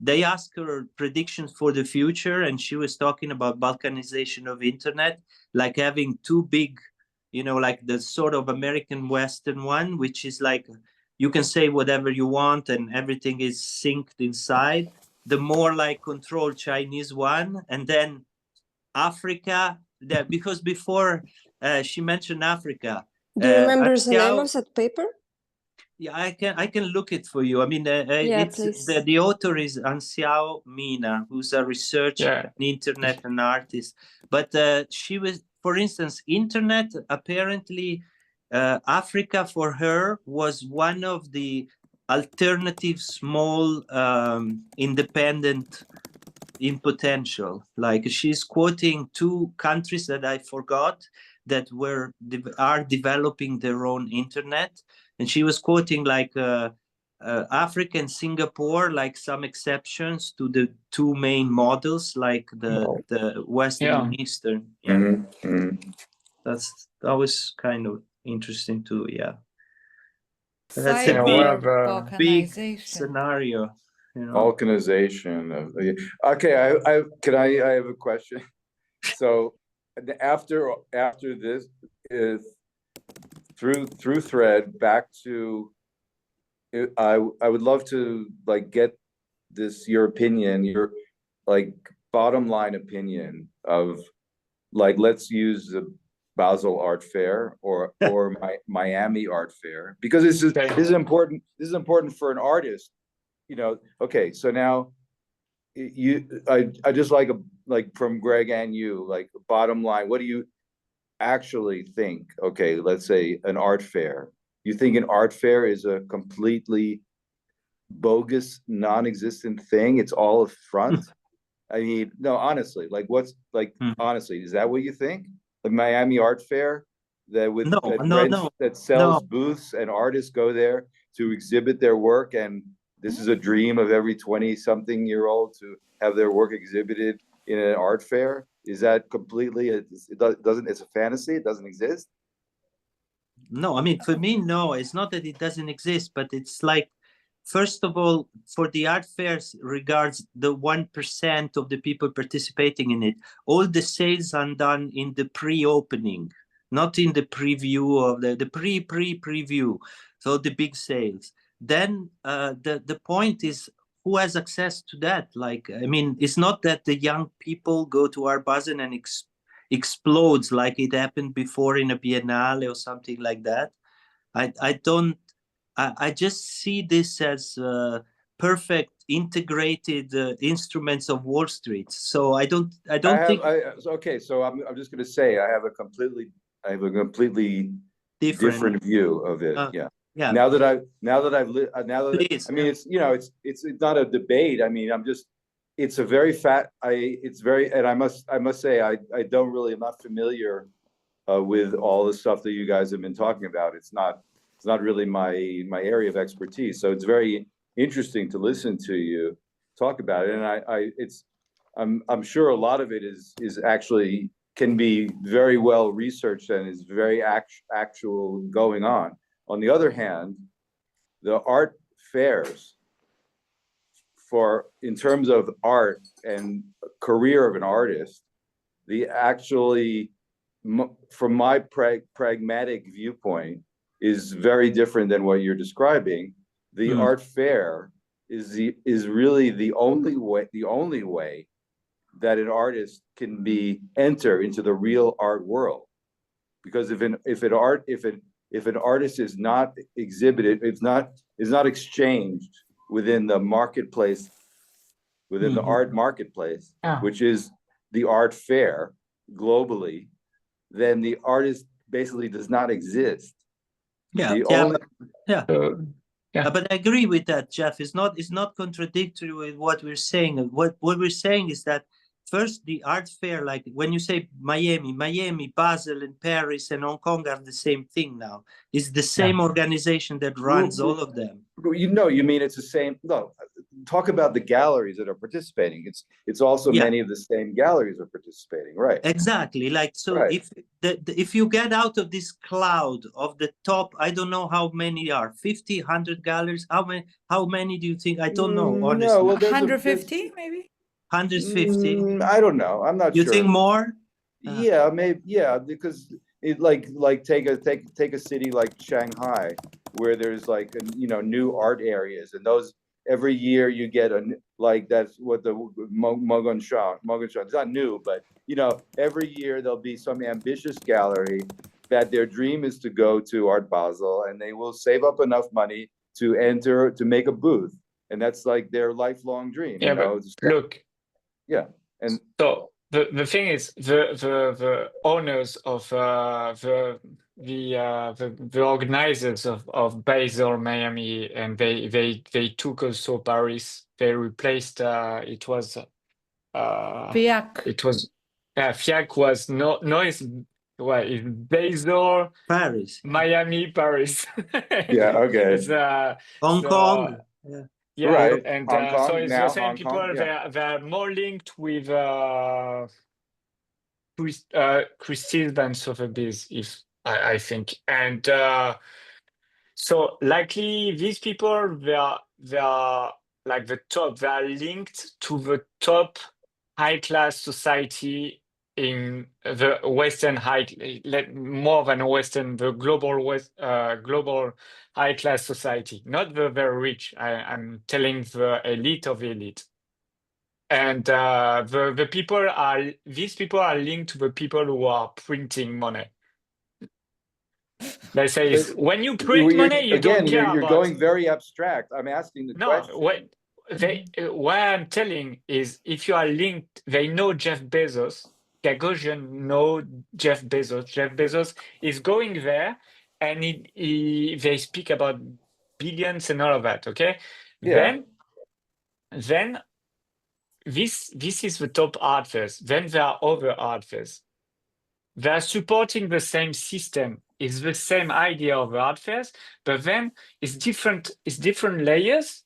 They asked her predictions for the future, and she was talking about balkanization of internet, like having two big, you know, like the sort of American Western one, which is like you can say whatever you want and everything is synced inside. The more like controlled Chinese one, and then Africa. Because before she mentioned Africa.
Do you remember the name of that paper?
Yeah, I can look it for you. I mean, it's
please.
the author is An Xiaomina, who's a researcher, an internet, an artist. But she was, for instance, internet. Apparently, Africa for her was one of the alternative small independent in potential. Like she's quoting two countries that I forgot that are developing their own internet. And she was quoting like Africa and Singapore, like some exceptions to the two main models, like the Western and Eastern. Yeah, that was kind of interesting too. Yeah, that's a big scenario. You know?
Balkanization. Okay, I have a question. So after this is through thread back to I would love to like get your opinion, your like bottom line opinion of like, let's use the Basel Art Fair or Miami Art Fair, because this is important. This is important for an artist, you know. Okay, so now I just like from Greg and you, like bottom line, what do you actually think? Okay, let's say an art fair. You think an art fair is a completely bogus, non-existent thing? It's all a front? I mean, no, honestly, like what's like, honestly, is that what you think? The Miami Art Fair that sells booths and artists go there to exhibit their work, and this is a dream of every 20-something-year-old to have their work exhibited in an art fair. Is that completely? It's a fantasy. It doesn't exist.
No, I mean, for me, no. It's not that it doesn't exist, but it's like, first of all, for the art fairs, regards the 1% of the people participating in it, all the sales are done in the pre-opening, not in the preview of the preview. So the big sales. Then the point is, who has access to that? Like, I mean, it's not that the young people go to Art Basel and explodes like it happened before in a Biennale or something like that. I just see this as perfect integrated instruments of Wall Street. So I don't think.
Okay, so I'm just going to say I have a completely different view of it. Yeah. Now that I mean, it's, you know, it's not a debate. I mean, it's a very and I must say I'm not familiar with all the stuff that you guys have been talking about. It's not really my area of expertise. So it's very interesting to listen to you talk about it. And I'm sure a lot of it is actually can be very well researched and is very actual going on. On the other hand, the art fairs in terms of art and career of an artist, from my pragmatic viewpoint, is very different than what you're describing. The art fair is really the only way that an artist can enter into the real art world. Because if an artist is not exhibited, is not exchanged within the marketplace, within the art marketplace, which is the art fair globally, then the artist basically does not exist.
Yeah.
But I agree with that, Jeff. It's not contradictory with what we're saying. What we're saying is that first, the art fair, like when you say Miami, Basel, and Paris and Hong Kong are the same thing now. It's the same organization that runs all of them.
You mean it's the same? No, talk about the galleries that are participating. It's also many of the same galleries are participating, right?
Exactly. Like, so
right.
if you get out of this cloud of the top, I don't know how many are 50, 100 galleries. How many do you think? I don't know, honestly.
No, well,
150 maybe.
150.
I don't know. I'm not
You
sure.
think more?
Yeah, maybe. Yeah, because it like take a city like Shanghai, where there's like new art areas, and those every year you get that's what the Mogunshan. It's not new, but every year there'll be some ambitious gallery that their dream is to go to Art Basel, and they will save up enough money to make a booth, and that's like their lifelong dream.
Yeah, but look.
Yeah, and
so the thing is the owners of the organizers of Basel, Miami, and they took also Paris. They replaced it was FIAC was it's Basel,
Paris,
Miami, Paris.
Yeah, okay.
It's
Hong Kong.
Yeah,
right.
and
Hong Kong,
so it's
now,
the same
Hong
people.
Kong,
They're more linked with Christie's than Sotheby's, if I think. And so likely these people they are like the top. They are linked to the top high class society in the Western more than Western, the global high class society, not the very rich. I'm telling the elite of the elite. And these people are linked to the people who are printing money. They say when you print money, you don't care
you're
about.
going very abstract. I'm asking the question.
What I'm telling is, if you are linked, they know Jeff Bezos. Gagosian know Jeff Bezos. Jeff Bezos is going there, and they speak about billions and all of that. Okay,
Yeah.
Then this is the top art fairs. Then there are other art fairs. They are supporting the same system. It's the same idea of art fairs, but then it's different layers.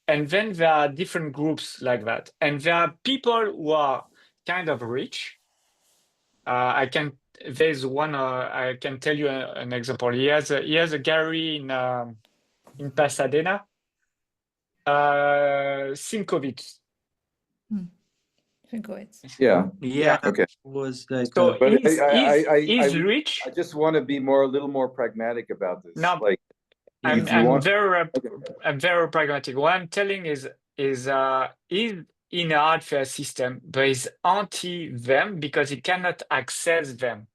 And then there are different groups like that. And there are people who are kind of rich. There's one, I can tell you an example. He has a gallery in Pasadena. Simkovitz.
Yeah.
Okay. Was like
so
but
he's rich.
I just want to be a little more pragmatic about this.
No,
like
I'm very pragmatic. What I'm telling is he's in an art fair system, but he's anti them because he cannot access them.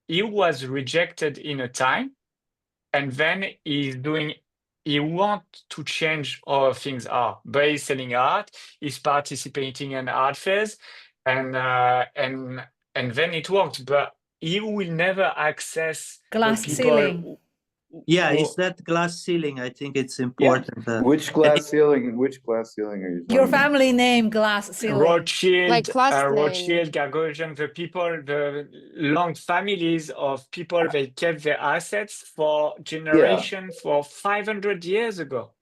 He was rejected in a time, and then he wants to change how things are. But he's selling art, he's participating in art fairs, and then it works. But he will never access
glass
the people.
ceiling.
Yeah, is that glass ceiling? I think it's important.
Yeah. Which glass ceiling? Which glass ceiling are you talking
Your family name, glass ceiling.
Rothschild,
Like
Rothschild, Gagosian, the long families of people, they kept their assets for generations, for 500 years ago.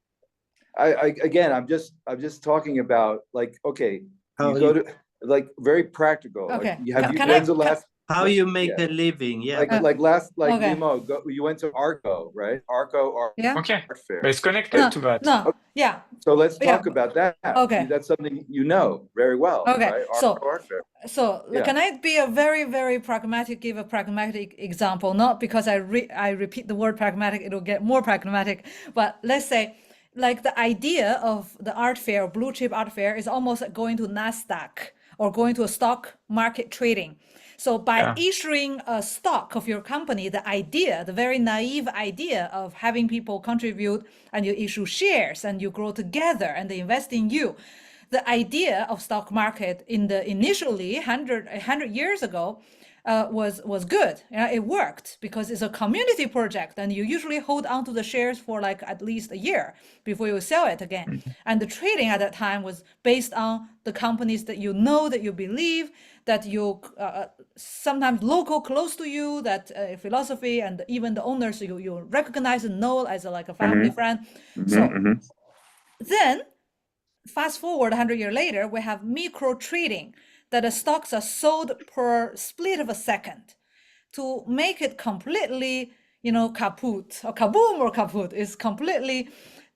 Again, I'm just talking about like, okay, you go to like very practical.
Okay.
Like,
how you make a living? Yeah.
Limo, you went to Arco, right? Arco.
Yeah.
Okay.
Art fair.
But it's connected to that.
No. Yeah.
So let's talk about that.
Okay.
That's something you know very well.
Okay.
Right? Art fair.
So can I be give a pragmatic example? Not because I repeat the word pragmatic, it'll get more pragmatic. But let's say, like, the idea of the art fair, blue chip art fair, is almost like going to NASDAQ or going to a stock market trading. So by issuing a stock of your company, the very naive idea of having people contribute and you issue shares and you grow together and they invest in you, the idea of stock market initially 100 years ago was good. It worked because it's a community project, and you usually hold on to the shares for like at least a year before you sell it again. And the trading at that time was based on the companies that you know, that you believe, that you sometimes local, close to you, that philosophy, and even the owners you recognize and know as like a family friend. So then fast forward 100 years later, we have micro trading, that the stocks are sold per split of a second. To make it completely, kaput or kaboom or kaput is completely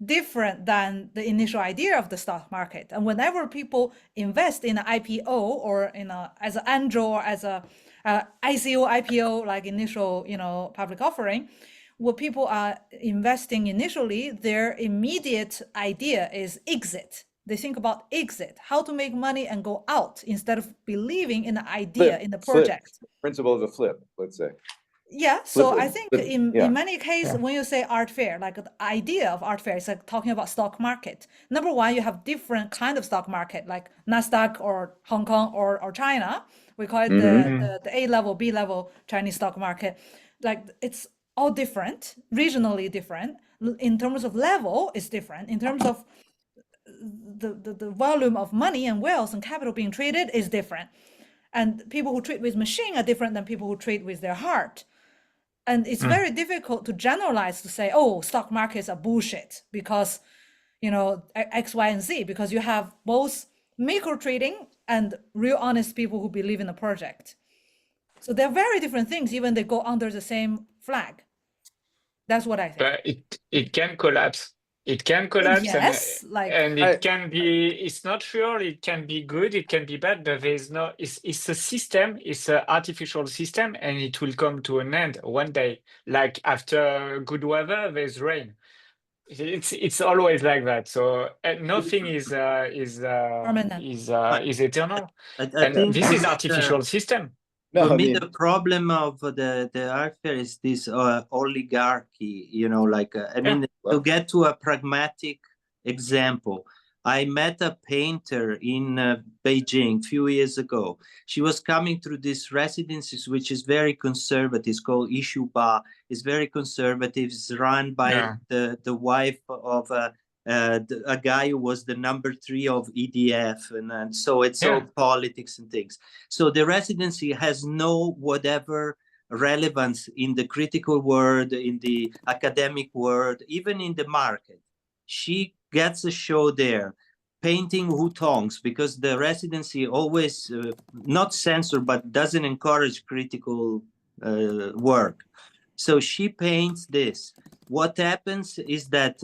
different than the initial idea of the stock market. And whenever people invest in an IPO or as an angel or as a ICO, IPO, like initial, public offering, what people are investing initially, their immediate idea is exit. They think about exit, how to make money and go out, instead of believing in the idea, in the project.
Principle of the flip, let's say.
Yeah, so I think in many cases, when you say art fair, like the idea of art fair is like talking about stock market. Number one, you have different kind of stock market, like NASDAQ or Hong Kong or China. We call it the A level, B level Chinese stock market. Like it's all different, regionally different. In terms of level, it's different. In terms of the volume of money and wealth and capital being traded is different. And people who trade with machine are different than people who trade with their heart. And it's very difficult to generalize to say, oh, stock markets are bullshit because, X, Y, and Z, because you have both micro trading and real honest people who believe in the project. So they're very different things, even they go under the same flag. That's what I think.
But it can collapse. It can collapse,
yes,
and it can be. It's not sure. It can be good. It can be bad. But there's no. It's a system. It's an artificial system, and it will come to an end one day. Like after good weather, there's rain. It's always like that. So nothing is eternal.
I think
this is artificial system.
For me, the problem of the art fair is this oligarchy, to get to a pragmatic example. I met a painter in Beijing a few years ago. She was coming through these residencies, which is very conservative. It's called Ishuba. It's very conservative. It's run by the wife of a guy who was the number 3 of EDF, and so it's all politics and things. So the residency has no whatever relevance in the critical world, in the academic world, even in the market. She gets a show there, painting hutongs, because the residency always not censor but doesn't encourage critical work. So she paints this. What happens is that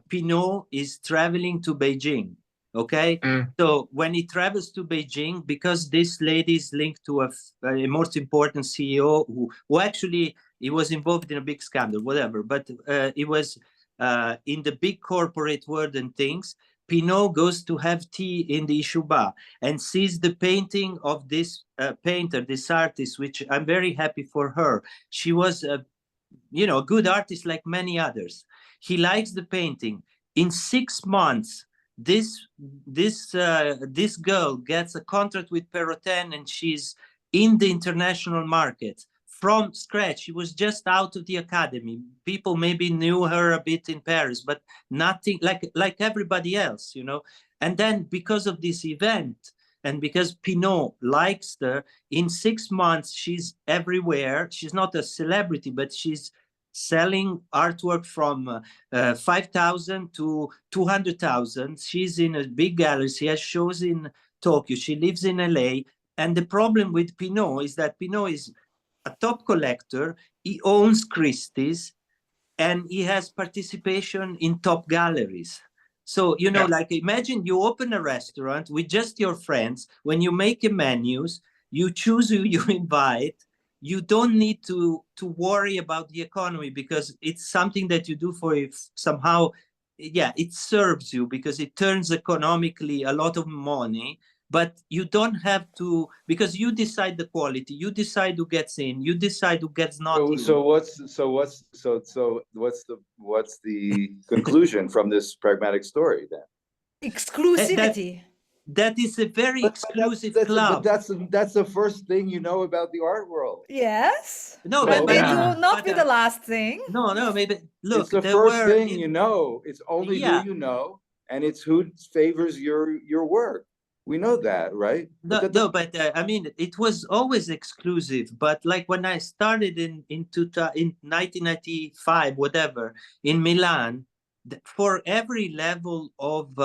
Pinot is traveling to Beijing, okay? So when he travels to Beijing, because this lady is linked to a most important CEO who actually, he was involved in a big scandal, whatever, but it was in the big corporate world and things, Pinot goes to have tea in the Ishuba and sees the painting of this painter, this artist, which I'm very happy for her. She was a good artist like many others. He likes the painting. In 6 months, this girl gets a contract with Perrotin, and she's in the international market from scratch. She was just out of the academy. People maybe knew her a bit in Paris, but nothing like everybody else, And then because of this event, and because Pinot likes her, in 6 months, she's everywhere. She's not a celebrity, but she's selling artwork from 5,000 to 200,000. She's in a big gallery. She has shows in Tokyo. She lives in LA. And the problem with Pinot is that Pinot is a top collector. He owns Christie's, and he has participation in top galleries. So, imagine you open a restaurant with just your friends. When you make your menus, you choose who you invite. You don't need to worry about the economy, because it's something that you do for it somehow. Yeah, it serves you because it turns economically a lot of money. But you don't have to, because you decide the quality, you decide who gets in, you decide who gets not in.
So what's the conclusion from this pragmatic story then?
Exclusivity.
that is a very exclusive club.
But that's the first thing you know about the art world.
Yes.
No,
but
but
it
yeah.
will not be the last thing.
No, maybe look.
It's the
there
first
were
thing you know. It's only
Yeah.
who you know, and it's who favors your work. We know that, right?
But I mean, it was always exclusive. But like when I started in 1995, whatever, in Milan, for every level of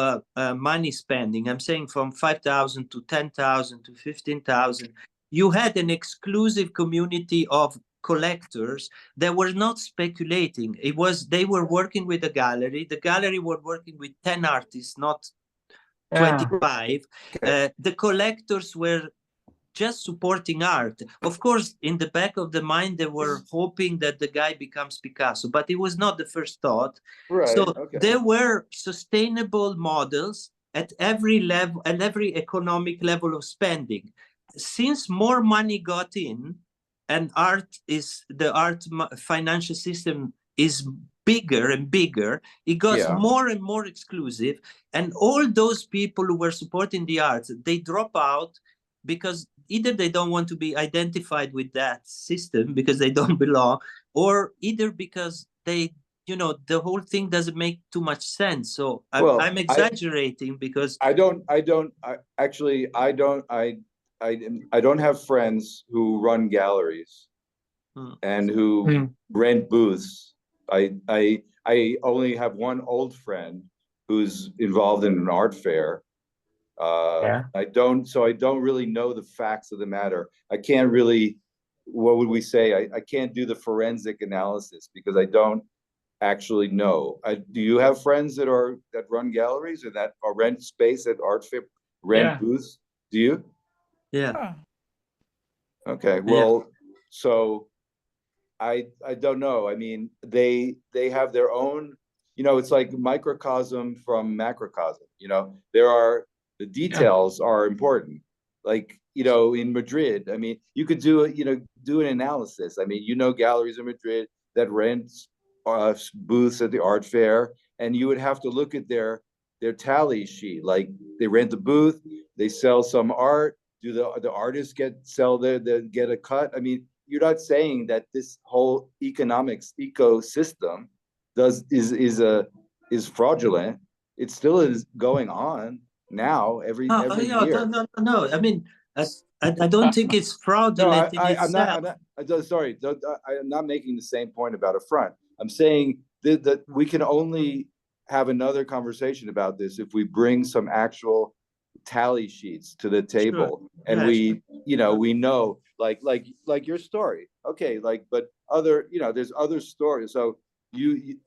money spending, I'm saying from 5,000 to 10,000 to 15,000, you had an exclusive community of collectors that were not speculating. They were working with the gallery. The gallery were working with 10 artists, not 25. The collectors were just supporting art. Of course, in the back of the mind, they were hoping that the guy becomes Picasso, but it was not the first thought.
Right.
So
Okay.
there were sustainable models at every level, and every economic level of spending. Since more money got in, and the art financial system is bigger and bigger, it got more and more exclusive, and all those people who were supporting the arts, they drop out because either they don't want to be identified with that system because they don't belong, or either because they, the whole thing doesn't make too much sense. So I'm exaggerating because
I don't have friends who run galleries and who rent booths. I only have one old friend who's involved in an art fair. I don't really know the facts of the matter. I can't really, what would we say? I can't do the forensic analysis because I don't actually know. Do you have friends that run galleries or that or rent space at art fair, rent booths? Do you?
Yeah.
Okay. Well, so I don't know. I mean, they have their own, it's like microcosm from macrocosm. The details are important. Like, in Madrid, I mean, you could do an analysis. I mean, galleries in Madrid that rent booths at the art fair, and you would have to look at their tally sheet. Like, they rent the booth, they sell some art. Do the artists get a cut? I mean, you're not saying that this whole economics ecosystem is fraudulent. It still is going on now every year.
No. I mean, I don't think it's fraudulent in itself.
I'm not making the same point about a front. I'm saying that we can only have another conversation about this if we bring some actual tally sheets to the table, and we know, like your story. Okay, but other, there's other stories. So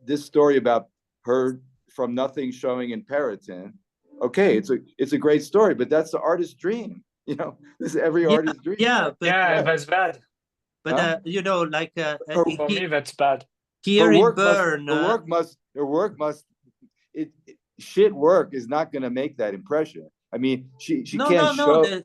this story about her from nothing showing in Periton. Okay, it's a great story, but that's the artist's dream. This is every artist's dream.
That's bad.
But
for me, that's bad.
Here in Bern,
her work must. Shit work is not going to make that impression. I mean, she can't show.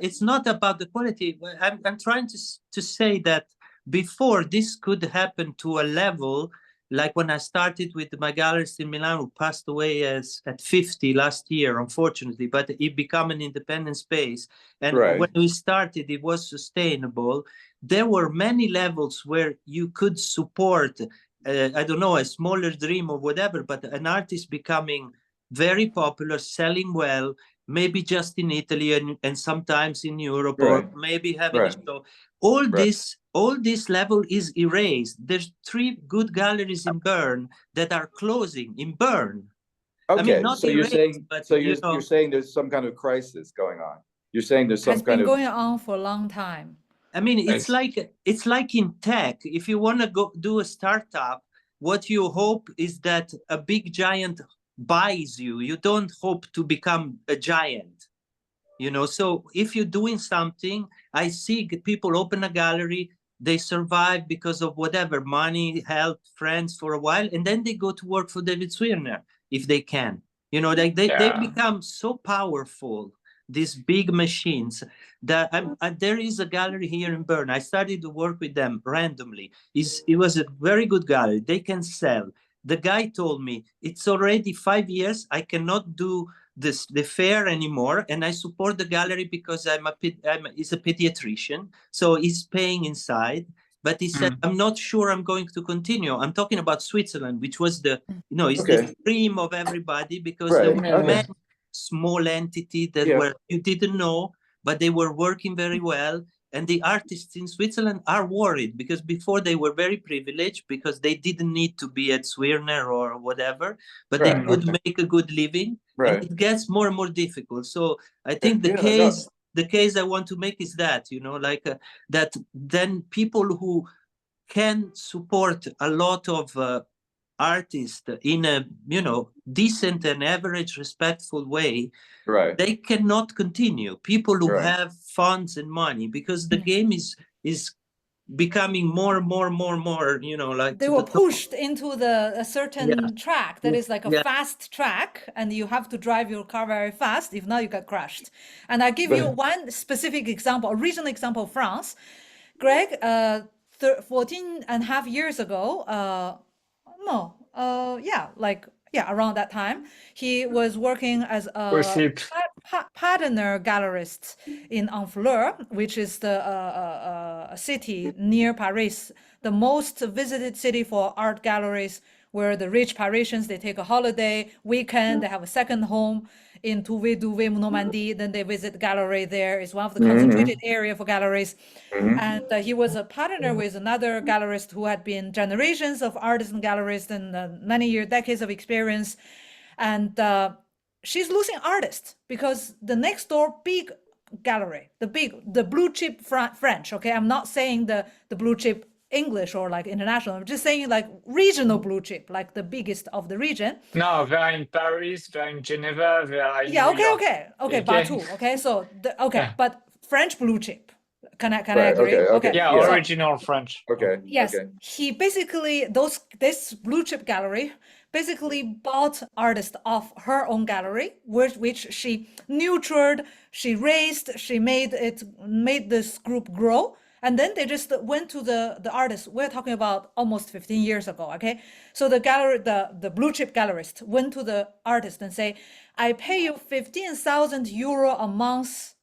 It's not about the quality. I'm trying to say that before this could happen to a level, like when I started with my gallerist in Milan, who passed away at 50 last year, unfortunately, but it became an independent space. And when we started, it was sustainable. There were many levels where you could support, I don't know, a smaller dream or whatever, but an artist becoming very popular, selling well, maybe just in Italy and sometimes in Europe, or maybe having a show. All this level is erased. There's 3 good galleries in Bern that are closing in Bern.
Okay,
I mean, not
so
erased,
you're saying there's some kind of crisis going on. You're saying there's some kind of
going on for a long time.
I mean, it's like in tech. If you want to go do a startup, what you hope is that a big giant buys you. You don't hope to become a giant, So if you're doing something, I see people open a gallery, they survive because of whatever, money, health, friends for a while, and then they go to work for David Swirner if they can. They become so powerful, these big machines, that there is a gallery here in Bern. I started to work with them randomly. It was a very good gallery. They can sell. the guy told me, it's already 5 years. I cannot do the fair anymore, and I support the gallery because he's a pediatrician, so he's paying inside. But he said, I'm not sure I'm going to continue. I'm talking about Switzerland, which was it's the dream of everybody, because there were many small entities that you didn't know, but they were working very well. And the artists in Switzerland are worried, because before they were very privileged because they didn't need to be at Swirner or whatever, but they could make a good living. And it gets more and more difficult. So I think the case I want to make is that, that then people who can support a lot of artists in a decent and average respectful way, they cannot continue. People who have funds and money, because the game is becoming more and more like
they were pushed into a certain track that is like a fast track, and you have to drive your car very fast. If not, you get crushed. And I give you one specific example, a recent example of France. Greg, 14 and a half years ago, around that time, he was working as a partner gallerist in Honfleur, which is a city near Paris, the most visited city for art galleries, where the rich Parisians, they take a holiday, weekend, they have a second home in Douai, Normandy, then they visit the gallery there. It's one of the concentrated area for galleries. And he was a partner with another gallerist who had been generations of artisan gallerists and many decades of experience. And she's losing artists because the next door big gallery, the blue chip French, okay? I'm not saying the blue chip English or like international. I'm just saying like regional blue chip, like the biggest of the region.
No, they're in Paris, they're in Geneva, they're in New York.
Okay, Batu. Okay, so but French blue chip. Can I agree?
Okay. Yeah, original French.
Okay.
Yes,
Okay.
he basically this blue chip gallery basically bought artists off her own gallery, which she nurtured, she raised, she made this group grow. And then they just went to the artists. We're talking about almost 15 years ago, okay? So the gallery, the blue chip gallerist went to the artist and say, I pay you 15,000 euro a month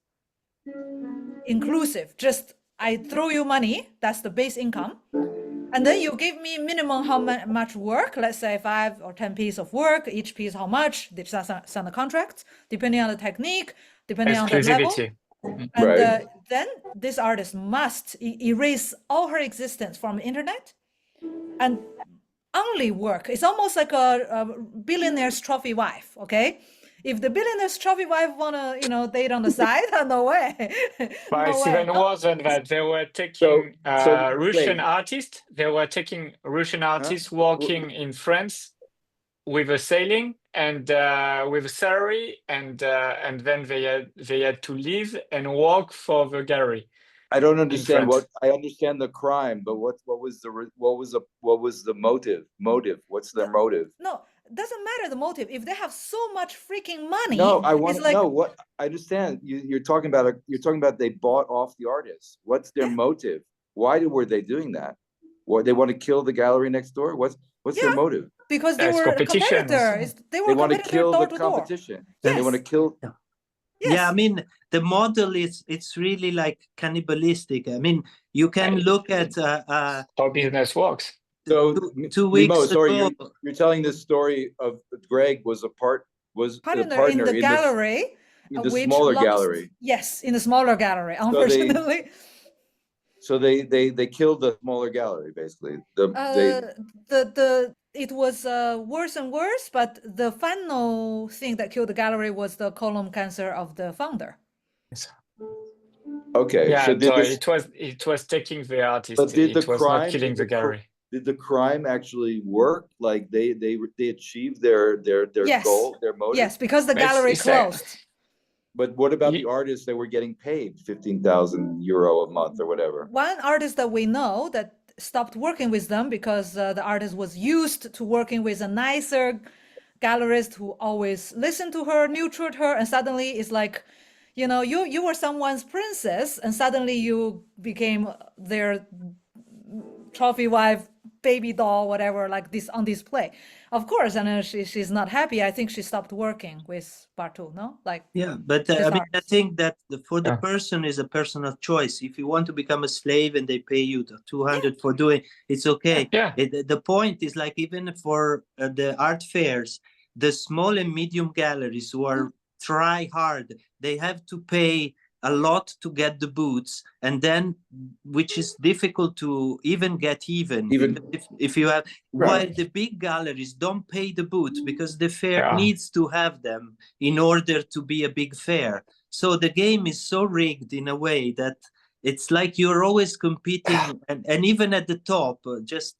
inclusive. Just I throw you money, that's the base income. And then you give me minimum how much work, let's say 5 or 10 pieces of work, each piece how much, they just sign a contract, depending on the technique, depending on the level. And then this artist must erase all her existence from the internet and only work. It's almost like a billionaire's trophy wife, okay? If the billionaire's trophy wife wanna, date on the side, no way.
But it's even worse than that. They were taking Russian artists. They were taking Russian artists working in France with a sailing and with a salary, and then they had to leave and work for the gallery.
I don't understand I understand the crime, but what was the motive? What's their motive?
No, it doesn't matter the motive. If they have so much freaking money,
no, I want to know what. I understand you're talking about they bought off the artists. What's their motive? Why were they doing that? What, they want to kill the gallery next door? What's their motive?
Because they were a competitor. They
want to kill the competition. Then they want to kill.
Yes.
Yeah, I mean, the model it's really like cannibalistic. I mean, you can look at
how business works.
So 2 weeks ago,
sorry, you're telling this story of Greg was partner
in the gallery,
in the smaller gallery.
Yes, in the smaller gallery. Unfortunately.
So they killed the smaller gallery, basically.
It was worse and worse, but the final thing that killed the gallery was the colon cancer of the founder.
Okay.
Yeah,
so
it was taking the artist.
But
it was not killing the gallery.
Did the crime actually work? Like they achieved their goal, their motive?
Yes, because the gallery closed.
But what about the artists that were getting paid 15,000 euro a month or whatever?
One artist that we know that stopped working with them because the artist was used to working with a nicer gallerist who always listened to her, nurtured her, and suddenly it's like, you were someone's princess, and suddenly you became their trophy wife baby doll, whatever, like this on display. Of course, and then she's not happy. I think she stopped working with Bartu, no? Like,
yeah, but
this
I mean,
art.
I think that for the
Yeah.
person is a personal choice. If you want to become a slave and they pay you 200 for doing, it's okay.
Yeah.
The point is like even for the art fairs, the small and medium galleries who are try hard, they have to pay a lot to get the booths, and then which is difficult to even get even if you have while the big galleries don't pay the booths because the fair needs to have them in order to be a big fair. So the game is so rigged in a way that it's like you're always competing, and even at the top,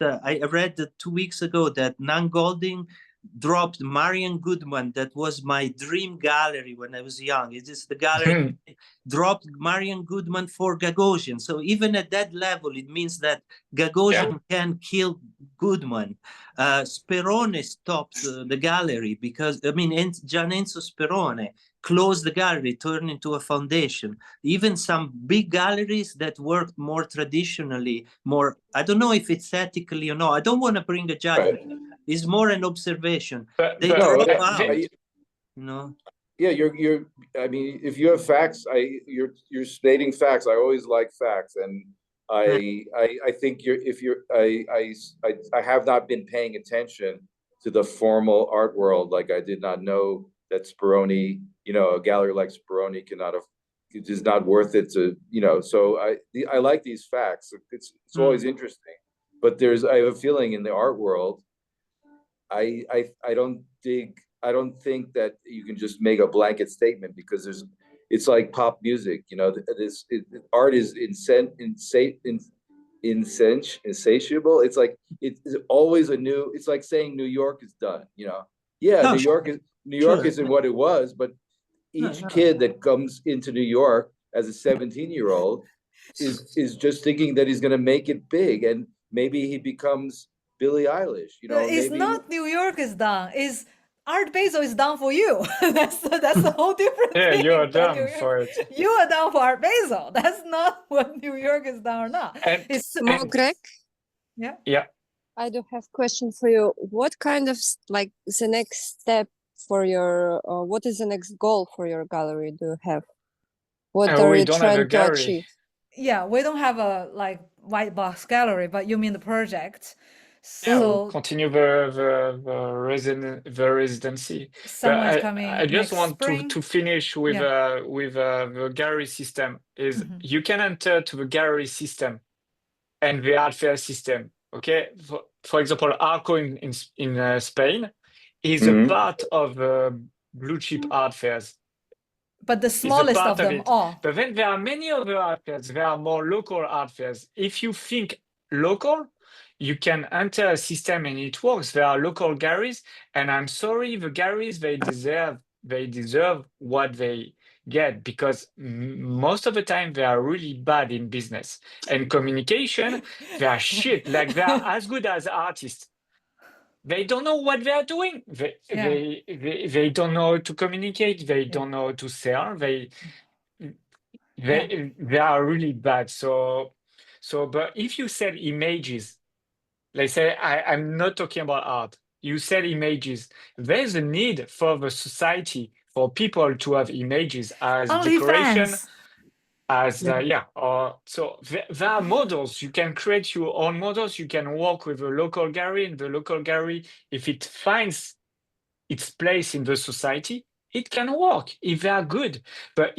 I read 2 weeks ago that Nan Golding dropped Marian Goodman. That was my dream gallery when I was young. It is the gallery dropped Marian Goodman for Gagosian. So even at that level, it means that Gagosian can kill Goodman. Sperone stopped the gallery because, I mean, Gian Enzo Sperone closed the gallery, turned into a foundation. Even some big galleries that worked more traditionally, I don't know if it's ethically or not. I don't want to bring a judgment. It's more an observation. They drop out, you know.
Yeah, you're. I mean, if you have facts, you're stating facts. I always like facts, and I think I have not been paying attention to the formal art world. Like I did not know that Sperone, a gallery like Sperone it is not worth it to, So I like these facts. It's always interesting, but I have a feeling in the art world. I don't think that you can just make a blanket statement because it's like pop music, art is insatiable. It's like it's always it's like saying New York is done, New York isn't what it was, but each kid that comes into New York as a 17-year-old is just thinking that he's going to make it big, and maybe he becomes Billie Eilish,
It's not New York is done. It's Art Basel is done for you. that's the whole different thing.
Yeah, you are done for it.
You are done for Art Basel. That's not what New York is done or not. It's
Greg?
Yeah.
I do have a question for you. What kind of the next step for your what is the next goal for your gallery? Do you have? What are you trying to achieve?
Yeah, we don't have a white box gallery, but you mean the project.
So we'll continue the residency.
Someone's coming.
I just want to finish with the gallery system. You can enter to the gallery system and the art fair system. Okay, for example, Arco in Spain is a part of blue chip art fairs.
But the smallest of them all.
But then there are many other art fairs. There are more local art fairs. If you think local, you can enter a system and it works. There are local galleries, and I'm sorry, the galleries, they deserve what they get, because most of the time they are really bad in business and communication. They are shit. Like they are as good as artists. They don't know what they are doing. They don't know how to communicate. They don't know how to sell. They are really bad. So, but if you sell images, let's say I'm not talking about art. You sell images. There's a need for the society for people to have images as decoration. So there are models. You can create your own models. You can work with a local gallery, and the local gallery, if it finds its place in the society, it can work if they are good. But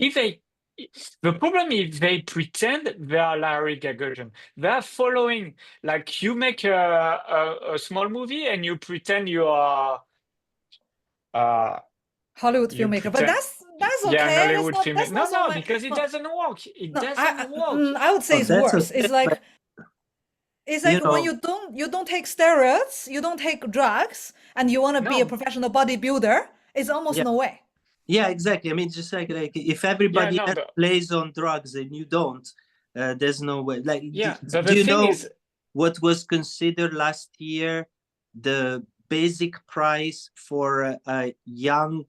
the problem is they pretend they are Larry Gagosian. They are following, like you make a small movie and you pretend you are
Hollywood filmmaker, but that's okay.
Yeah, Hollywood filmmaker. No,
like,
because it doesn't work. It doesn't work.
I would say it's worse. It's like when you don't take steroids, you don't take drugs, and you want to be a professional bodybuilder. It's almost no way.
Yeah, exactly. I mean, just like if everybody plays on drugs and you don't, there's no way. Like, do you know what was considered last year the basic price for a young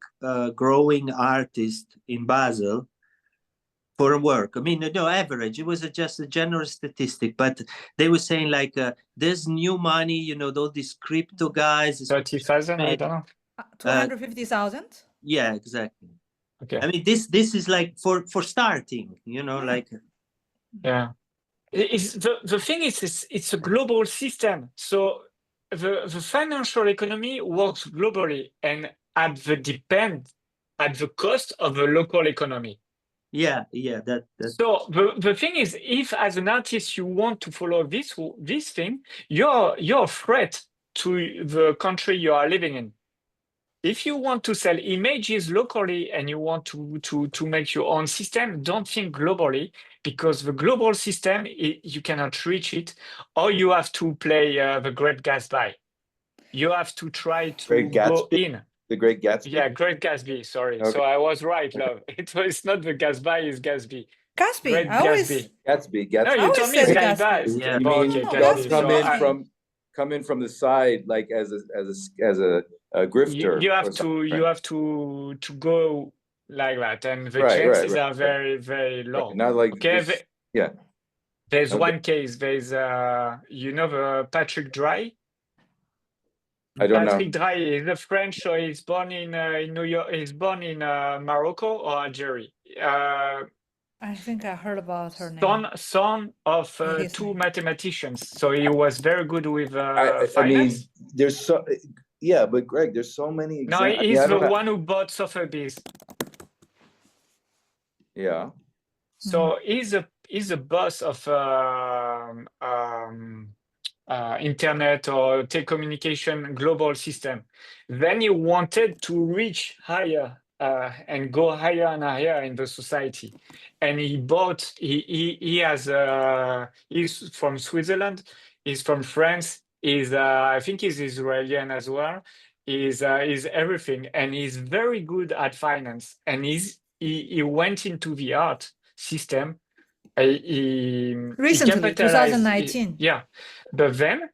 growing artist in Basel? for work. I mean, no average. It was just a general statistic, but they were saying like there's new money, you know, all these crypto guys.
30,000, I don't know.
250,000.
Yeah, exactly.
Okay.
I mean, this is like for starting, you know, like.
Yeah. The thing is, it's a global system. So the financial economy works globally and at the cost of the local economy.
Yeah, that.
So the thing is, if as an artist you want to follow this thing, you're a threat to the country you are living in. If you want to sell images locally and you want to make your own system, don't think globally, because the global system, you cannot reach it, or you have to play the Great Gatsby. You have to try to
Great
go
Gatsby?
in.
The Great Gatsby?
Yeah, Great Gatsby, sorry.
Okay.
So I was right, love. It's not the Gatsby, it's Gatsby.
Gatsby.
Great
I always,
Gatsby.
Gatsby.
No,
Gatsby.
you
always
told me
say
it's
the
Gatsby.
Gatsby.
Yeah.
You mean
no,
you
Gatsby
don't
is
come in from the side like as a grifter.
You have
or
to
something,
you
right?
have to go like that, and the
Right,
chances
right,
are very, very low.
Right, not like
Okay,
this. Yeah.
there's
Okay.
one case. There's you know the Patrick Dry.
I don't know.
Patrick Dry is a French, so he's born in New York. He's born in Morocco or Algeria.
I think I heard about her name.
Son of
His
two
name.
mathematicians. So he was very good with
I mean,
finance.
there's so, yeah, but Greg, there's so many
No,
examples.
he's the one who bought Sotheby's.
Yeah.
So he's a boss of internet or telecommunication global system. Then he wanted to reach higher and go higher and higher in the society. And he bought. He has. He's from Switzerland. He's from France. He's I think he's Israeli as well. He's everything, and he's very good at finance. And he went into the art system. He
Recently,
capitalized
2019.
yeah, but then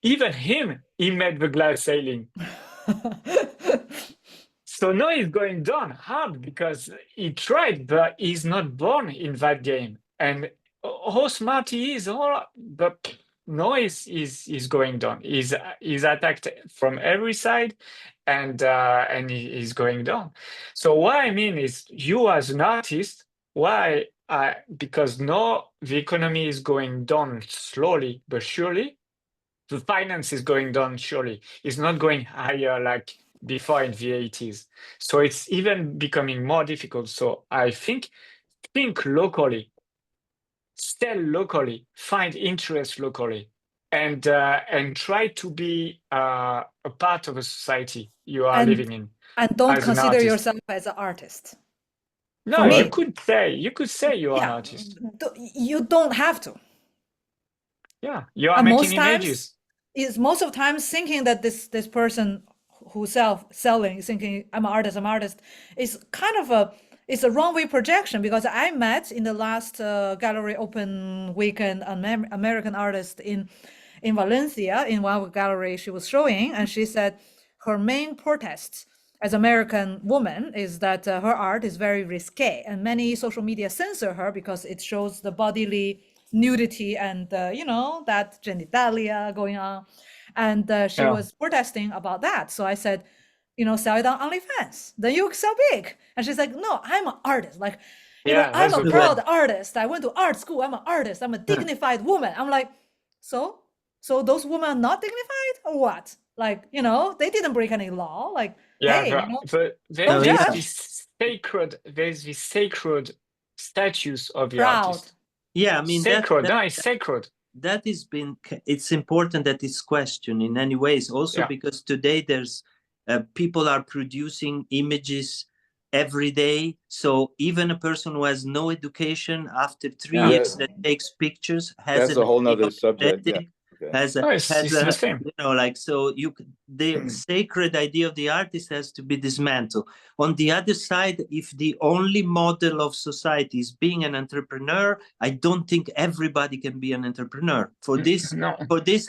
even him, he made the glass ceiling. So now he's going down hard because he tried, but he's not born in that game. And how smart he is, but no, he's going down. He's attacked from every side, and he's going down. So what I mean is, you as an artist, why? Because now the economy is going down slowly but surely. The finance is going down surely. It's not going higher like before in the 80s. So it's even becoming more difficult. So I think locally, sell locally, find interest locally, and try to be a part of a society you are living in.
And don't
as an
consider
artist.
yourself as an artist.
No,
For me-
you could say you are an artist.
You don't have to.
Yeah, you are
And
making images.
Most of the times thinking that this person who's selling is thinking I'm an artist is kind of it's a wrong way projection, because I met in the last gallery open weekend an American artist in Valencia in one gallery she was showing, and she said her main protest as American woman is that her art is very risque, and many social media censor her because it shows the bodily nudity and that genitalia going on, and she was protesting about that. So I said, sell it on OnlyFans, then you sell big. And she's like, no, I'm an artist, like I'm a proud artist, I went to art school, I'm an artist, I'm a dignified woman. I'm like, so those women are not dignified or what? Like, they didn't break any law, like, hey,
there's this sacred status of the
proud
artist.
Yeah, I mean,
sacred. It's sacred.
That has been. It's important that it's questioned in any ways. Also, because today there's people are producing images every day. So even a person who has no education, after 3 years that takes pictures, has
that's a whole nother subject. Yeah.
Has
the same.
So the sacred idea of the artist has to be dismantled. On the other side, if the only model of society is being an entrepreneur, I don't think everybody can be an entrepreneur. For this,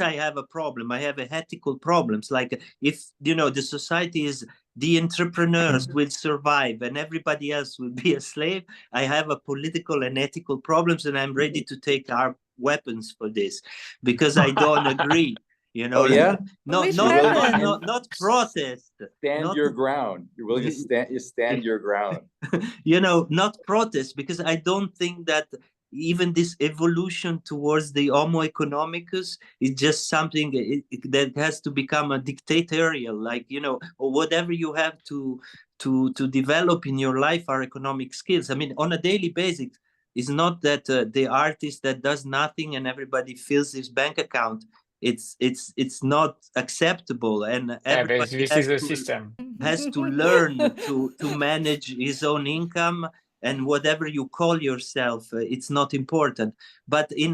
I have a problem. I have ethical problems. Like if the society is the entrepreneurs will survive and everybody else will be a slave, I have a political and ethical problems, and I'm ready to take our weapons for this, because I don't agree. You know,
Oh, yeah?
Which happened?
not protest.
Stand
not-
your ground. You're willing to stand your ground.
You know, not protest, because I don't think that even this evolution towards the Homo economicus is just something that has to become a dictatorial, like, you know, or whatever you have to develop in your life are economic skills. I mean, on a daily basis, it's not that the artist that does nothing and everybody fills his bank account. It's not acceptable, and everybody
this is a system.
has to learn to manage his own income, and whatever you call yourself, it's not important. But in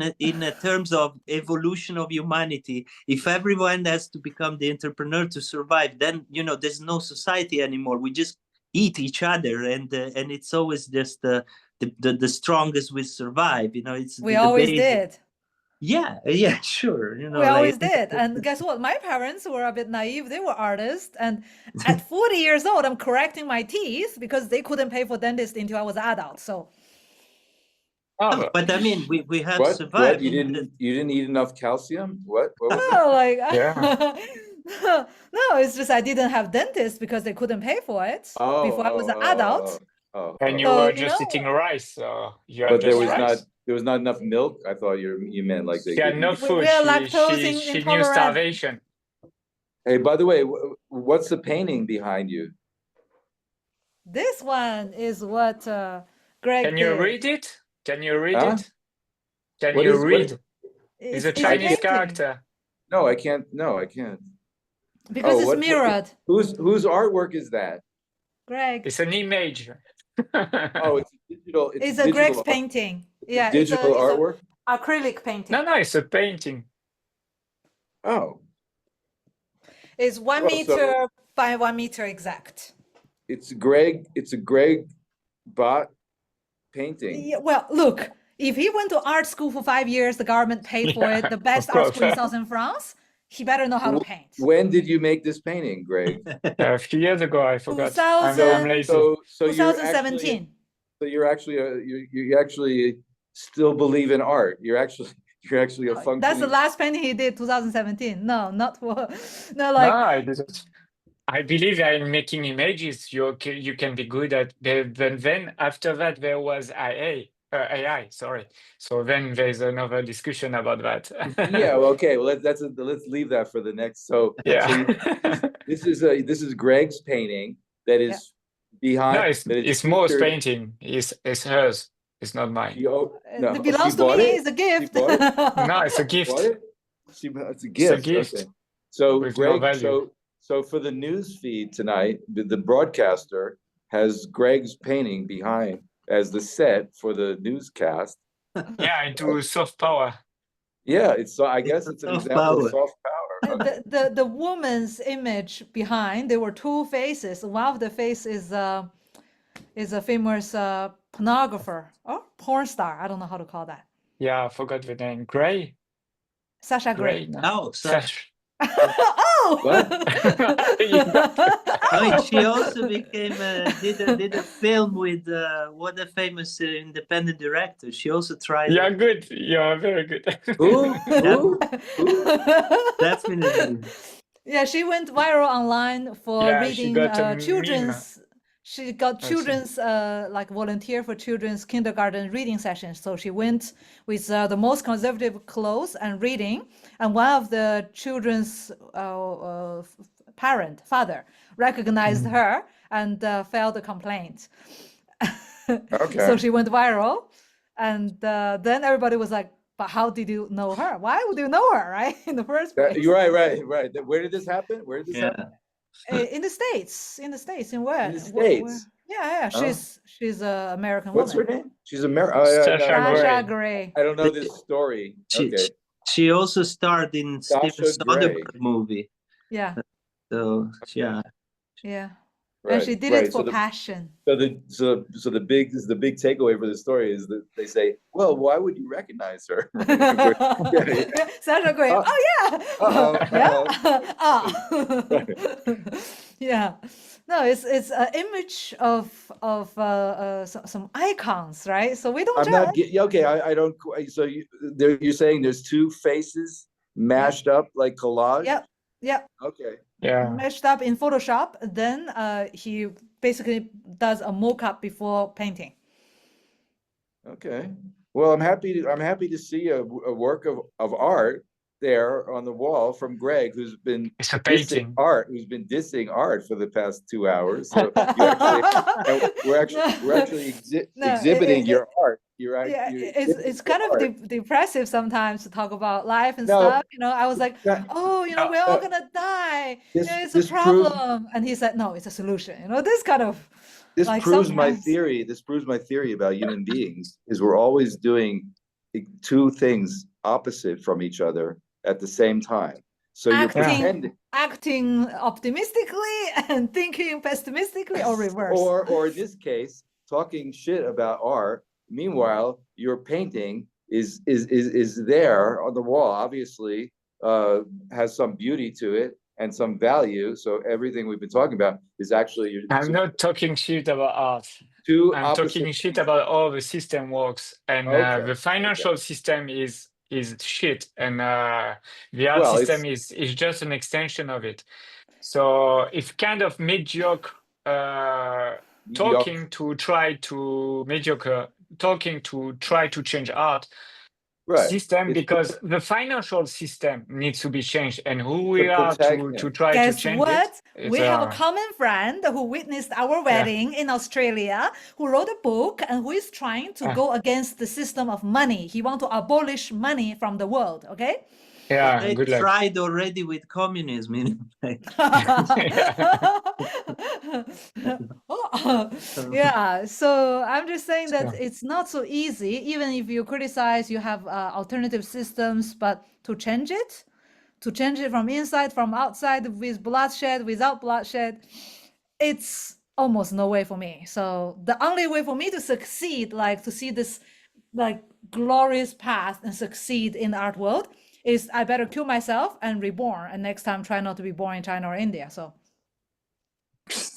terms of evolution of humanity, if everyone has to become the entrepreneur to survive, then, you know, there's no society anymore. We just eat each other, and it's always just the strongest will survive. You know, it's
We always did.
Yeah, sure. You know,
We
like,
always did. And guess what? My parents were a bit naive. They were artists. And at 40 years old, I'm correcting my teeth because they couldn't pay for dentist until I was an adult. So
Oh,
but I mean, we have
What?
survived.
You didn't eat enough calcium? What was it?
no, like
Yeah.
no, it's just I didn't have dentist because they couldn't pay for it before I was an adult.
And you
So,
were
you
just
know,
eating rice. So you had
But there
just
was
rice.
there was not enough milk. I thought you meant like they
She had
couldn't
no
eat.
food.
we're lactose
She knew
intolerant.
starvation.
Hey, by the way, what's the painting behind you?
This one is what Greg
Can you
did.
read it? Can you read
Huh?
it? Can
What
you
is- what-
read? It's a Chinese
painting,
character.
No, I can't. No, I can't.
because it's
what-
mirrored.
Whose artwork is that?
Greg,
It's an image.
Oh, it's digital.
it's a Greg's painting. Yeah,
digital
it's
artwork.
a acrylic painting.
No, it's a painting.
Oh,
It's 1
Oh, so-
meter by 1 meter exact.
it's Greg. It's a Greg Bot painting.
Yeah, well, look, if he went to art school for 5 years, the government paid for it, the best
of
art
course.
school in southern France, he better know how to paint.
When did you make this painting, Greg?
A few years ago, I forgot.
2000
I'm lazy.
So you're
2017.
you actually still believe in art. You're actually a functioning.
That's the last painting he did, 2017. No, not for, no,
No,
like,
I didn't. I believe in making images. You can be good at. But then after that, there was AI. Sorry. So then there's another discussion about that.
Yeah. Well, okay. Well, let's leave that for the next. So
Yeah.
this is Greg's painting that is behind.
No,
that is
it's Mo's
featured-
painting. It's hers. It's not mine.
No,
it belongs
she
to
bought
me,
it?
it's a gift.
bought it?
No, it's a gift.
Bought it? It's a gift.
gift.
Okay. So
With no
Greg,
value.
so for the news feed tonight, the broadcaster has Greg's painting behind as the set for the newscast.
Yeah, into soft power.
Yeah, I guess it's an
Soft
example
power.
of soft power.
The woman's image behind, there were two faces. One of the face is a famous pornographer or porn star. I don't know how to call that.
Yeah, I forgot the name. Gray.
Sasha Grey.
No.
Oh,
Sash.
Oh!
Oh, she also became did a film with what a famous independent director. She also tried.
You're good. You're very good.
Who?
Definitely.
Yeah, she went viral online for
Yeah, she
reading
got a meme.
children's. She got
see.
children's like volunteer for children's kindergarten reading sessions. So she went with the most conservative clothes and reading, and one of the children's father recognized her and filed a complaint.
Okay.
So she went viral, and then everybody was like, "But how did you know her? Why would you know her, right? In the first place?"
You're right. Where did this happen? Where did this
Yeah.
happen?
In the States, in where?
In the States?
Yeah,
Oh.
she's an American
What's her
woman.
name? She's American.
Sasha
Sasha
Grey.
Grey.
I don't know this story.
She,
Okay.
she also starred in Steven
Sasha Grey.
Soderbergh movie.
Yeah,
So yeah.
yeah.
Right.
And she did
right.
it for
So
passion.
the big takeaway for the story is that they say, well, why would you recognize her?
Sasha Grey.
Oh.
Oh yeah.
Uh-oh,
Yeah. Ah. Yeah, no, it's an image of some icons, right? So we don't
I'm not
judge.
okay. I don't. So you're saying there's two faces mashed up like collage?
Yep, yep.
Okay.
Yeah.
Meshed up in Photoshop. Then he basically does a mock-up before painting.
Okay. Well, I'm happy to see a work of art there on the wall from Greg, who's been
It's a
dissing
painting.
art for the past 2 hours. So you actually, we're actually exhibiting your art. You're
it's kind of depressive sometimes to talk about life and
No,
stuff. You know, I was like,
that-
oh, you know, we're all gonna die.
This-
It's a
this proves-
problem. And he said, no, it's a solution. You know, this kind of
This
like
proves my
sometimes-
theory. This proves my theory about human beings is we're always doing two things opposite from each other at the same time. So you're pretending,
acting optimistically and thinking pessimistically, or reverse.
or in this case, talking shit about art. Meanwhile, your painting is there on the wall. Obviously, has some beauty to it and some value. So everything we've been talking about is actually.
I'm not talking shit about art. I'm talking shit about how the system works, and the financial system is shit, and the art system is just an extension of it. So it's kind of mediocre talking to try to change art system, because the financial system needs to be changed, and who we are to try to change it.
Guess what? We have a common friend who witnessed our wedding in Australia, who wrote a book and who is trying to go against the system of money. He wants to abolish money from the world, okay?
Yeah,
they
good luck.
tried already with communism.
Yeah, so I'm just saying that it's not so easy. Even if you criticize, you have alternative systems, but to change it from inside, from outside, with bloodshed, without bloodshed, it's almost no way for me. So the only way for me to succeed, like to see this like glorious path and succeed in the art world, is I better kill myself and reborn, and next time try not to be born in China or India. So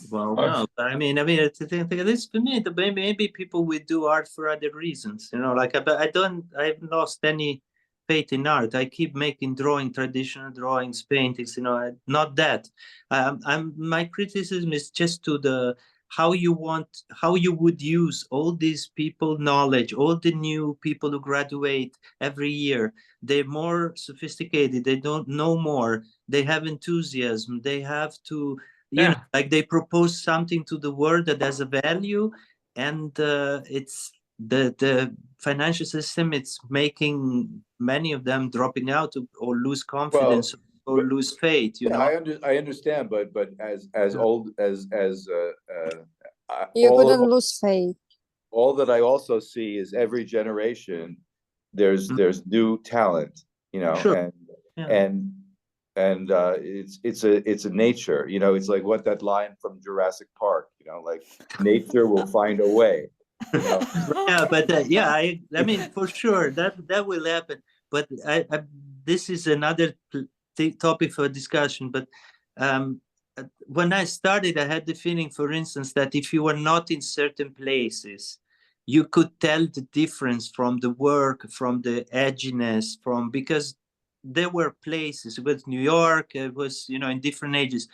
well, no, I mean, this for me, maybe people would do art for other reasons, you know, like, I've lost any faith in art. I keep making traditional drawings, paintings, you know, not that. My criticism is just to how you would use all these people knowledge, all the new people who graduate every year. They're more sophisticated, they don't know more, they have enthusiasm, they have to, you know, like they propose something to the world that has a value, and it's the financial system, it's making many of them dropping out or lose confidence, or lose faith, you know.
I understand, but as old as
you couldn't lose faith.
All that I also see is every generation there's new talent, you know.
Sure.
and it's a nature, you know. It's like what that line from Jurassic Park, you know, like nature will find a way, you know?
Yeah, but I mean, for sure that will happen, but this is another topic for discussion. But when I started, I had the feeling, for instance, that if you were not in certain places, you could tell the difference from the work, from the edginess, because there were places. It was New York, it was, you know, in different ages.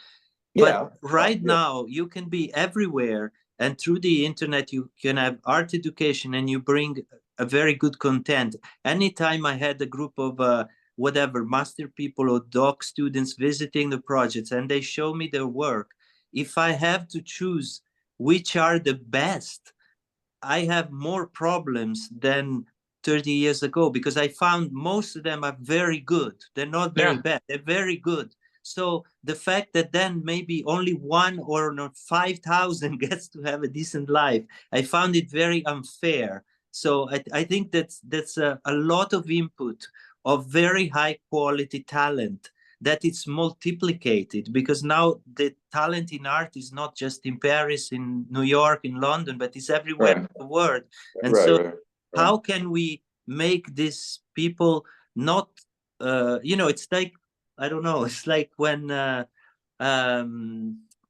But right now you can be everywhere, and through the internet you can have art education, and you bring a very good content. Anytime I had a group of master people or doc students visiting the projects, and they show me their work, if I have to choose which are the best, I have more problems than 30 years ago, because I found most of them are very good. They're not very bad, they're very good. So the fact that then maybe only 1 or not 5,000 gets to have a decent life, I found it very unfair. So I think that's a lot of input of very high quality talent, that it's multiplicated, because now the talent in art is not just in Paris, in New York, in London, but it's everywhere in the world. And how can we make these people not, you know, it's like, I don't know, it's like when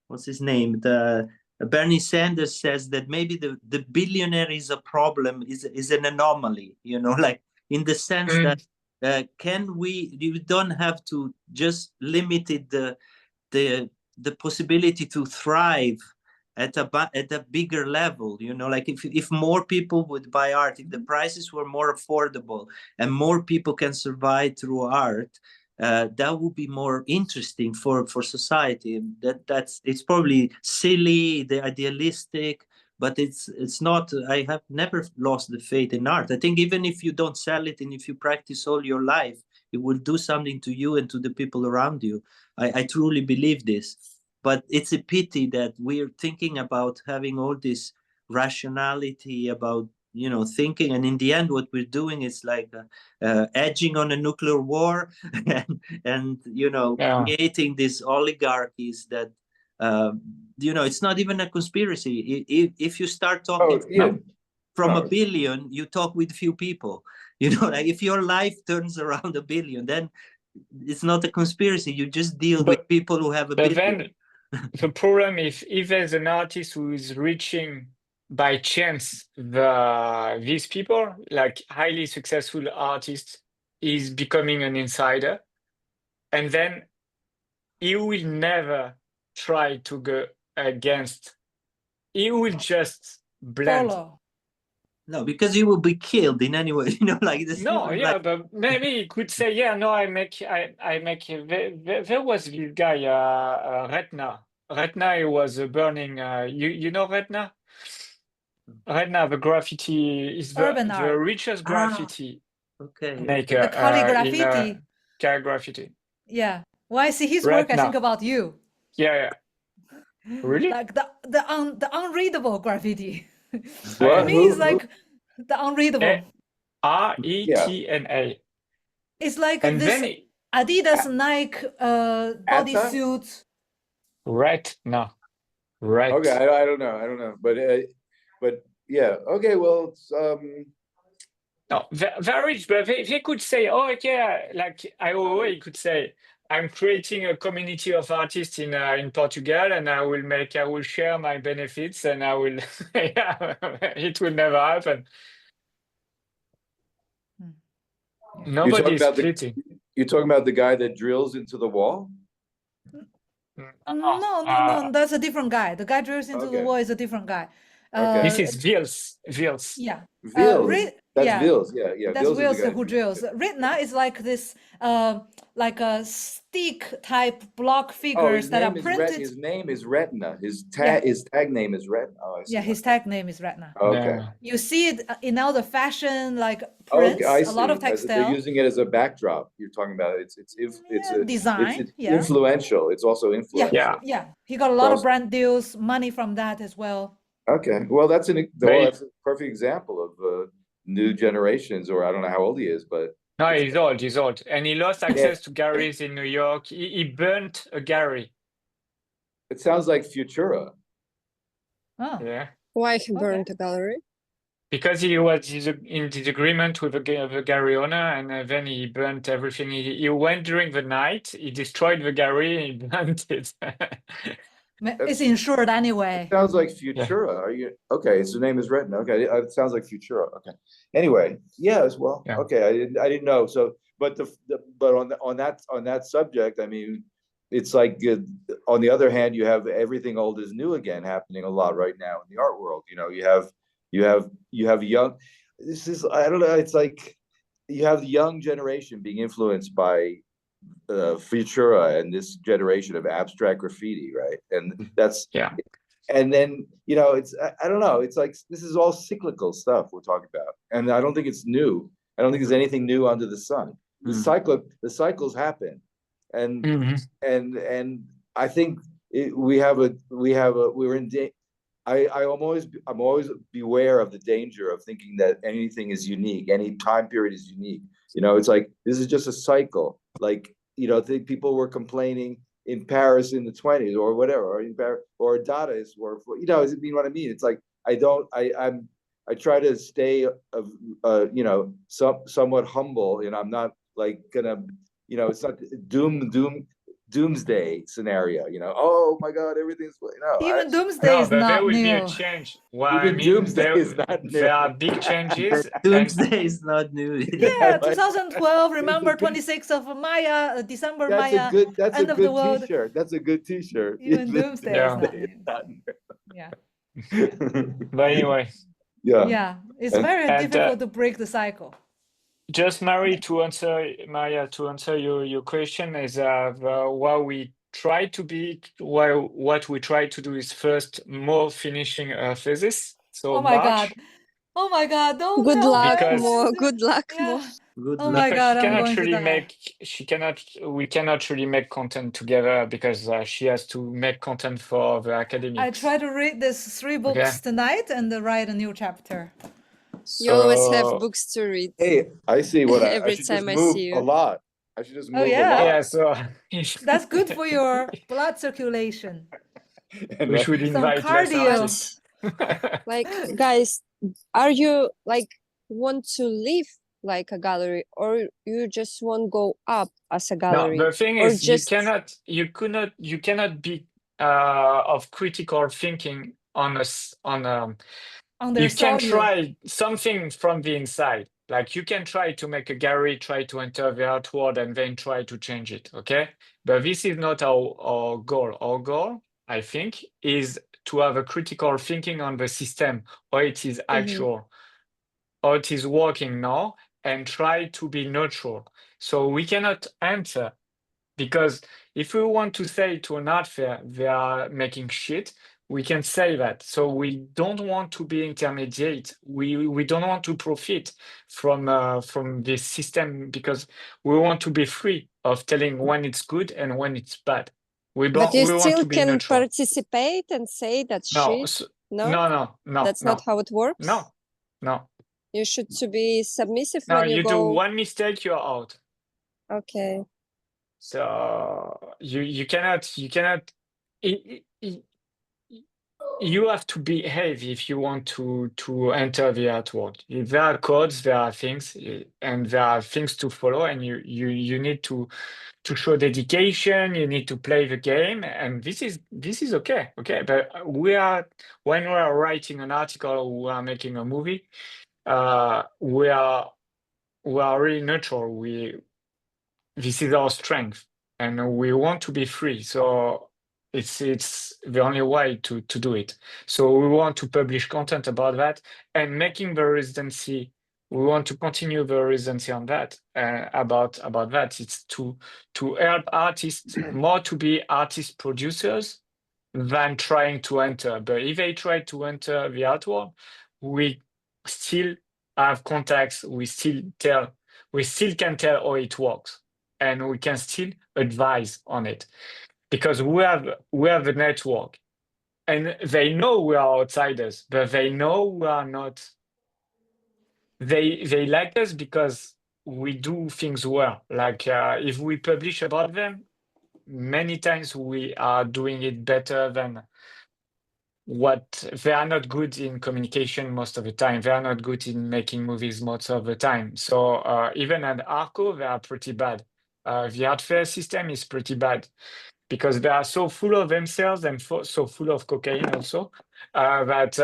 what's his name? The Bernie Sanders says that maybe the billionaire is a problem, is an anomaly, you know, like in the sense that you don't have to just limit it the possibility to thrive at a bigger level, you know, like if more people would buy art, if the prices were more affordable and more people can survive through art, that would be more interesting for society. It's probably silly, the idealistic, but it's not. I have never lost the faith in art. I think even if you don't sell it and if you practice all your life, it will do something to you and to the people around you. I truly believe this. But it's a pity that we're thinking about having all this rationality about, you know, thinking, and in the end what we're doing is like edging on a nuclear war and you know, creating these oligarchies that you know, it's not even a conspiracy. If you start talking from a billion, you talk with few people, you know, like if your life turns around a billion, then it's not a conspiracy. You just deal with people who have a billion.
Then the problem is if there's an artist who is reaching by chance these people, like highly successful artists, is becoming an insider, and then he will never try to go against. He will just blend.
Follow.
No, because he will be killed in any way, you know, like this.
No, yeah, but maybe he could say, yeah, no, I make. There was this guy, Retna. Retna, he was burning. You know Retna? Retna, the graffiti is the richest graffiti maker.
The calligraffiti.
Calligraffiti.
Yeah. When I see his work, I think about you.
Yeah. Really?
Like the unreadable graffiti.
What?
For me, it's like the unreadable.
Retna.
It's like
and
this
then
Adidas Nike bodysuit.
Retna. Right.
Okay, I don't know, but yeah. Okay, well, it's
no, very rich, but they could say, oh yeah, like he could say, I'm creating a community of artists in Portugal, and I will share my benefits, and I will. Yeah, it will never happen. Nobody is splitting.
You're talking about the guy that drills into the wall?
No, that's a different guy. The guy drills into the wall is a different guy.
This is Vils.
Yeah.
Vils. That's Vils. Yeah.
That's Vils who drills. Retna is like this, like a stick type block figures that are printed.
His name is Retina. His tag name is Retina. Oh,
yeah, his tag name is Retna.
Okay.
You see it in all the fashion like prints. A lot of textile.
They're using it as a backdrop. You're talking about it's
design.
It's influential. It's also influential.
Yeah. He got a lot of brand deals, money from that as well.
Okay, well, that's a perfect example of new generations, or I don't know how old he is, but
no, he's old, and he lost access to galleries in New York. He burnt a gallery.
It sounds like Futura.
Oh,
yeah.
Why he burned a gallery?
Because he was in disagreement with the gallery owner, and then he burnt everything. He went during the night. He destroyed the gallery. And he burnt it.
It's insured anyway.
It sounds like Futura. Are you okay? His name is Retina. Okay, it sounds like Futura. Okay. Anyway, as well. Yeah. Okay, I didn't know. So, but on that subject, I mean, it's like on the other hand, you have everything old is new again happening a lot right now in the art world. You know, you have young. This is, I don't know. It's like you have the young generation being influenced by Futura and this generation of abstract graffiti, right? And that's and then, you know, it's, I don't know, it's like this is all cyclical stuff we're talking about, and I don't think it's new. I don't think there's anything new under the sun. The cycles happen, and I think we're in. I'm always beware of the danger of thinking that anything is unique, any time period is unique. You know, it's like this is just a cycle. Like, you know, I think people were complaining in Paris in the 20s or whatever, or in Paris, or Dadaist, or, you know, you know what I mean? It's like I try to stay you know, somewhat humble, and I'm not like gonna, you know, it's not doom doomsday scenario, you know, oh my God, everything's, no.
Even doomsday
No,
is
but there
not
will be a
new.
change. What I
Even
mean,
doomsday is not new.
there are big changes. and
Doomsday is not new.
Yeah,
like-
2012. Remember 26th of Maya, December
That's
Maya.
a good, that's
end
a
of the
good
world.
t-shirt. That's a good t-shirt.
Even doomsday is
Yeah.
not
Doomsday is
new.
not new.
Yeah,
But anyway,
Yeah.
yeah. It's
And-
very
and,
difficult to break the cycle.
just Mary, to answer Maria, to answer your question is what we try to be, what we try to do is first more finishing a thesis. So
Oh my
March,
God. Oh my God. Don't
Good
tell me
luck,
Because-
Mo. Good luck, Mo.
Yeah.
Good
Oh
luck.
my
because
God,
she
I'm
cannot
going to
really
die.
we cannot really make content together because she has to make content for the academics.
I try to read these 3 books
Okay.
tonight and write a new chapter.
You always have
So-
books to read.
Hey, I see what I
Every
should just
time I
move
see
a
you.
lot. I should just
Oh,
move
yeah?
a lot.
Yeah, so
That's good for your blood circulation.
And
we
then-
should
Some
invite less
cardio.
artists.
Like, guys, are you like want to leave like a gallery, or you just want go up as a
No,
gallery?
the thing
or
is,
just-
you cannot be of critical thinking on
On their
you can
soil.
try something from the inside. Like you can try to make a gallery, try to enter the art world, and then try to change it. Okay, but this is not our goal. Our goal, I think, is to have a critical thinking on the system, how it is actual, how it is working now, and try to be neutral. So we cannot enter, because if we want to say to an art fair they are making shit, we can say that. So we don't want to be intermediate. We don't want to profit from this system, because we want to be free of telling when it's good and when it's bad. We
But you
want
still
to be
can
neutral.
participate and say that
No,
shit.
no,
That's
no,
not how it works.
no.
You should to be submissive
No,
when you
you do
go.
one mistake, you're out.
Okay.
So you cannot you have to behave if you want to enter the art world. If there are codes, there are things, and there are things to follow, and you need to show dedication. You need to play the game, and this is okay. But when we are writing an article, we are making a movie. We are really neutral. This is our strength, and we want to be free. So it's the only way to do it. So we want to publish content about that, and making the residency. We want to continue the residency on that. About that, it's to help artists more to be artist producers than trying to enter. But if they try to enter the art world, we still have contacts. We still can tell how it works, and we can still advise on it, because we have a network, and they know we are outsiders, but they know we are not. They like us because we do things well. Like if we publish about them, many times we are doing it better than what they are. Not good in communication most of the time. They are not good in making movies most of the time. So even at Arco, they are pretty bad. The art fair system is pretty bad, because they are so full of themselves and so full of cocaine also, that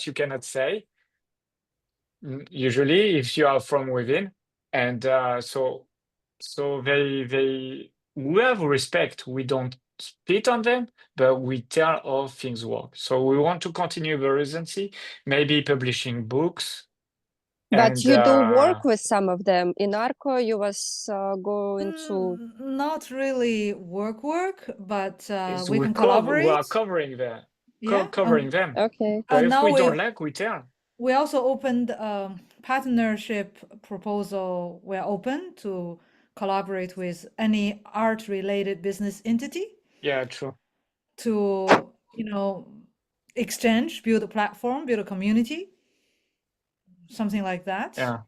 you cannot say usually if you are from within. And so we have respect. We don't spit on them, but we tell how things work. So we want to continue the residency, maybe publishing books.
But
And,
you do work with some of them. In Arco, you was going to.
Not really work, but
is
we can
we are
collaborate.
covering them.
Yeah.
Covering them.
Okay.
But if
now
we
we
don't like, we tell.
we also opened a partnership proposal. We're open to collaborate with any art-related business entity
Yeah, true.
to, exchange, build a platform, build a community, something like that.
Yeah.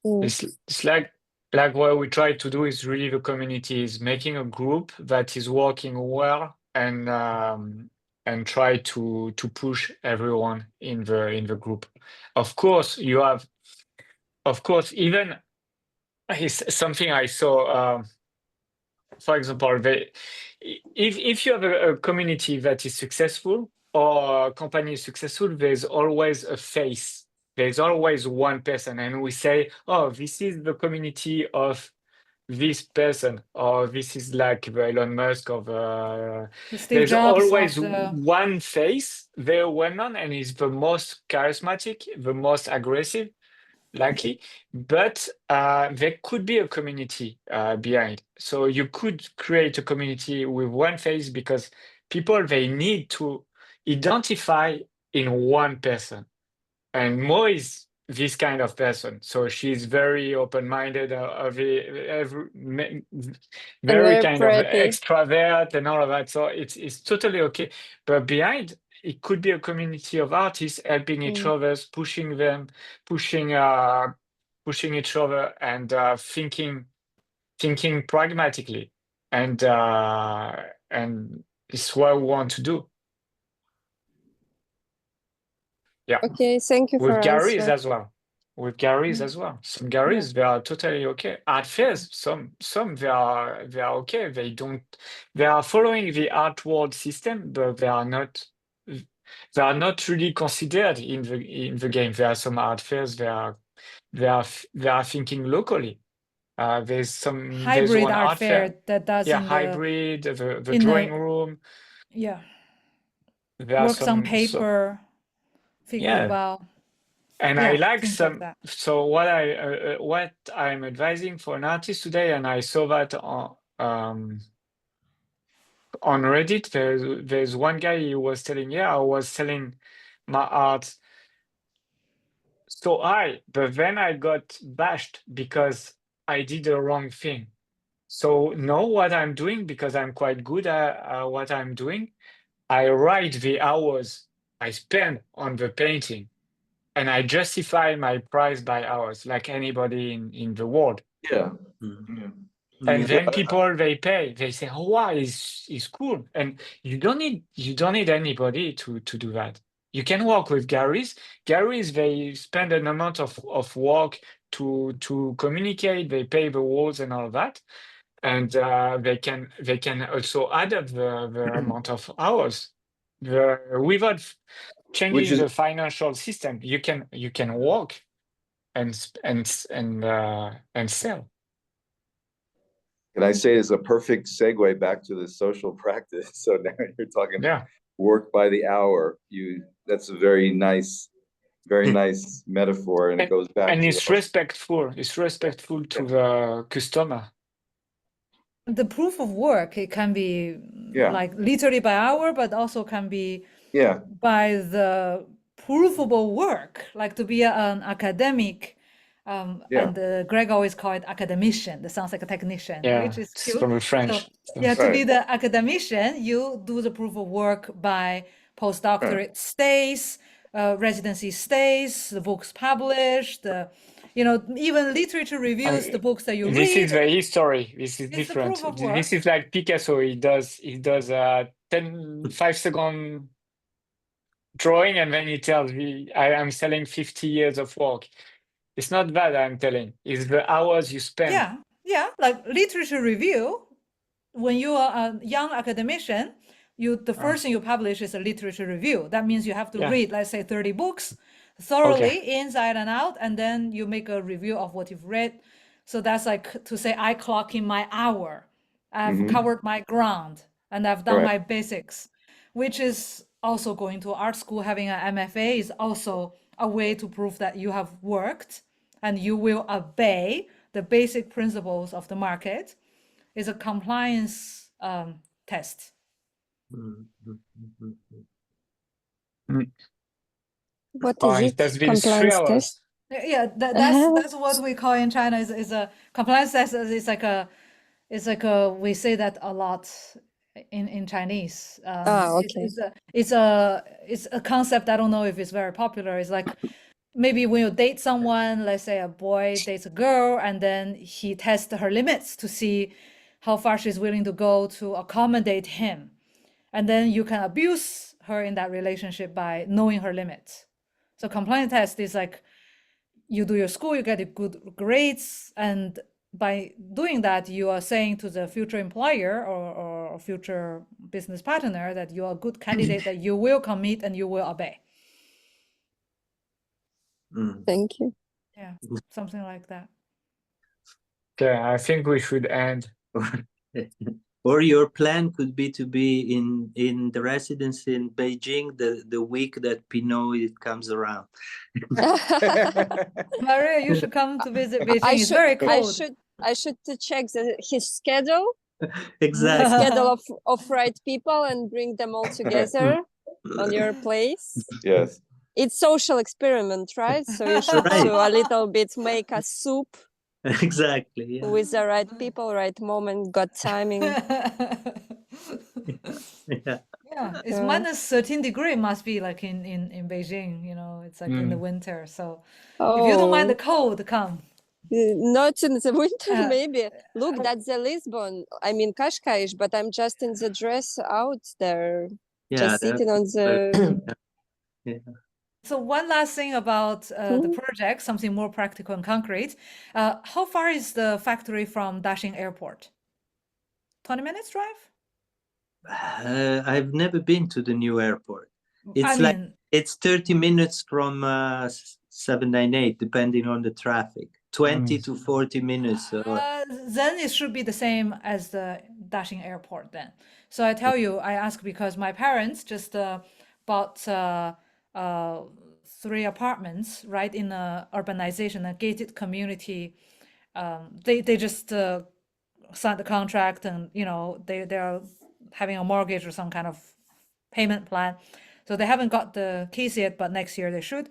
Mm.
It's like what we try to do is really the community, is making a group that is working well, and try to push everyone in the group. Of course, even it's something I saw for example, if you have a community that is successful or a company is successful, there's always a face. There's always one person, and we say, "Oh, this is the community of this person," or "This is like the Elon Musk of."
The Steve
There's
Jobs
always
of the
one face, very well known, and is the most charismatic, the most aggressive, likely, but there could be a community behind. So you could create a community with one face because people, they need to identify in one person. And Mo is this kind of person. So she's very open-minded, very
very
kind of
pretty.
extravert and all of that. So it's totally okay. But behind, it could be a community of artists helping each other, pushing them, pushing each other, and thinking pragmatically. And it's what we want to do. Yeah.
Okay, thank you for
With galleries
answering.
as well. With galleries as well. Some galleries they are totally okay. Art fairs, some they are okay. They are following the art world system, but they are not really considered in the game. There are some art fairs they are thinking locally. There's
hybrid
one
art
art
fair that does in
hybrid, the
in
drawing
the-
room.
yeah
There are
works on paper, figure
yeah.
about.
And
Yeah,
I like
things like
some.
that.
So what I'm advising for an artist today, and I saw that on Reddit. There's one guy, he was telling, yeah, I was selling my art so high, but then I got bashed because I did the wrong thing. So know what I'm doing, because I'm quite good at what I'm doing. I write the hours I spend on the painting, and I justify my price by hours, like anybody in the world.
Yeah.
And then people, they pay. They say, "Oh, wow, is cool." And you don't need anybody to do that. You can work with galleries. Galleries, they spend an amount of work to communicate. They pay the walls and all that, and they can also add up the amount of hours. Without changing the financial system, you can work and sell.
Can I say it's a perfect segue back to the social practice? So now you're talking work by the hour. That's a very nice metaphor, and it goes back.
And it's respectful. It's respectful to the customer.
The proof of work, it can be like literally by hour, but also can be by the provable work, like to be an academic. And Greg always call it academician. That sounds like a technician, which is cute.
From the French.
So, to be the academician, you do the proof of work by postdoctorate stays, residency stays, the books published, even literature reviews, the books that you read.
This is the history. This is different. This is like Picasso. He does a 5-second drawing, and then he tells me, I'm selling 50 years of work. It's not that I'm telling. It's the hours you spend.
Yeah. Like literature review, when you are a young academician, the first thing you publish is a literature review. That means you have to read, let's say, 30 books thoroughly, inside and out, and then you make a review of what you've read. So that's like to say, I clock in my hour. I've covered my ground, and I've done my basics, which is also going to art school. Having an MFA is also a way to prove that you have worked and you will obey the basic principles of the market. Is a compliance test.
What is it? Compliance test?
Yeah, that's what we call in China is a compliance test. It's like a we say that a lot in Chinese.
Okay.
It's a concept. I don't know if it's very popular. It's like maybe when you date someone, let's say a boy dates a girl, and then he tests her limits to see how far she's willing to go to accommodate him. And then you can abuse her in that relationship by knowing her limits. So compliance test is like you do your school, you get good grades, and by doing that, you are saying to the future employer or future business partner that you are a good candidate, that you will commit and you will obey.
Thank you.
Yeah, something like that.
Okay, I think we should end.
Or your plan could be to be in the residency in Beijing the week that Pinot comes around.
Maryia, you should come to visit Beijing. It's very cold.
I should to check his schedule,
Exactly.
schedule of right people, and bring them all together on your place.
Yes.
It's social experiment, right? So you should
Right.
to a little bit make a soup
Exactly. Yeah.
with the right people, right moment, got timing.
Yeah.
Yeah, it's
Yeah.
minus 13 degree must be like in Beijing, you know, it's like in the winter. So if you don't mind the cold, come.
Not in the winter, maybe. Look, that's the Lisbon. I mean, Cascais, but I'm just in the dress out there,
Yeah,
just sitting on the.
yeah.
So one last thing about the project, something more practical and concrete. How far is the factory from Daxing Airport? 20 minutes drive?
I've never been to the new airport. It's 30 minutes from 798, depending on the traffic. 20 to 40 minutes.
Then it should be the same as the Daxing Airport then. So I tell you, I ask because my parents just bought 3 apartments right in a urbanization, a gated community. They just signed the contract, and you know they're having a mortgage or some kind of payment plan. So they haven't got the keys yet, but next year they should.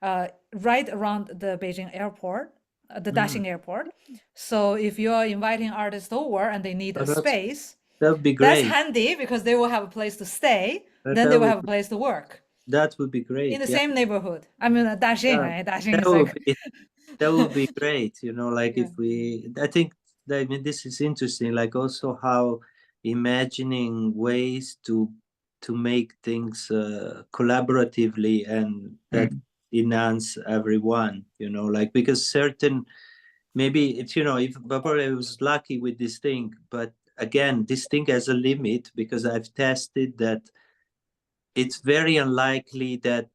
Right around the Beijing airport, the Daxing airport. So if you are inviting artists over and they need a space,
that would be great.
That's handy because they will have a place to stay. Then they will have a place to work.
That would be great.
In the same neighborhood. I mean, Daxing, right? Daxing is
that would be great. You know, like if I think, I mean, this is interesting. Like also how imagining ways to make things collaboratively and that enhance everyone. You know, like because maybe it's, you know, if probably I was lucky with this thing, but again, this thing has a limit because I've tested that it's very unlikely that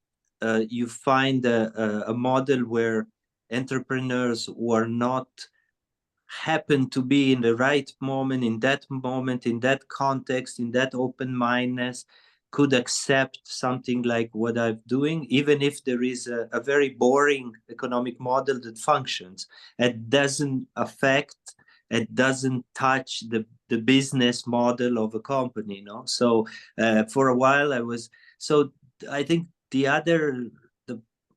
you find a model where entrepreneurs who are not happen to be in the right moment, in that context, in that open-mindedness, could accept something like what I'm doing, even if there is a very boring economic model that functions. It doesn't affect, it doesn't touch the business model of a company, you know? So for a while I think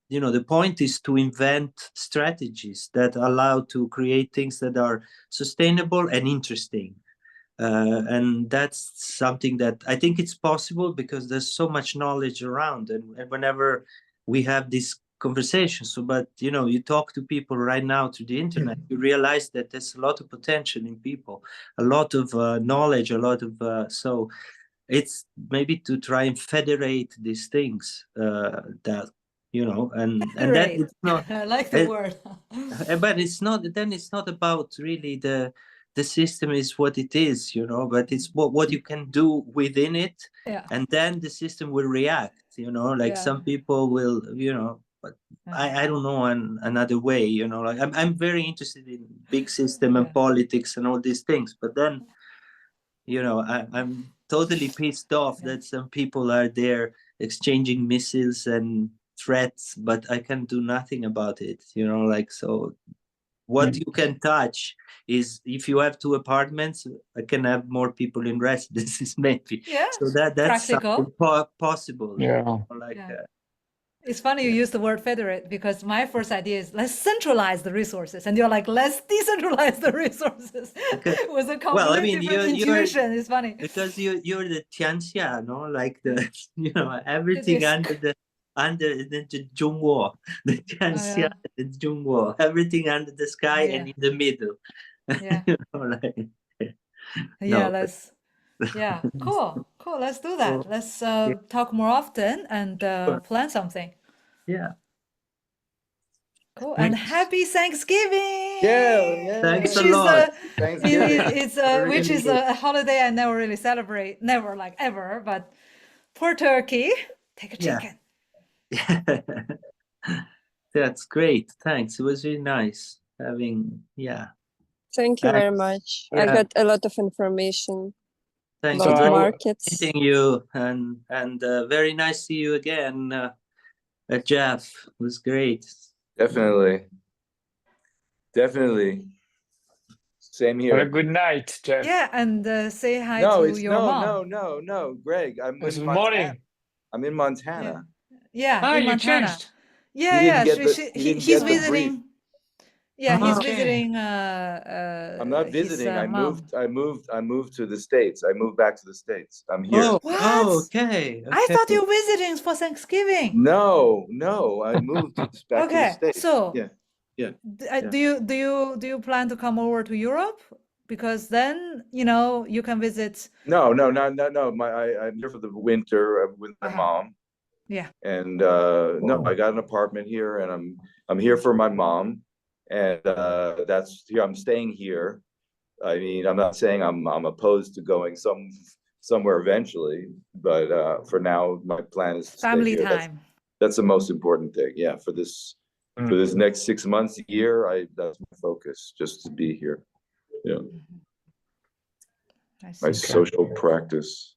the point is to invent strategies that allow to create things that are sustainable and interesting. And that's something that I think it's possible because there's so much knowledge around, and whenever we have these conversations, but you know, you talk to people right now through the internet, you realize that there's a lot of potential in people, a lot of knowledge, a lot of so it's maybe to try and federate these things that, you know, and that it's not
I like the word.
but it's not about really the system is what it is, you know, but it's what you can do within it. And then the system will react, you know, like some people will, you know, but I don't know another way, you know, like I'm very interested in big system and politics and all these things, but then, you know, I'm totally pissed off that some people are there exchanging missiles and threats, but I can do nothing about it, you know, like, so what you can touch is if you have 2 apartments, I can have more people in residences maybe. So that's
practical.
Possible.
Yeah.
You know, like
it's funny you use the word federate because my first idea is let's centralize the resources, and you're like let's decentralize the resources. It was a completely different intuition. It's funny
because you're the Tianxia, no, like the you know, everything under the Zhongguo, the Tianxia, the Zhongguo, everything under the sky and in the middle. You know, like,
cool. Let's do that. Let's talk more often and plan something.
Yeah.
Cool. And happy Thanksgiving.
Yeah.
Thanks a
Which is
lot.
Thanksgiving.
which is a holiday I never really celebrate, never like ever, but for Turkey, take a
Yeah.
chicken.
That's great. Thanks. It was really nice having, yeah.
Thank you very
Thanks.
much. I
Yeah.
got a lot of information
Thanks
about
So I-
markets.
meeting you, and very nice to see you again, Jeff. It was great.
Definitely. Same
have a
here.
good night, Jeff.
Yeah, and say hi
No,
to
it's
your mom.
no, Greg. I'm
It's
in
morning.
Montana. I'm in Montana.
Yeah,
Ah,
in
you
Montana.
changed.
Yeah,
He didn't
yeah.
get the- he didn't
He's
get the brief.
visiting. Yeah, he's
Okay.
visiting.
I'm not
his,
visiting. I
mom.
moved to the States. I moved back to the States. I'm here.
Oh,
What?
oh, okay.
I thought you were visiting for Thanksgiving.
No, I moved back to the
Okay,
States.
so
Yeah.
do you plan to come over to Europe? Because then you can visit.
No. I'm here for the winter with my
Uh-huh.
mom.
Yeah.
And no, I got an apartment here, and I'm here for my mom, and that's here. I'm staying here. I mean, I'm not saying I'm opposed to going somewhere eventually, but for now, my plan is to stay
Family
here.
time.
That's the most important thing. Yeah, for this next 6 months, a year, that's my focus, just to be here. Yeah,
I
my
see.
social practice.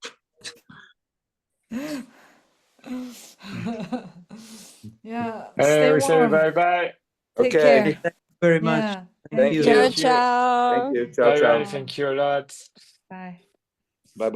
Yeah. Stay
We say
warm.
bye-bye.
Take
Okay.
care.
Thank you very much.
Yeah.
Thank you.
Ciao,
Thank you.
ciao.
Thank you. Ciao,
Bye-bye.
ciao.
Thank you a lot.
Bye.